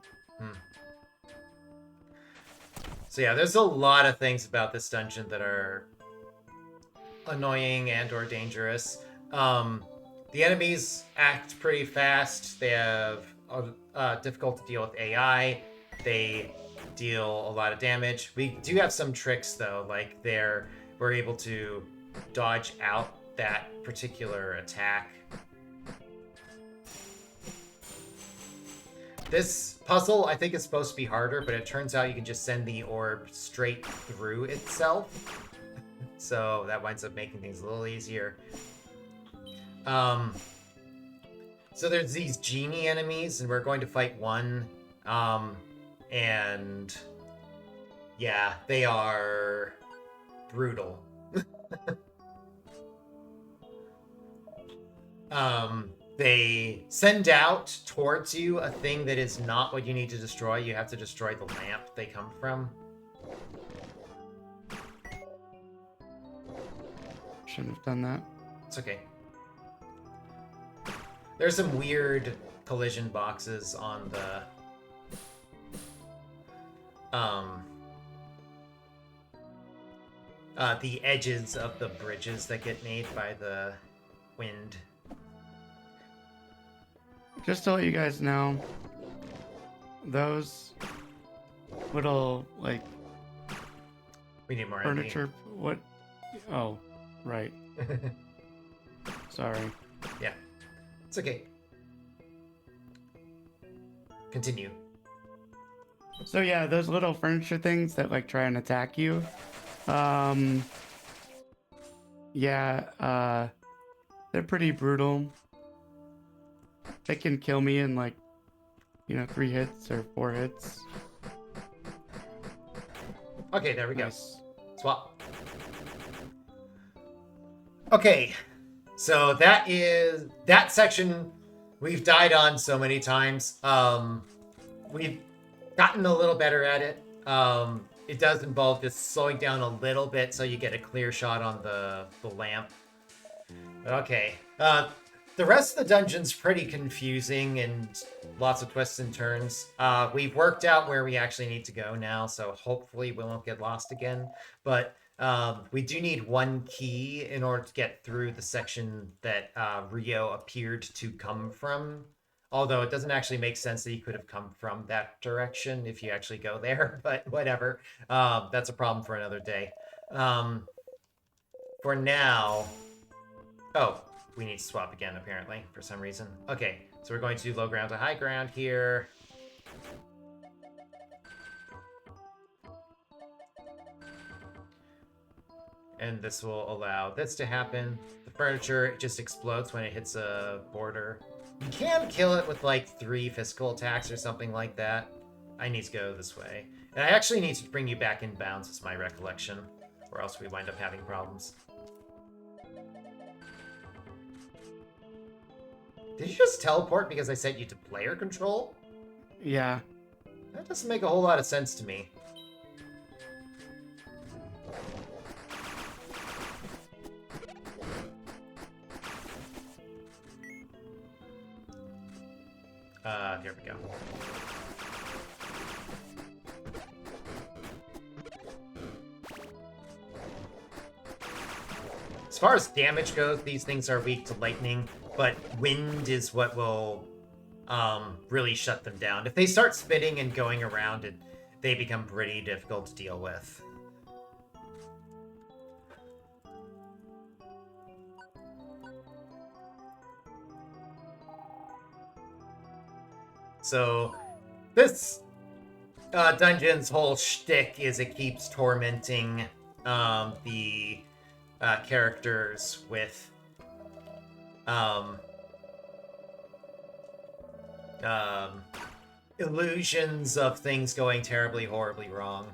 So yeah, there's a lot of things about this dungeon that are annoying and or dangerous. The enemies act pretty fast. They have difficult to deal with AI. They deal a lot of damage. We do have some tricks though, like we're able to dodge out that particular attack. This puzzle, I think, is supposed to be harder, but it turns out you can just send the orb straight through itself. So that winds up making things a little easier. So there's these genie enemies, and we're going to fight one. And yeah, they are brutal. they send out towards you a thing that is not what you need to destroy. You have to destroy the lamp they come from. Shouldn't have done that. It's okay. There's some weird collision boxes on the edges of the bridges that get made by the wind. Just to let you guys know, those little, like, We need more furniture. What? Oh, right. MP. Sorry. Yeah. It's okay. Continue. So yeah, those little furniture things that like try and attack you. Yeah, they're pretty brutal. They can kill me in like, 3 hits or 4 hits. Okay, there we go. Nice. Swap. Okay, so that section we've died on so many times. We've gotten a little better at it. It does involve just slowing down a little bit so you get a clear shot on the lamp. Okay. The rest of the dungeon's pretty confusing and lots of twists and turns. We've worked out where we actually need to go now, so hopefully we won't get lost again. But we do need one key in order to get through the section that Rio appeared to come from. Although it doesn't actually make sense that he could have come from that direction if you actually go there, but whatever. That's a problem for another day. For now... Oh, we need to swap again, apparently, for some reason. Okay, so we're going to do low ground to high ground here. And this will allow this to happen. The furniture just explodes when it hits a border. You can kill it with like 3 physical attacks or something like that. I need to go this way. And I actually need to bring you back in bounds, is my recollection. Or else we wind up having problems. Did you just teleport because I sent you to player control? Yeah. That doesn't make a whole lot of sense to me. Here we go. As far as damage goes, these things are weak to lightning, but wind is what will really shut them down. If they start spinning and going around, they become pretty difficult to deal with. So, this dungeon's whole shtick is it keeps tormenting the characters with illusions of things going terribly, horribly wrong.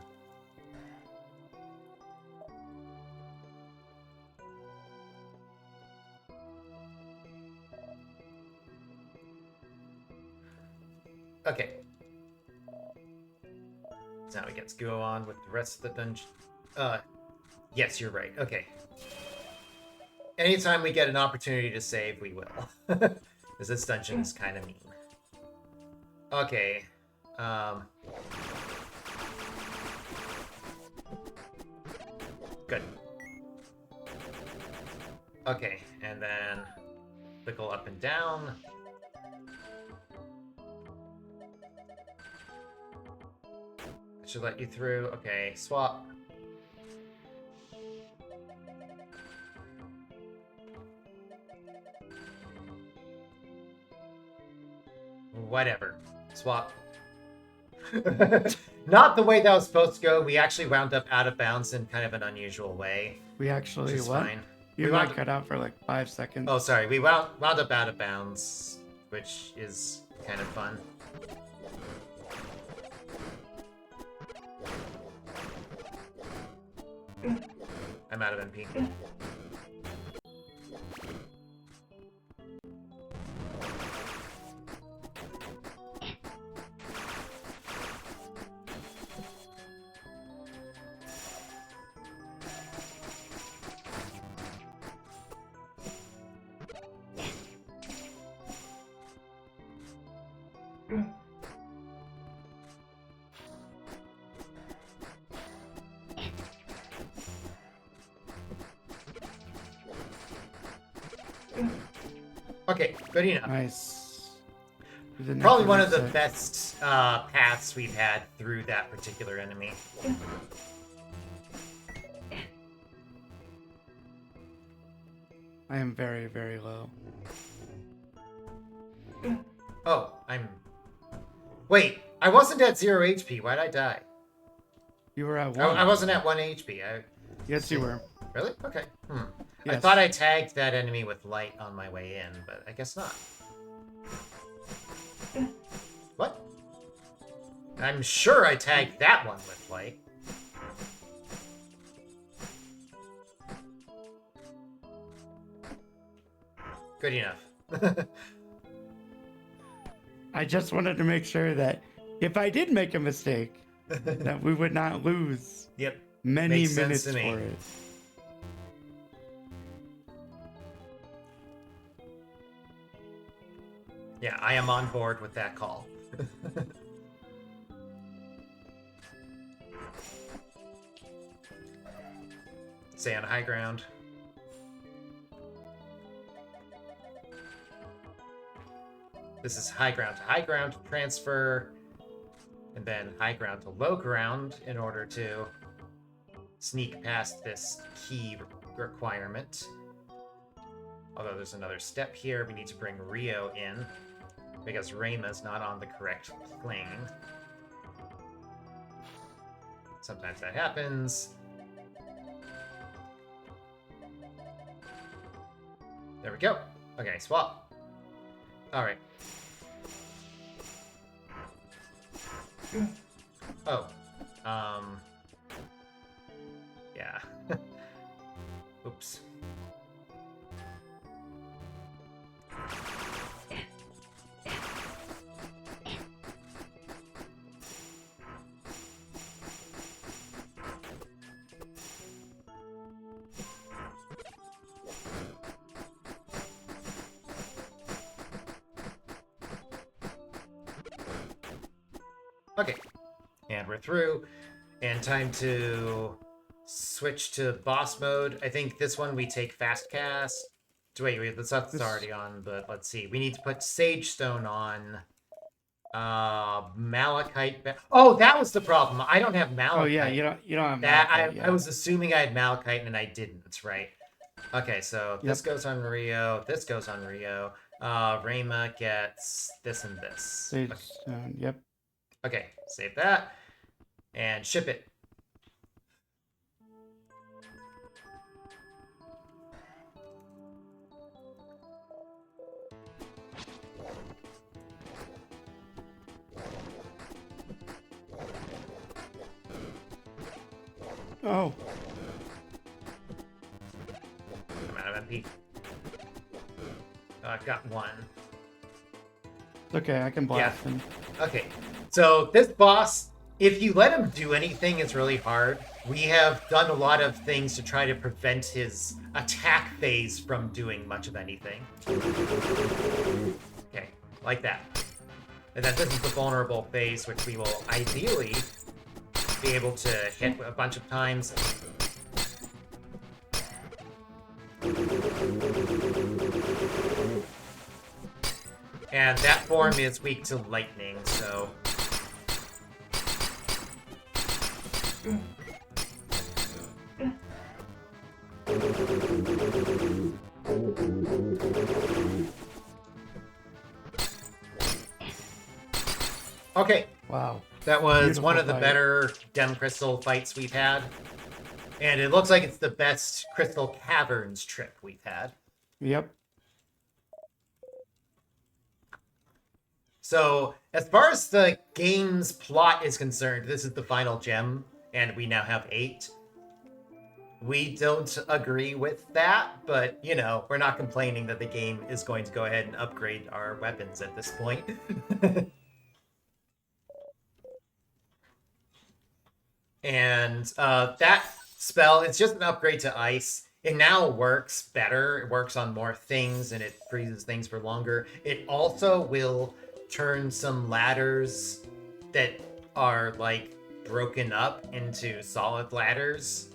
Okay. So now we get to go on with the rest of the dungeon. Yes, you're right. Okay. Anytime we get an opportunity to save, we will. Because this dungeon is kind of mean. Okay. Good. Okay, and then wiggle up and down. Should let you through. Okay, swap. Whatever. Swap. Not the way that was supposed to go. We actually wound up out of bounds in kind of an unusual way. We actually, Which is what? fine. You We might wound- cut out for like 5 seconds. Oh, sorry. We wound up out of bounds, which is kind of fun. I'm out of MP. Okay, good enough. Nice. The Probably next one of the reset. best paths we've had through that particular enemy. I am very, very low. Oh, I'm... Wait, I wasn't at 0 HP. Why'd I die? You were at I 1. wasn't at 1 HP. Yes, you were. Really? Okay. I Yes. thought I tagged that enemy with light on my way in, but I guess not. What? I'm sure I tagged that one with light. Good enough. I just wanted to make sure that if I did make a mistake, that we would not lose Yep. many Makes sense minutes to me. for it. Yeah, I am on board with that call. Stay on high ground. This is high ground to high ground to transfer, and then high ground to low ground in order to sneak past this key requirement. Although there's another step here, we need to bring Rio in because Rayma's not on the correct plane. Sometimes that happens. There we go. Okay, swap. Alright. Oh. Yeah. Oops. Okay, and we're through, and time to switch to boss mode. I think this one we take fast cast. Wait, that's already on, but let's see. We need to put Sage Stone on. Malachite. Oh, that was the problem. I don't have Malachite. Oh yeah, you don't have that. Malachite, I was assuming I had Malachite and I didn't. That's right. Okay, so this Yep. goes on Rio. This goes on Rio. Rayma gets this and this. Sage Okay. Stone, yep. Okay, save that and ship it. Oh. I'm out of MP. Oh, I've got one. Okay, I can blast him. Okay, so this boss, if you let him do anything, it's really hard. We have done a lot of things to try to prevent his attack phase from doing much of anything. Okay, like that. And then this is the vulnerable phase, which we will ideally be able to hit a bunch of times. And that form is weak to lightning, so... Okay. Wow. That was Beautiful one of the fight. better Gem Crystal fights we've had. And it looks like it's the best Crystal Caverns trip we've had. Yep. So, as far as the game's plot is concerned, this is the final gem, and we now have 8. We don't agree with that, but, you know, we're not complaining that the game is going to go ahead and upgrade our weapons at this point. And that spell, it's just an upgrade to ice. It now works better. It works on more things, and it freezes things for longer. It also will turn some ladders that are, like, broken up into solid ladders.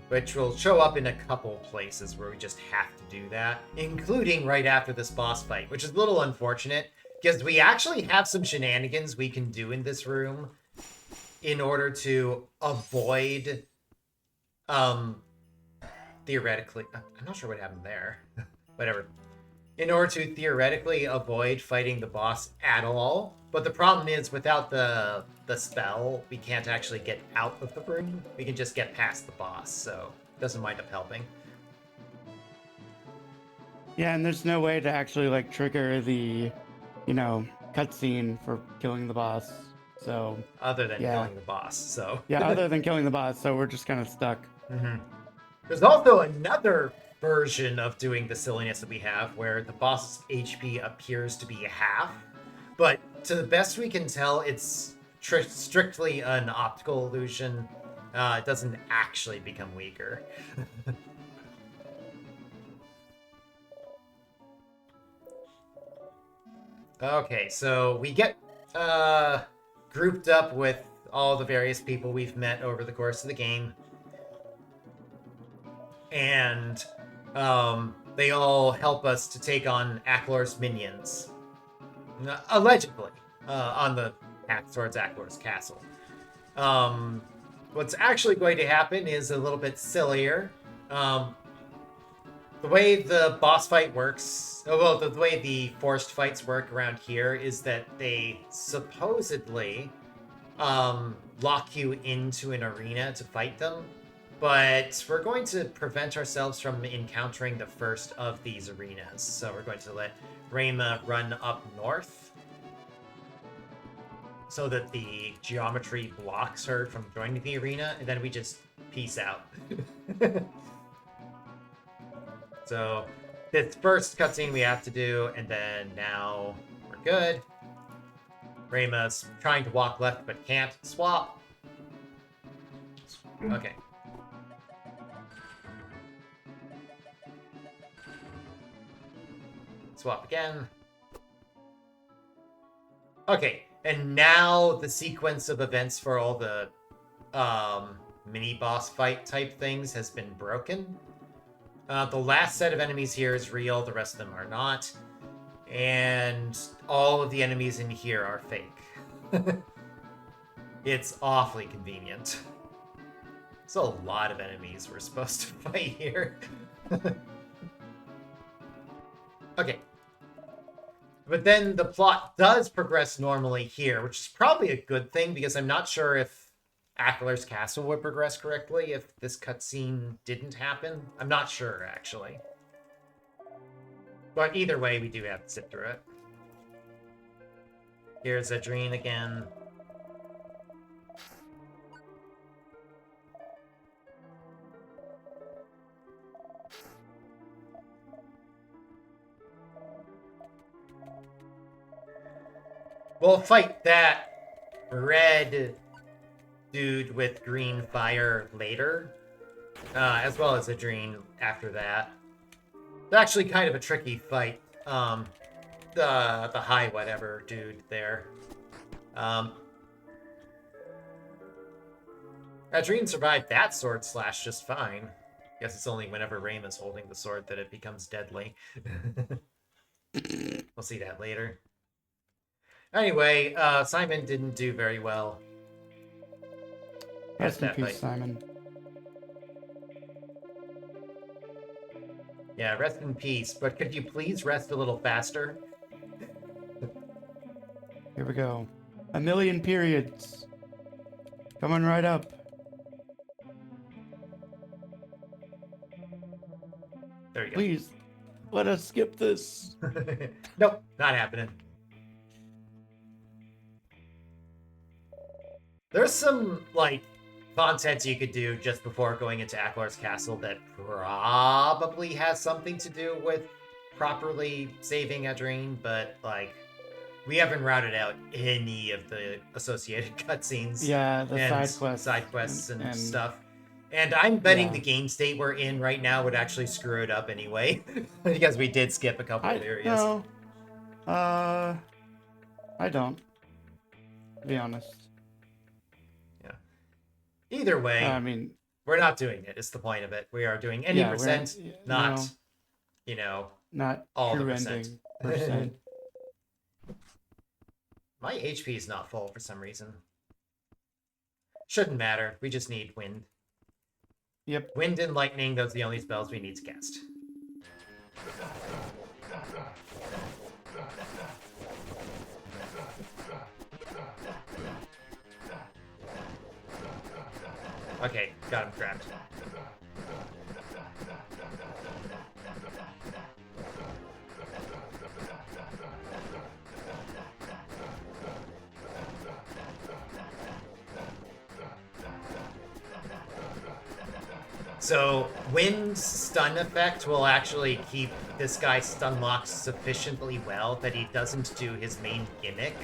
which will show up in a couple places where we just have to do that, including right after this boss fight, which is a little unfortunate because we actually have some shenanigans we can do in this room in order to avoid, theoretically, I'm not sure what happened there. Whatever. In order to theoretically avoid fighting the boss at all. But the problem is, without the spell, we can't actually get out of the room. We can just get past the boss, so it doesn't wind up helping. Yeah, and there's no way to actually like trigger the, cutscene for killing the boss. So Other than yeah, killing the boss, so. yeah. Other than killing the boss, so we're just kind of stuck. Mm-hmm. There's also another version of doing the silliness that we have where the boss's HP appears to be half, but to the best we can tell, it's strictly an optical illusion. It doesn't actually become weaker. Okay, so we get grouped up with all the various people we've met over the course of the game. And they all help us to take on Aklor's minions. Allegedly, on the path towards Aklor's castle. What's actually going to happen is a little bit sillier. The way the boss fight works, well, the way the forced fights work around here is that they supposedly lock you into an arena to fight them, but we're going to prevent ourselves from encountering the first of these arenas. So we're going to let Rayma run up north so that the geometry blocks her from joining the arena, and then we just peace out. So this first cutscene we have to do, and then now we're good. Rayma's trying to walk left but can't. Swap. Okay. Swap again. Okay, and now the sequence of events for all the mini boss fight type things has been broken. The last set of enemies here is real, the rest of them are not. And all of the enemies in here are fake. It's awfully convenient. There's a lot of enemies we're supposed to fight here. Okay. But then the plot does progress normally here, which is probably a good thing, because I'm not sure if Ackler's castle would progress correctly if this cutscene didn't happen. I'm not sure, actually. But either way, we do have to sit through it. Here's Adrene again. We'll fight that red dude with green fire later, as well as Adrene after that. It's actually kind of a tricky fight. The high whatever dude there. Adrene survived that sword slash just fine. Guess it's only whenever Rayma's holding the sword that it becomes deadly. We'll see that later. Anyway, Simon didn't do very well. Rest in peace, Simon. Yeah, rest in peace. But could you please rest a little faster? Here we go. 1,000,000 periods. Coming right up. There you go. Please, let us skip this. Nope, not happening. There's some, like, content you could do just before going into Acklar's castle that probably has something to do with properly saving Adrene, but, like, we haven't routed out any of the associated cutscenes. Yeah, the side quests and stuff. And I'm betting the game state we're in right now would actually screw it up anyway, because we did skip a couple of areas. No. I don't, to be honest. Either way, I mean, We're not doing it. Is the point of it. We are doing any Yeah, percent, not, no, you know, not all the true percent. ending percent. My HP is not full for some reason. Shouldn't matter. We just need wind. Yep. Wind and lightning, those are the only spells we need to cast. Okay, got him trapped. So, Wind's stun effect will actually keep this guy stun locked sufficiently well that he doesn't do his main gimmick,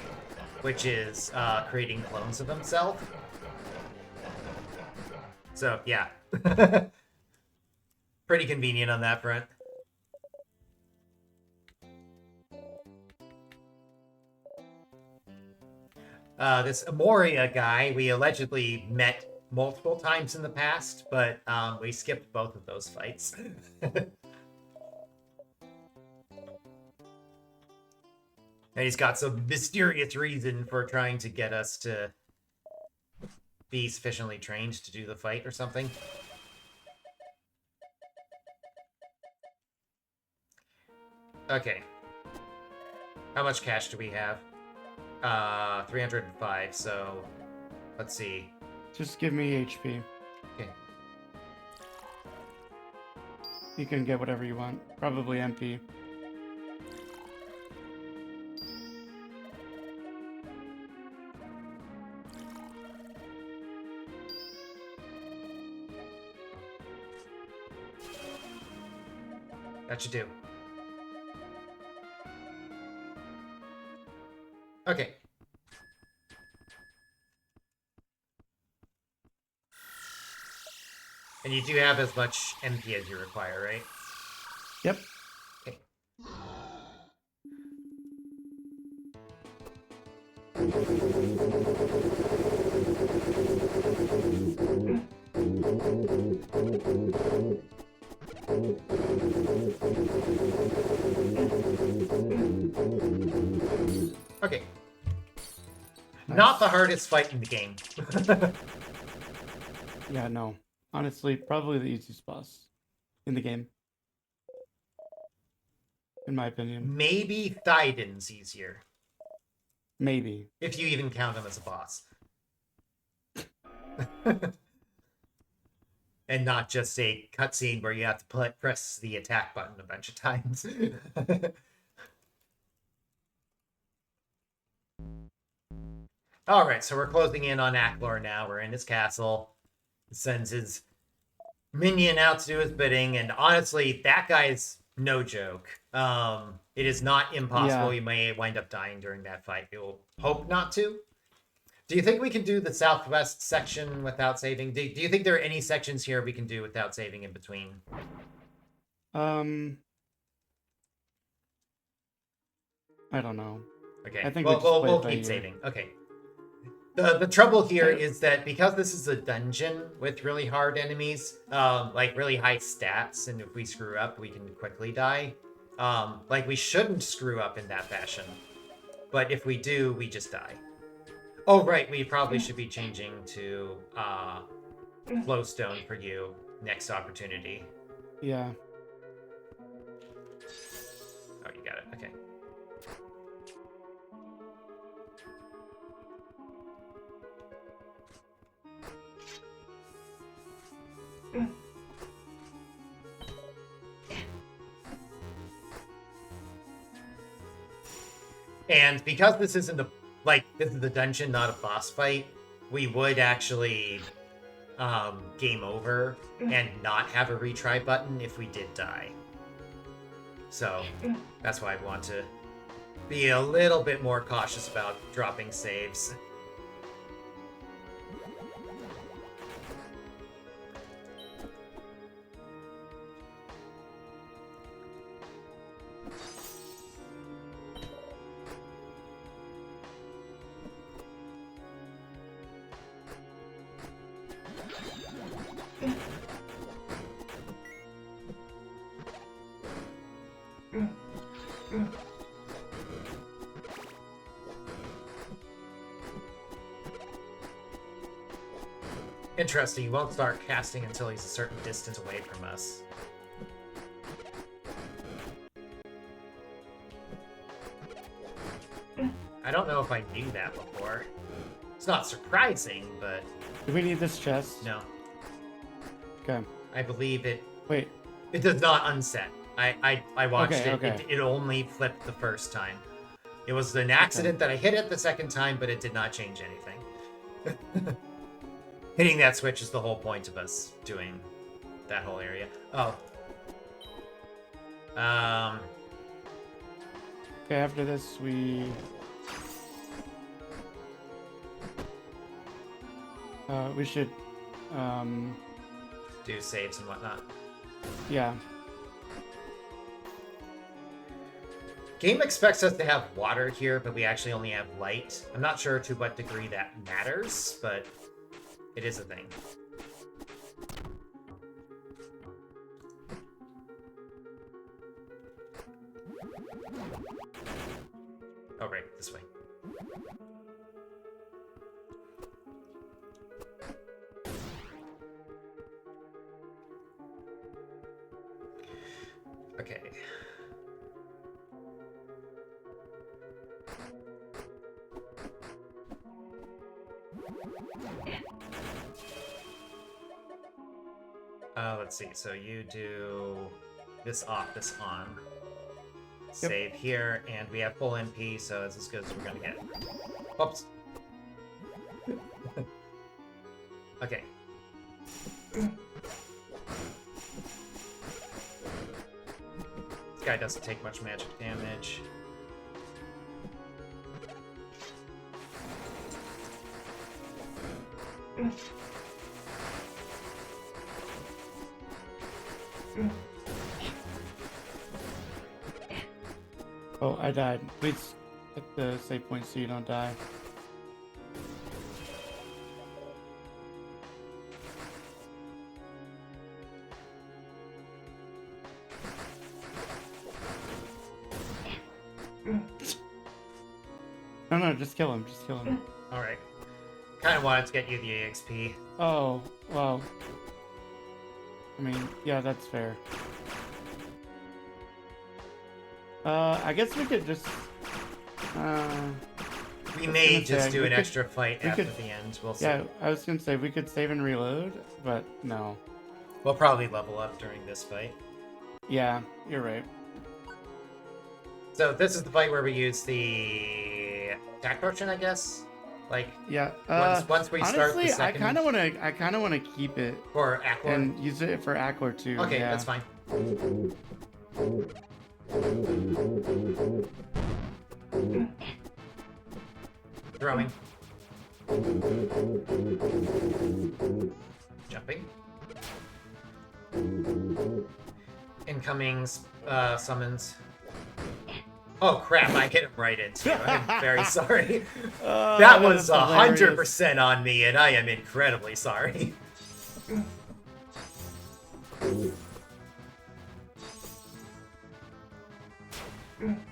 which is creating clones of himself. So, yeah. Pretty convenient on that front. This Amoria guy, we allegedly met multiple times in the past, but we skipped both of those fights. And he's got some mysterious reason for trying to get us to be sufficiently trained to do the fight or something. Okay. How much cash do we have? 305, so let's see. Just give me HP. Okay. You can get whatever you want. Probably MP. That should do. Okay. And you do have as much MP as you require, right? Yep. Okay. Okay. Nice. Not the hardest fight in the game. Yeah, no. Honestly, probably the easiest boss in the game. In my opinion. Maybe Thaiden's easier. Maybe. If you even count him as a boss. And not just a cutscene where you have to press the attack button a bunch of times. Alright, so we're closing in on Aklor now. We're in his castle. He sends his minion out to do his bidding, and honestly, that guy's no joke. It is not impossible. Yeah. You may wind up dying during that fight. You'll hope not to. Do you think we can do the southwest section without saving? Do you think there are any sections here we can do without saving in between? I don't know. Okay, I think well, we just play we'll it by keep ear. saving. Okay. The trouble here is that because this is a dungeon with really hard enemies, like really high stats, and if we screw up, we can quickly die. Like we shouldn't screw up in that fashion, but if we do, we just die. Oh, right, we probably should be changing to Flowstone for you next opportunity. Yeah. Oh, you got it. Okay. And because this isn't a this is the dungeon, not a boss fight, we would actually game over and not have a retry button if we did die. So that's why I want to be a little bit more cautious about dropping saves. Interesting, he won't start casting until he's a certain distance away from us. I don't know if I knew that before. It's not surprising, but... Do we need this chest? No. Okay. I believe it... Wait. It does not unset. I watched Okay, it. okay. It only flipped the first time. It was an accident that I hit it the second time, but it did not change anything. Hitting that switch is the whole point of us doing that whole area. Oh. Okay, after this, we should, do saves and whatnot. yeah. Game expects us to have water here, but we actually only have light. I'm not sure to what degree that matters, but it is a thing. Oh, right, this way. Okay. Let's see. So you do this off, this on. Yep. Save here, and we have full MP, so it's as good as we're gonna get. Oops. Okay. This guy doesn't take much magic damage. Oh, I died. Please hit the save point so you don't die. No, just kill him. Just kill him. Alright. Kind of wanted to get you the EXP. Oh, well. I mean, yeah, that's fair. I guess we could just... We may just say, do we an could- extra fight we after could- the end. We'll see. Yeah, I was gonna say we could save and reload, but no. We'll probably level up during this fight. Yeah, you're right. So this is the fight where we use the attack potion, I guess? Like, Yeah. once we start the Honestly, second... I kind of wanna keep it For Aqua? and use it for Aqua too. Okay, yeah. that's fine. Throwing. Jumping. Incoming summons. Oh crap, I hit him right into it. I'm very sorry. That was hilarious. 100% on me, and I am incredibly sorry.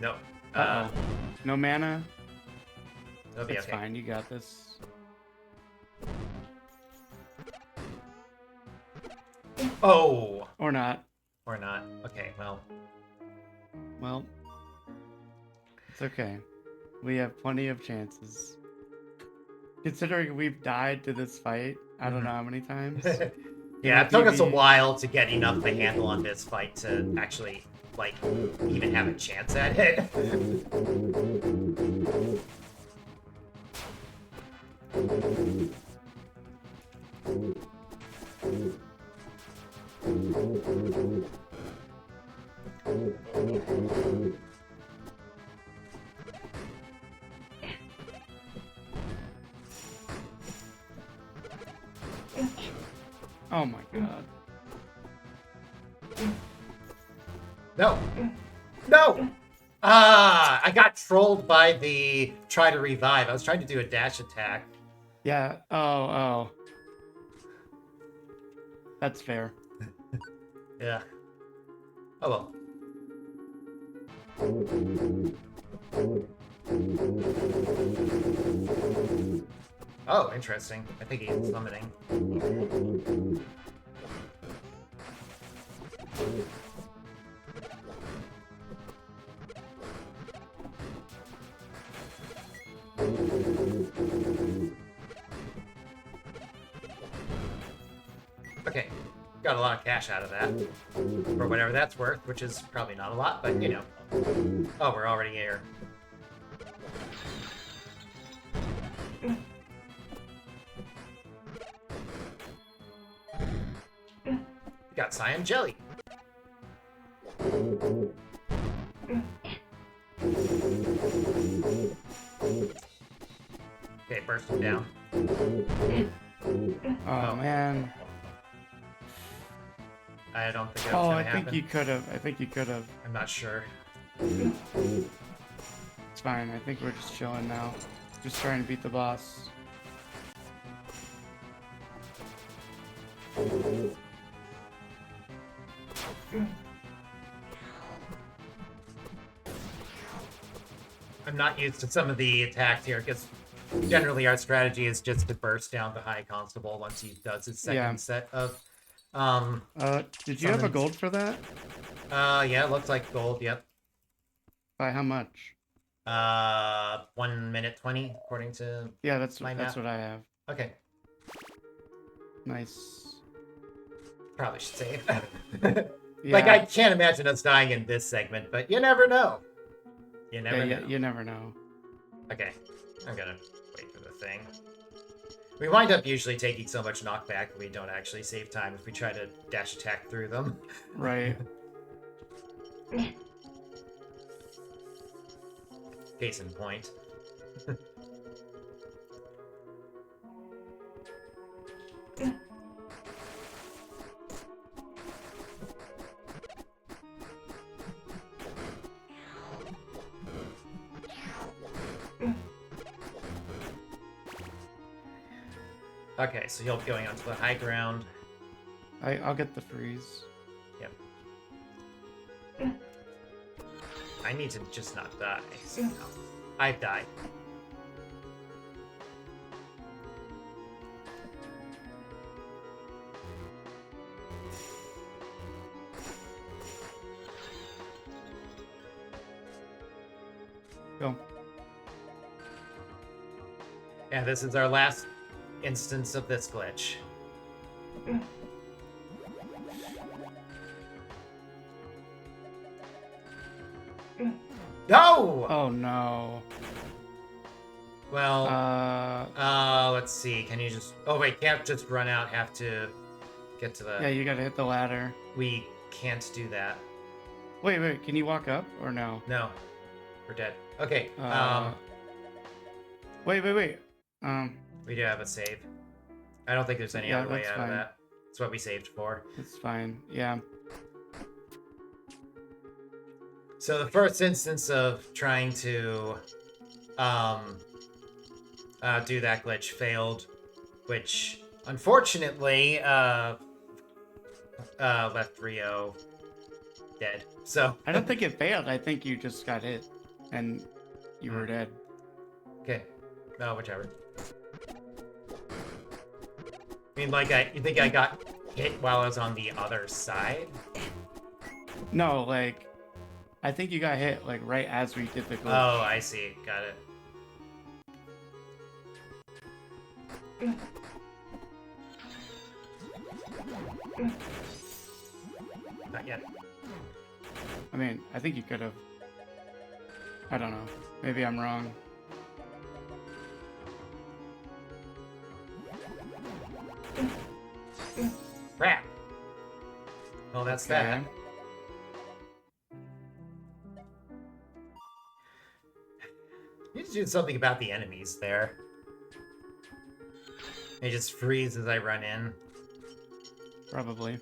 No. Uh-oh. No mana? It'll be It's okay. fine, you got this. Oh! Or not. Or not. Okay, well. Well, it's okay. We have plenty of chances. Considering we've died to this fight, I don't know how many times. Yeah, it took us a PvE. while to get enough of a handle on this fight to actually, like, even have a chance at it. Oh my god. No! No! Ah! I got trolled by the try to revive. I was trying to do a dash attack. Yeah, oh. That's fair. Yeah. Oh well. Oh, interesting. I think he's summoning. Okay, got a lot of cash out of that. For whatever that's worth, which is probably not a lot, but you know. Oh, we're already here. Got cyan jelly. Okay, burst him down. Oh man. I don't think that's Oh, gonna I happen. think you could have. I think you could have. I'm not sure. It's fine. I think we're just chilling now. Just trying to beat the boss. I'm not used to some of the attacks here because generally our strategy is just to burst down the high constable once he does his second set of Did you have a summons. gold for that? Yeah, it looks like gold, yep. By how much? 1 minute 20 according to Yeah, that's my what map. I have. Okay, Nice. probably should save. Yeah. Like, I can't imagine us dying in this segment, but you never know. You never know. You never know. Okay, I'm gonna wait for the thing. We wind up usually taking so much knockback that we don't actually save time if we try to dash attack through them. Right. Case in point. Okay, so you'll be going onto the high ground. I'll get the freeze. Yep. I need to just not die. So no. I've died. Go. Yeah, this is our last instance of this glitch. No! Oh no. Well, let's see. Can you just... Oh, wait, can't just run out. Have to get to the... Yeah, you gotta hit the ladder. We can't do that. Wait, can you walk up or no? No. We're dead. Okay, Wait. we do have a save. I don't think there's any Yeah, other way that's out fine. of that. That's what we saved for. It's fine. Yeah. So the first instance of trying to do that glitch failed, which unfortunately left Rio dead. So I don't think it failed. I think you just got hit and you were dead. okay, no, whichever. I mean, like, you think I got hit while I was on the other side? No, like I think you got hit like right as we did the glitch. Oh, I see. Got it. Not yet. I mean, I think you could have. I don't know. Maybe I'm wrong. Crap. Well, that's Okay. that. Need to do something about the enemies there. They just freeze as I run in. Probably.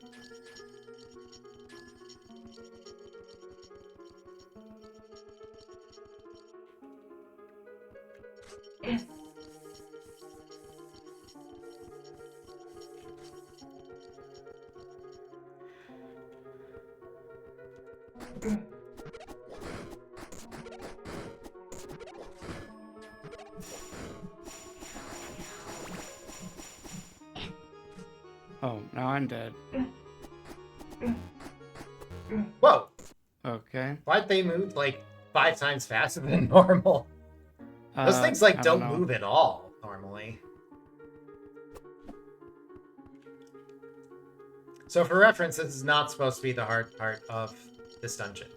Oh, now I'm dead. Whoa! Okay. Why'd they move like 5 times faster than normal? Those things like I don't don't know. move at all normally. So for reference, this is not supposed to be the hard part of this dungeon.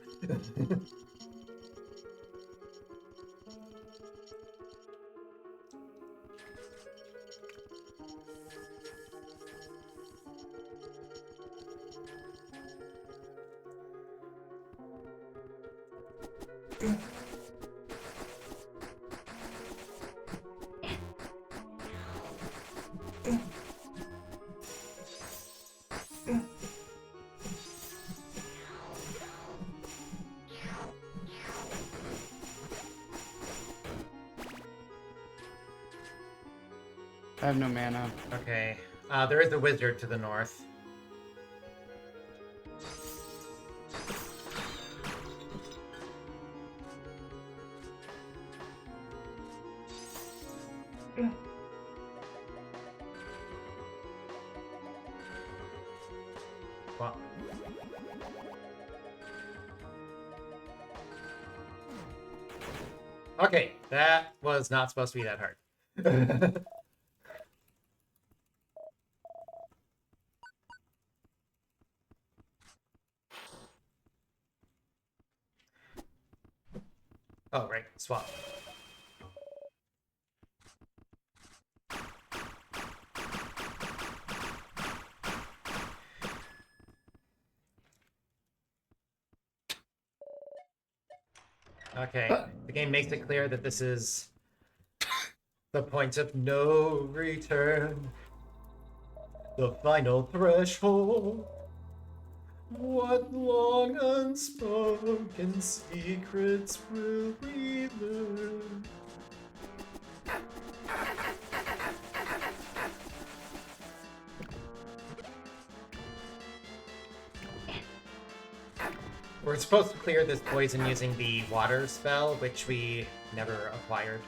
I have no mana. Okay. There is a wizard to the north. Well, okay, that was not supposed to be that hard. Oh, right, swap. Okay, the game makes it clear that this is the point of no return. The final threshold. What long unspoken secrets will we learn? We're supposed to clear this poison using the water spell, which we never acquired.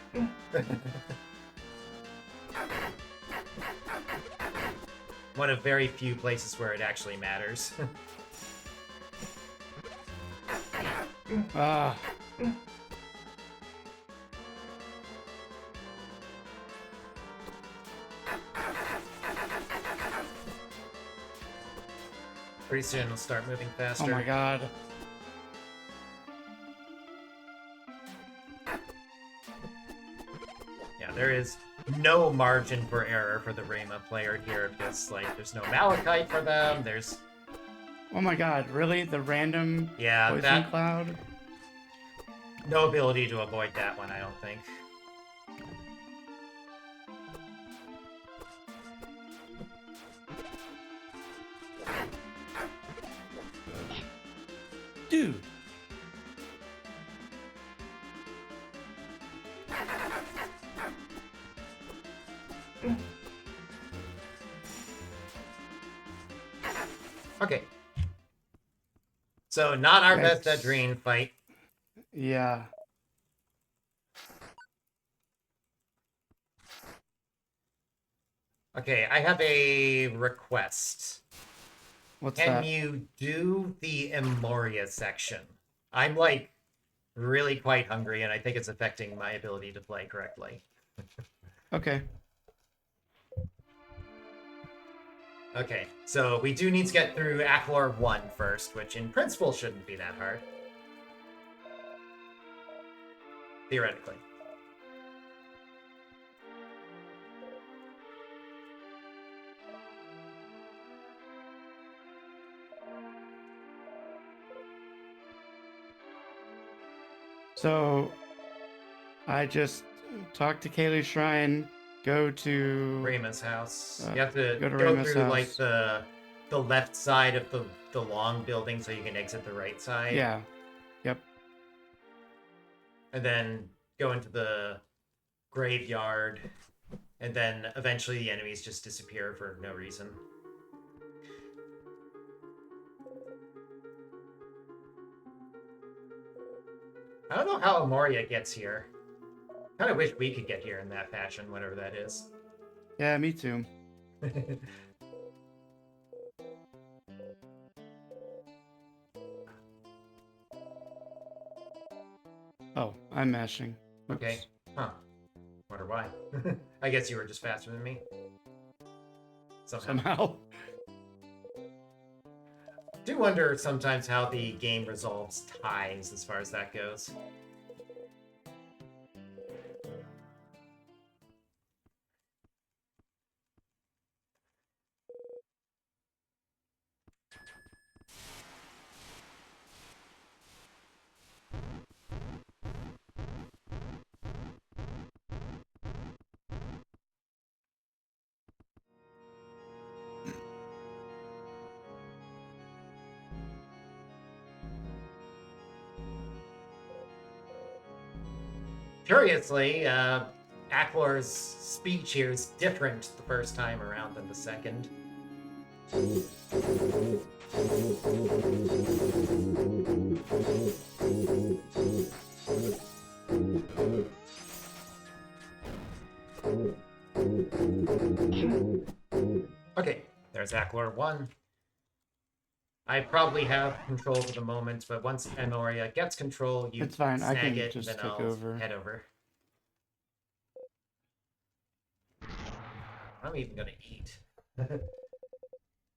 One of very few places where it actually matters. Ah. Pretty soon it'll start moving faster. Oh my god. Yeah, there is no margin for error for the Rayma player here because, like, there's no Malachite for them. There's Oh my god, really? The random poison that cloud? no ability to avoid that one, I don't think. Dude. Okay. So, not our best That's- at Dream fight. Yeah. Okay, I have a request. What's Can that? you do the Emoria section? I'm, like, really quite hungry, and I think it's affecting my ability to play correctly. Okay. Okay, so we do need to get through Achlor 1 first, which in principle shouldn't be that hard. Theoretically. So, I just talked to Kaylee's Shrine, go to... Rayma's house. You have to go to go Rayma's through, like, house. the left side of the long building so you can exit the right side. Yeah. Yep. And then go into the graveyard. And then eventually the enemies just disappear for no reason. I don't know how Amoria gets here. Kind of wish we could get here in that fashion, whatever that is. Yeah, me too. Oh, I'm mashing. Oops. Okay. Huh. Wonder why. I guess you were just faster than me. Somehow. Do wonder sometimes how the game resolves ties as far as that goes. Curiously, Aklor's speech here is different the first time around than the second. Okay, there's Aklor 1. I probably have control for the moment, but once Amoria gets control, you It's fine. I snag can it, just then take I'll over. head over. I'm even gonna eat. I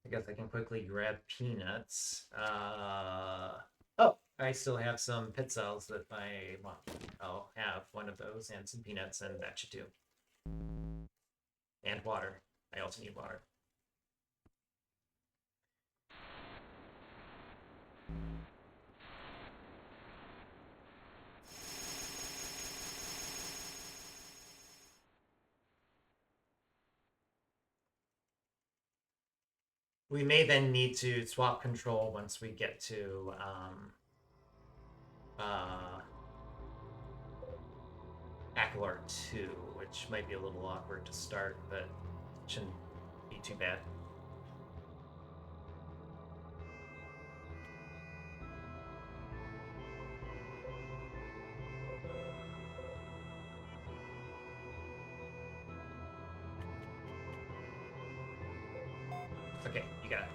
guess I can quickly grab peanuts. Oh, I still have some pit cells that I'll have one of those and some peanuts, and that should do. And water. I also need water. We may then need to swap control once we get to Akelar 2, which might be a little awkward to start, but shouldn't be too bad. Okay, you got it.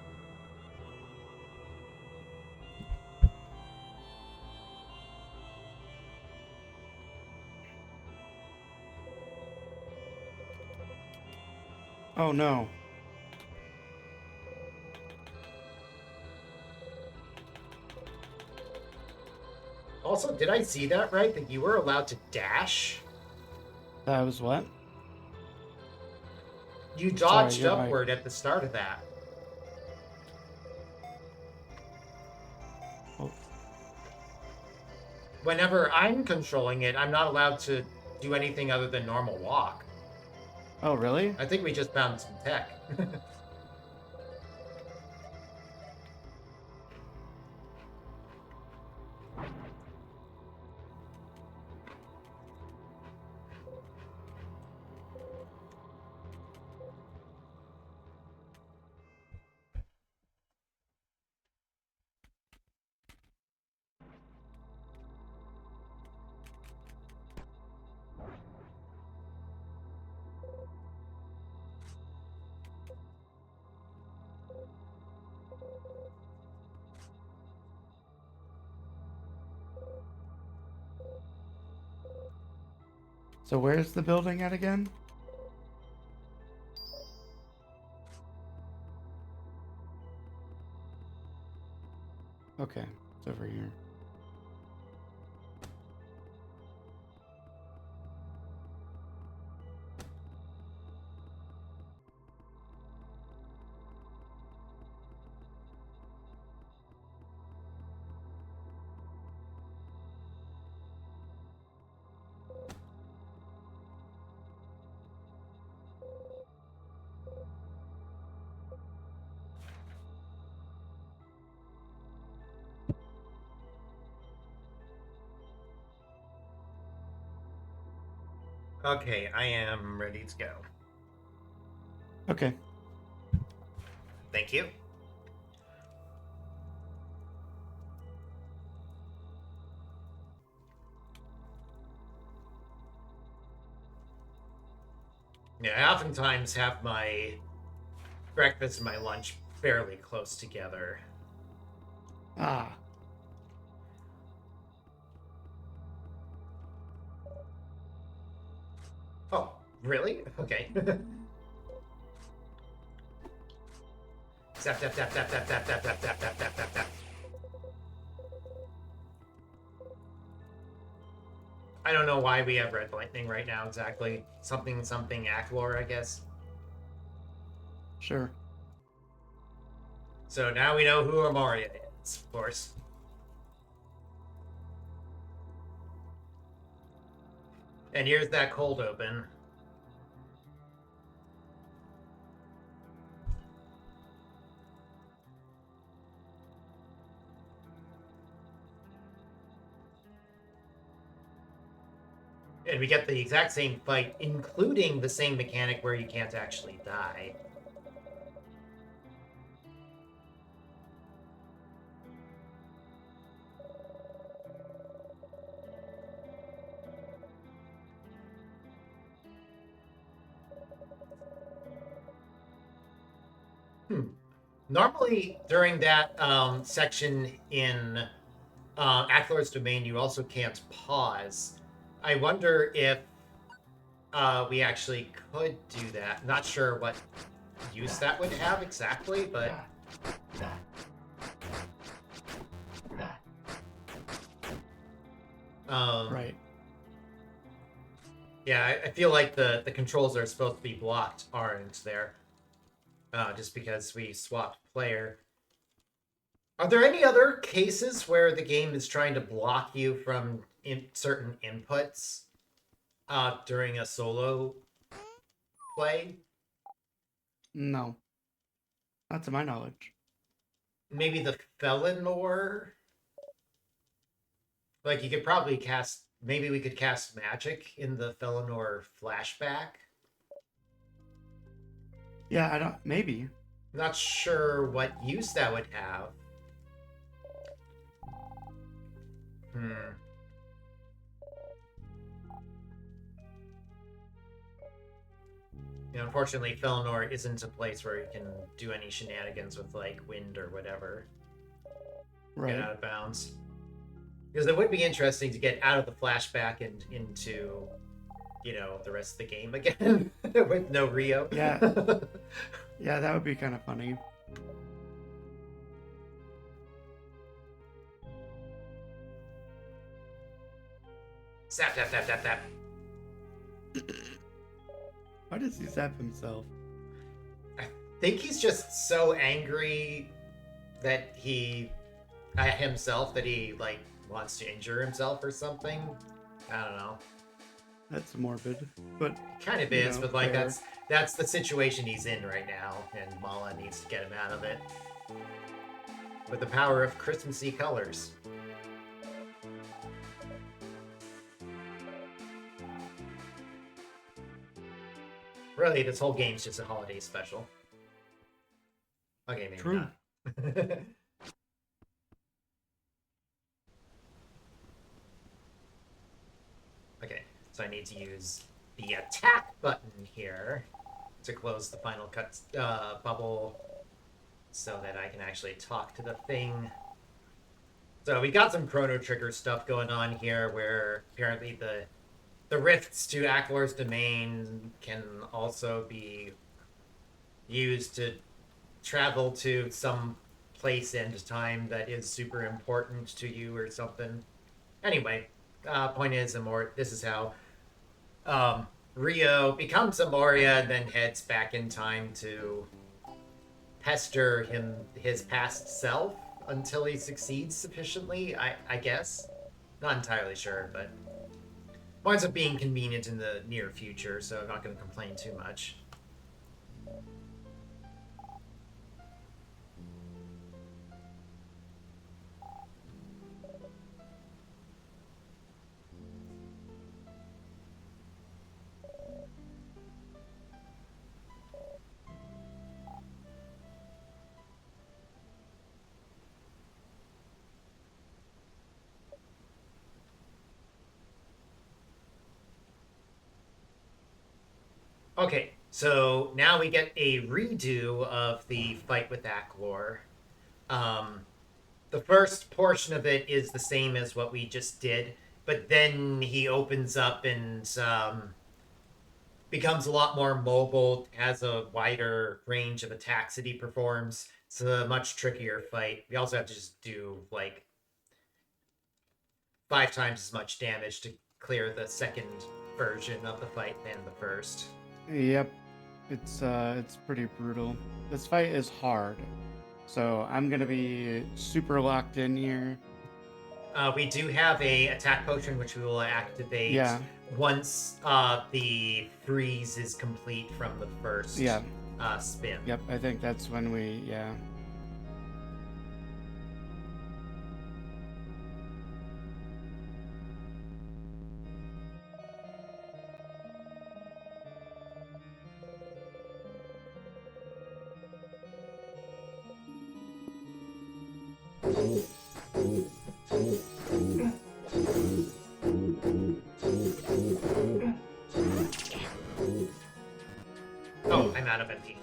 Oh no. Also, did I see that right? That you were allowed to dash? That was what? You Sorry, dodged your mic. upward at the start of that. Oh. Whenever I'm controlling it, I'm not allowed to do anything other than normal walk. Oh, really? I think we just found some tech. So where's the building at again? Okay, it's over here. Okay, I am ready to go. Okay. Thank you. Yeah, I oftentimes have my breakfast and my lunch fairly close together. Ah, Oh, really? Okay. Zap, zap, zap, zap, zap, zap, zap, zap, zap, zap, zap, zap, zap. I don't know why we have red lightning right now exactly. Something, something, Aclor, I guess. sure. So now we know who Amoria is, of course. And here's that cold open. And we get the exact same fight, including the same mechanic where you can't actually die. Normally, during that section in Acklor's Domain, you also can't pause. I wonder if we actually could do that. Not sure what use that would have exactly, but Right. yeah, I feel like the controls are supposed to be blocked aren't there, just because we swapped player. Are there any other cases where the game is trying to block you from certain inputs during a solo play? No, not to my knowledge. Maybe the Felonor? Like you could probably cast. Maybe we could cast magic in the Felonor flashback. Yeah, I don't. Maybe. Not sure what use that would have. Hmm. You know, unfortunately, Felnor isn't a place where you can do any shenanigans with like wind or whatever. Right. Get out of bounds. Because it would be interesting to get out of the flashback and into, you know, the rest of the game again with no Rio. Yeah. Yeah, that would be kind of funny. Zap, zap, zap, zap, zap. Why does he zap himself? I think he's just so angry that he at himself that he like wants to injure himself or something. I don't know. That's morbid, but Kind of you is, know, but like fair. that's the situation he's in right now, and Mala needs to get him out of it with the power of Christmassy colors. Really, this whole game's just a holiday special. Okay, maybe True. not. Okay, so I need to use the attack button here to close the final cut bubble so that I can actually talk to the thing. So we got some Chrono Trigger stuff going on here where apparently the rifts to Aklor's domain can also be used to travel to some place and time that is super important to you or something. Anyway, point is, this is how Rio becomes a Moria and then heads back in time to pester his past self until he succeeds sufficiently. I guess, not entirely sure, but winds up being convenient in the near future, so I'm not going to complain too much. Okay, So now we get a redo of the fight with Aklor. The first portion of it is the same as what we just did, but then he opens up and becomes a lot more mobile, has a wider range of attacks that he performs. It's a much trickier fight. We also have to just do like 5 times as much damage to clear the second version of the fight than the first. Yep, it's pretty brutal. This fight is hard, so I'm gonna be super locked in here. We do have a attack potion which we will activate Yeah, once the freeze is complete from the first yeah, spin. yep. I think that's when we, yeah. Oh, I'm out of MP.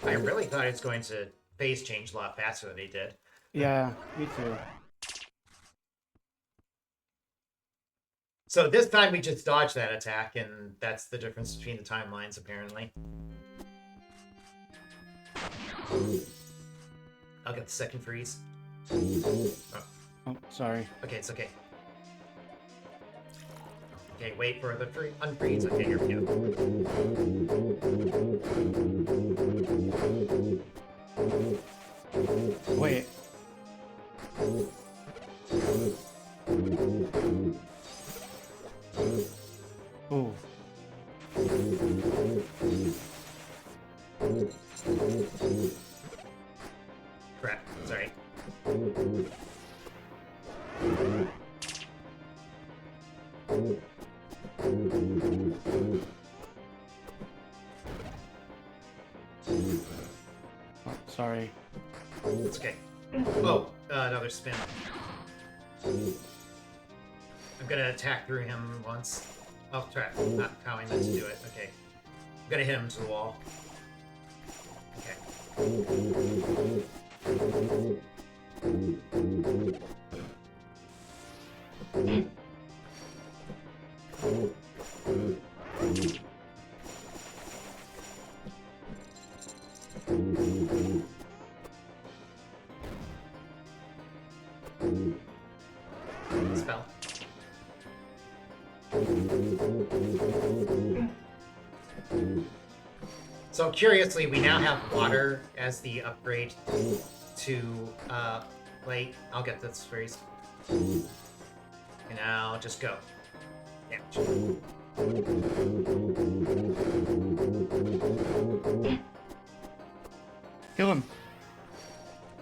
I really thought it was going to phase change a lot faster than he did. Yeah, me too. So this time we just dodged that attack, and that's the difference between the timelines, apparently. I'll get the second freeze. Oh, sorry. Okay, it's okay. Okay, wait for the unfreeze. Okay, here we go. Wait. Oh. Crap, sorry. Oh, sorry. It's okay. Oh, another spin. I'm gonna attack through him once. Oh, crap. Not how I meant to do it. Okay. I'm gonna hit him to the wall. Okay. Spell. So curiously, we now have water as the upgrade to wait, I'll get this phrase. And now just go. Damage. Kill him.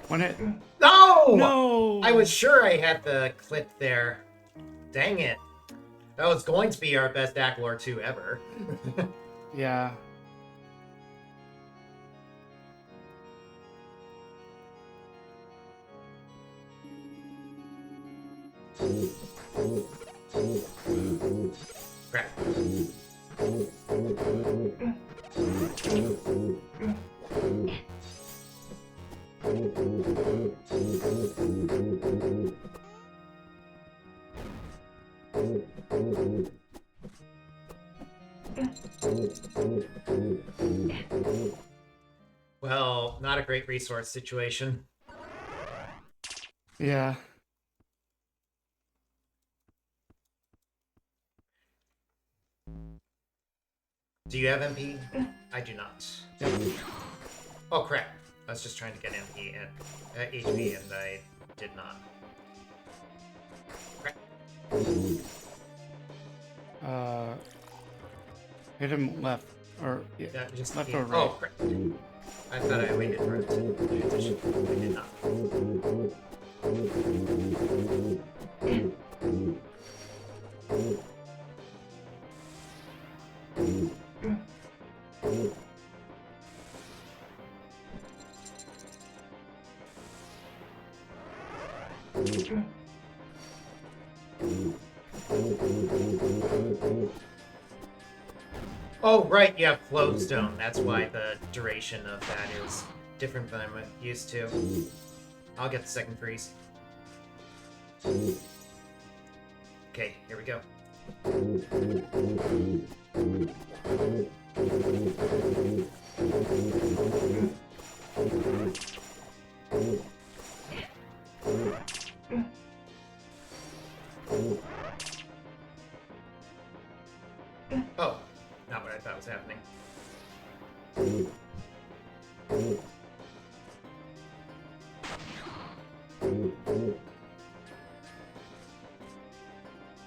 One hit. No! No! I was sure I had the clip there. Dang it. That was going to be our best Aklor 2 ever. Yeah. Crap. Well, not a great resource situation. Yeah. Do you have MP? I do not. Yep. Oh crap. I was just trying to get MP and HP and I did not. Crap. Hit him left. Or, yeah. Just Left yeah. or right? Oh crap. I thought I waited for it to pay attention. I did not. Oh, right, you have Flowstone. That's why the duration of that is different than I'm used to. I'll get the second freeze. Okay, here we go. Oh, not what I thought was happening.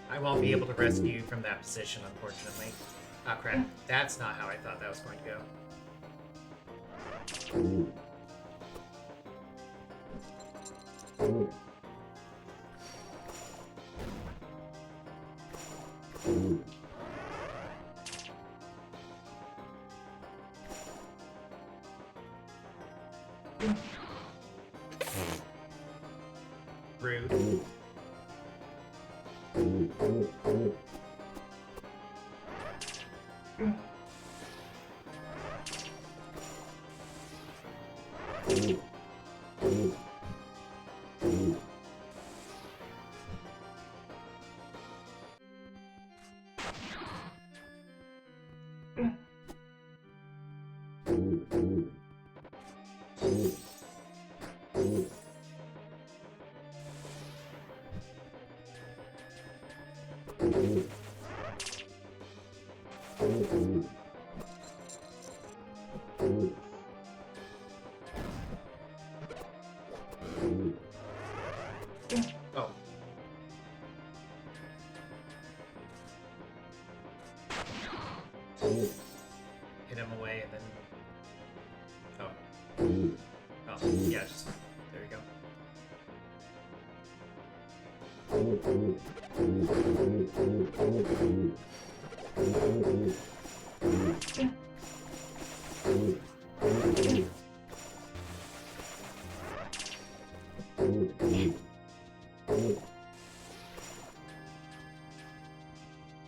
I won't be able to rescue you from that position, unfortunately. Ah, crap. That's not how I thought that was going to go. Rude. Oh. Hit him away and then... Oh. Oh, yeah, just... There you go.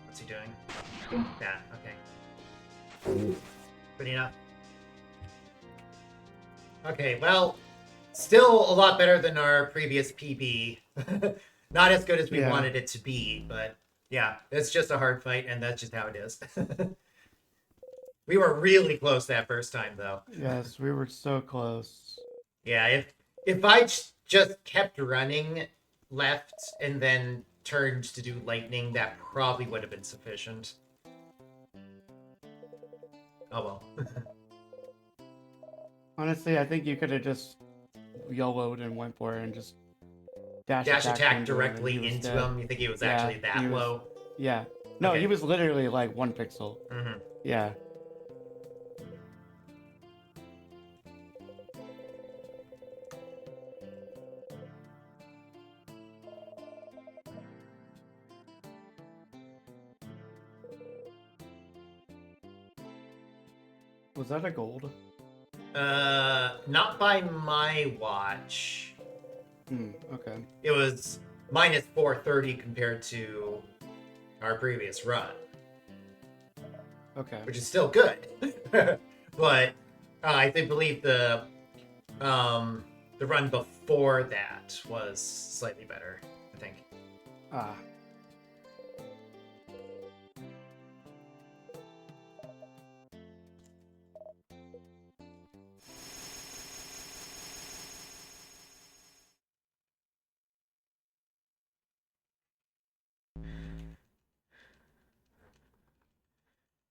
What's he doing? That, okay. Good enough. Okay, well, still a lot better than our previous PB. Not as good as we wanted it to be, but yeah, it's just a hard fight, and that's just how it is. We were really close that first time, though. Yes, we were so close. Yeah, if I just kept running left and then turned to do lightning, that probably would have been sufficient. Oh well. Honestly, I think you could have just YOLO'd and went for it and just dash attack directly into him. You think he was actually that low? Yeah. No, Okay. he was literally like 1 pixel. Mm-hmm. Yeah. Was that a gold? Not by my watch. Okay. It was minus 430 compared to our previous run. Okay. Which is still good. But I believe the run before that was slightly better, I think. Ah.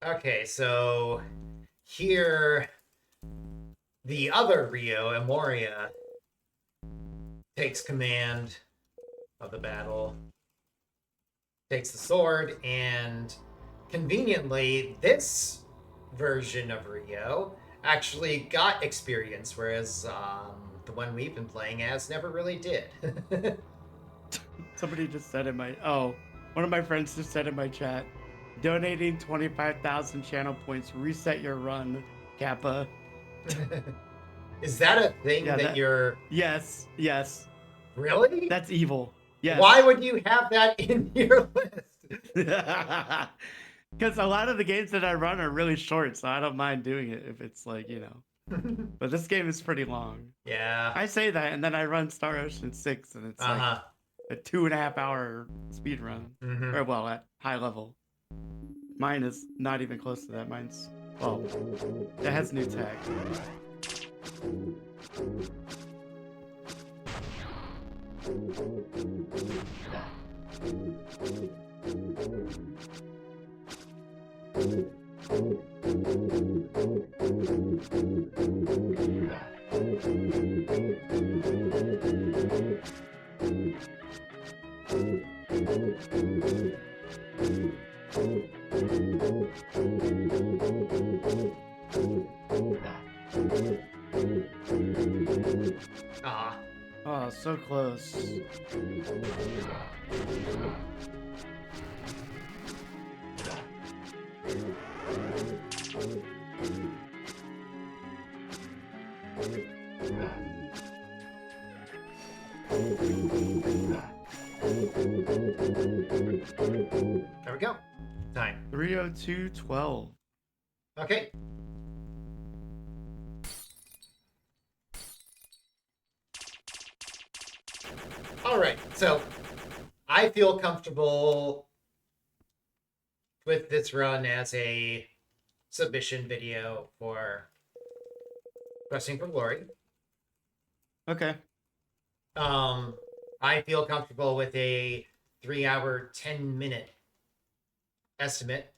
Okay, so here the other Rio, Emoria, takes command of the battle, takes the sword, and conveniently, this version of Rio actually got experience, whereas the one we've been playing as never really did. Somebody just said in my... Oh, one of my friends just said in my chat, donating 25,000 channel points, reset your run, Kappa. Is that a thing that you're... Yes, yes. Really? That's evil. Yes. Why would you have that in your list? Because a lot of the games that I run are really short, so I don't mind doing it if it's like, But this game is pretty long. Yeah. I say that, and then I run Star Ocean 6, and it's like a 2.5 hour speed run. Mm-hmm. Or, well, at high level. Mine is not even close to that. Mine's, well, it has new tech. Ah. Oh, so close. There we go. Time. 302.12. Okay. All right. So I feel comfortable with this run as a submission video for Questing for Glory. Okay. I feel comfortable with a 3 hour, 10-minute estimate.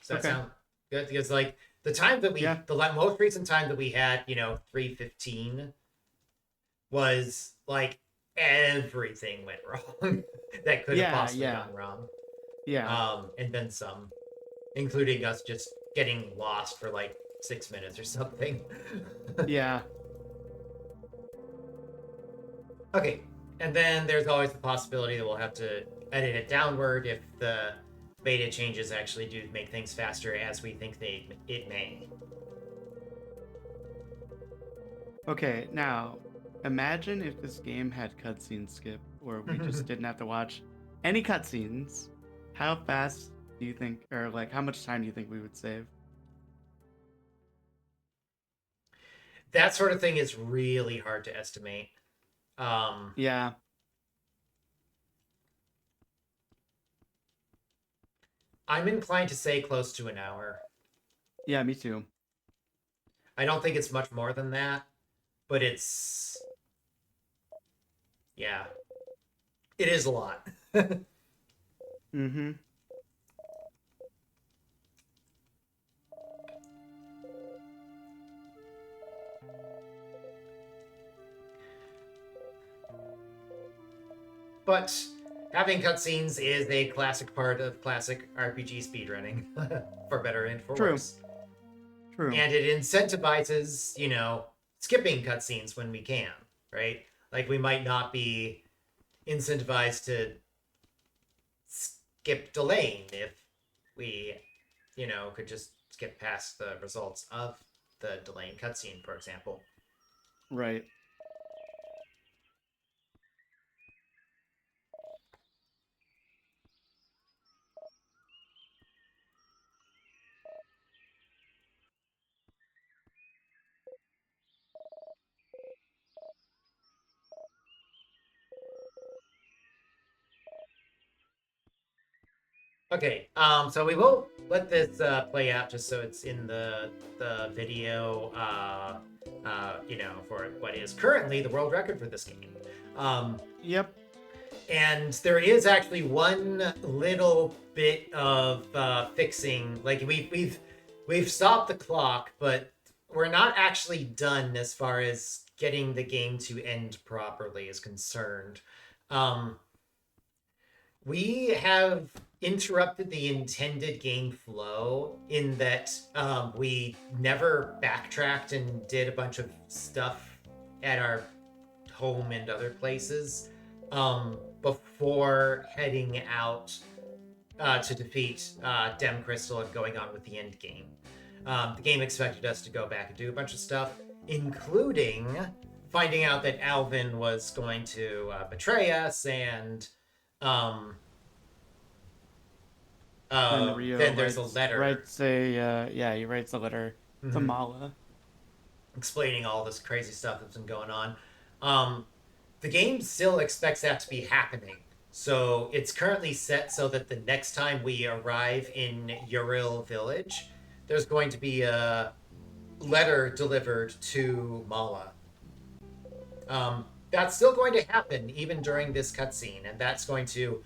Does that sound good? Because like the time that the most recent time that we had, 3:15 was like everything went wrong that could have possibly gone wrong. Yeah. And then some, including us just getting lost for like 6 minutes or something. Yeah. Okay. And then there's always the possibility that we'll have to edit it downward if the beta changes actually do make things faster as we think it may. Okay, now imagine if this game had cutscene skip, or we just didn't have to watch any cutscenes. How fast do you think, or like how much time do you think we would save? That sort of thing is really hard to estimate. Yeah. I'm inclined to say close to an hour. Yeah, me too. I don't think it's much more than that, but it's... Yeah. It is a lot. Mm-hmm. But having cutscenes is a classic part of classic RPG speedrunning, for better and for worse. True. And it incentivizes, skipping cutscenes when we can, right? Like we might not be incentivized to skip delaying if we, could just skip past the results of the delaying cutscene, for example. Right. Okay, so we will let this play out just so it's in the video, for what is currently the world record for this game. Yep. And there is actually one little bit of fixing. Like we've stopped the clock, but we're not actually done as far as getting the game to end properly is concerned. We have interrupted the intended game flow in that we never backtracked and did a bunch of stuff at our home and other places before heading out to defeat Dem Crystal and going on with the end game. The game expected us to go back and do a bunch of stuff, including finding out that Alvin was going to betray us, and um, Then Rio then there's a letter he writes a letter to mhm, Mala. explaining all this crazy stuff that's been going on. Um, the game still expects that to be happening. So it's currently set so that the next time we arrive in Uriel Village, there's going to be a letter delivered to Mala. That's still going to happen even during this cutscene, and that's going to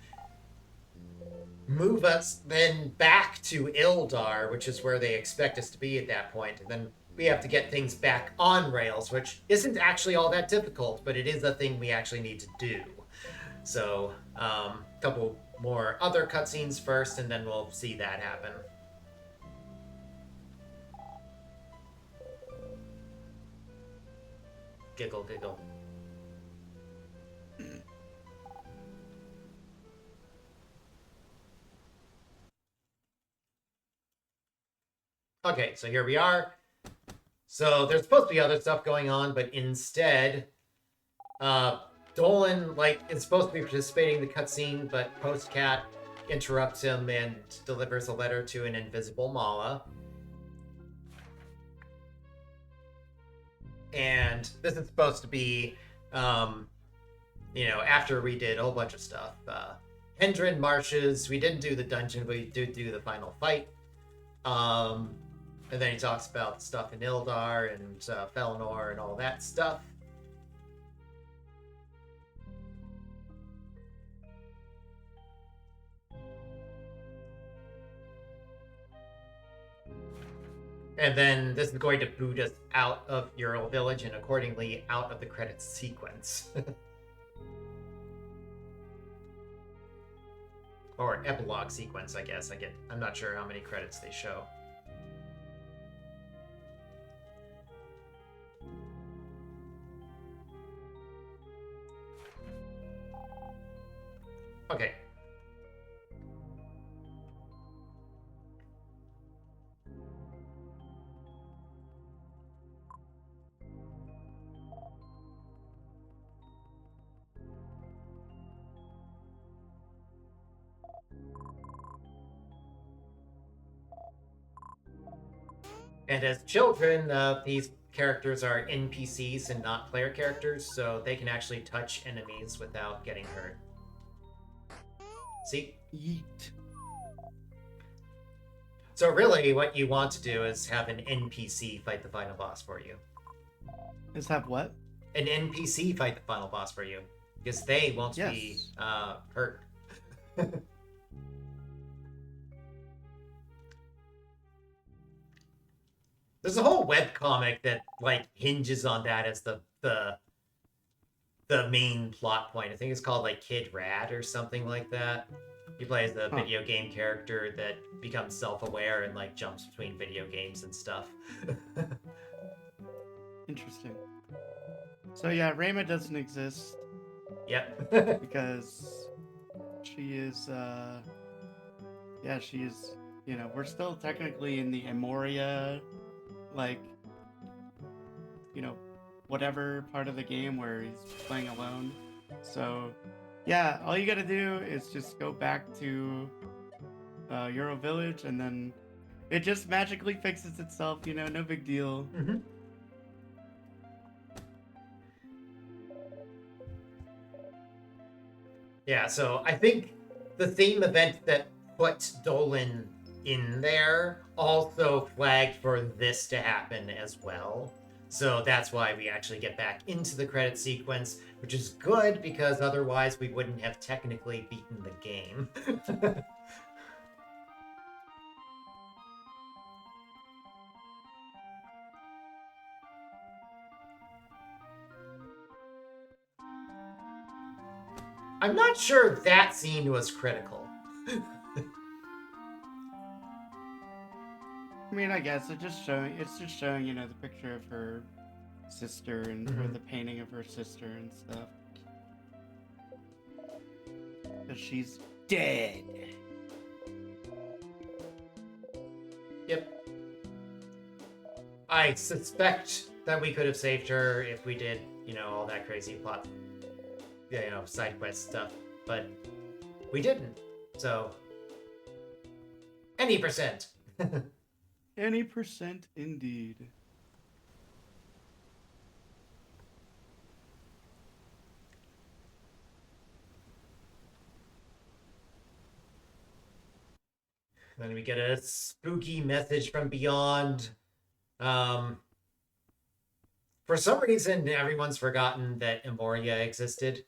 move us then back to Ildar, which is where they expect us to be at that point, and then we have to get things back on rails, which isn't actually all that difficult, but it is a thing we actually need to do. So, a couple more other cutscenes first, and then we'll see that happen. Giggle, giggle. Okay, so here we are. So there's supposed to be other stuff going on, but instead, Dolan is supposed to be participating in the cutscene, but Postcat interrupts him and delivers a letter to an invisible Mala. And this is supposed to be, after we did a whole bunch of stuff. Hendren marshes. We didn't do the dungeon, but we did do the final fight. And then he talks about stuff in Ildar and Felinor and all that stuff. And then this is going to boot us out of Ural Village and accordingly out of the credits sequence. Or epilogue sequence, I guess. I'm not sure how many credits they show. Okay. And as children, these characters are NPCs and not player characters, so they can actually touch enemies without getting hurt. See? Yeet. So really, what you want to do is have an NPC fight the final boss for you. Is have what? An NPC fight the final boss for you, because they won't be hurt. There's a whole webcomic that hinges on that as the main plot point. I think it's called Kid Rad or something like that. He plays the video game character that becomes self-aware and jumps between video games and stuff. Interesting. So yeah, Rayma doesn't exist. Yep. Because she is she is, we're still technically in the Emoria, whatever part of the game where he's playing alone. So yeah, all you gotta do is just go back to Euro Village, and then it just magically fixes itself, no big deal. Mm-hmm. Yeah, so I think the theme event that put Dolan in there also flagged for this to happen as well. So that's why we actually get back into the credit sequence, which is good because otherwise we wouldn't have technically beaten the game. I'm not sure that scene was critical. I mean, I guess it's just showing, the picture of her sister and or the painting of her sister and stuff. Because she's dead. Yep. I suspect that we could have saved her if we did all that crazy plot, side quest stuff. But we didn't. So, any percent. Any percent indeed. Then we get a spooky message from beyond. For some reason, everyone's forgotten that Emoria existed.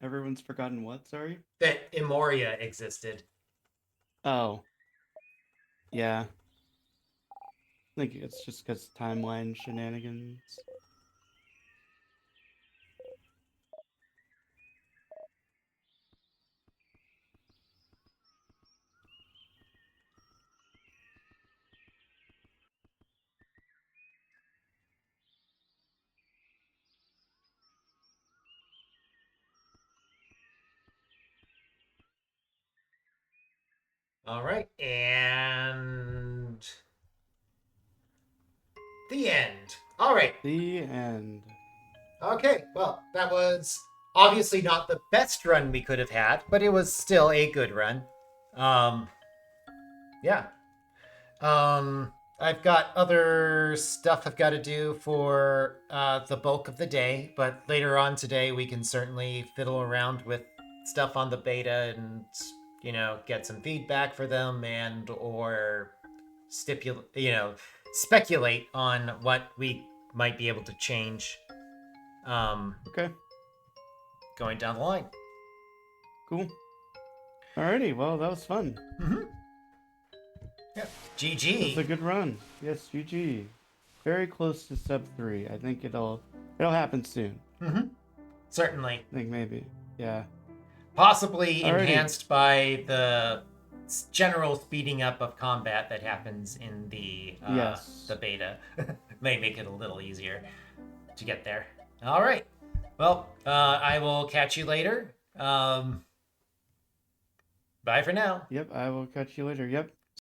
Everyone's forgotten what? Sorry. That Emoria existed. Oh. Yeah. I think it's just because timeline shenanigans. All right, and the end. All right. The end. Okay, well, that was obviously not the best run we could have had, but it was still a good run. Yeah. I've got other stuff I've got to do for the bulk of the day, but later on today we can certainly fiddle around with stuff on the beta and get some feedback for them and or speculate on what we might be able to change. Okay. Going down the line. Cool. Alrighty, well, that was fun. Mm-hmm. Yeah. GG. It's a good run. Yes, GG. Very close to sub 3. I think it'll happen soon. Mm-hmm. Certainly. I think maybe. Yeah. Possibly Alrighty. Enhanced by the general speeding up of combat that happens in the the beta. May make it a little easier to get there. All right. Well, I will catch you later. Bye for now. Yep, I will catch you later. Yep.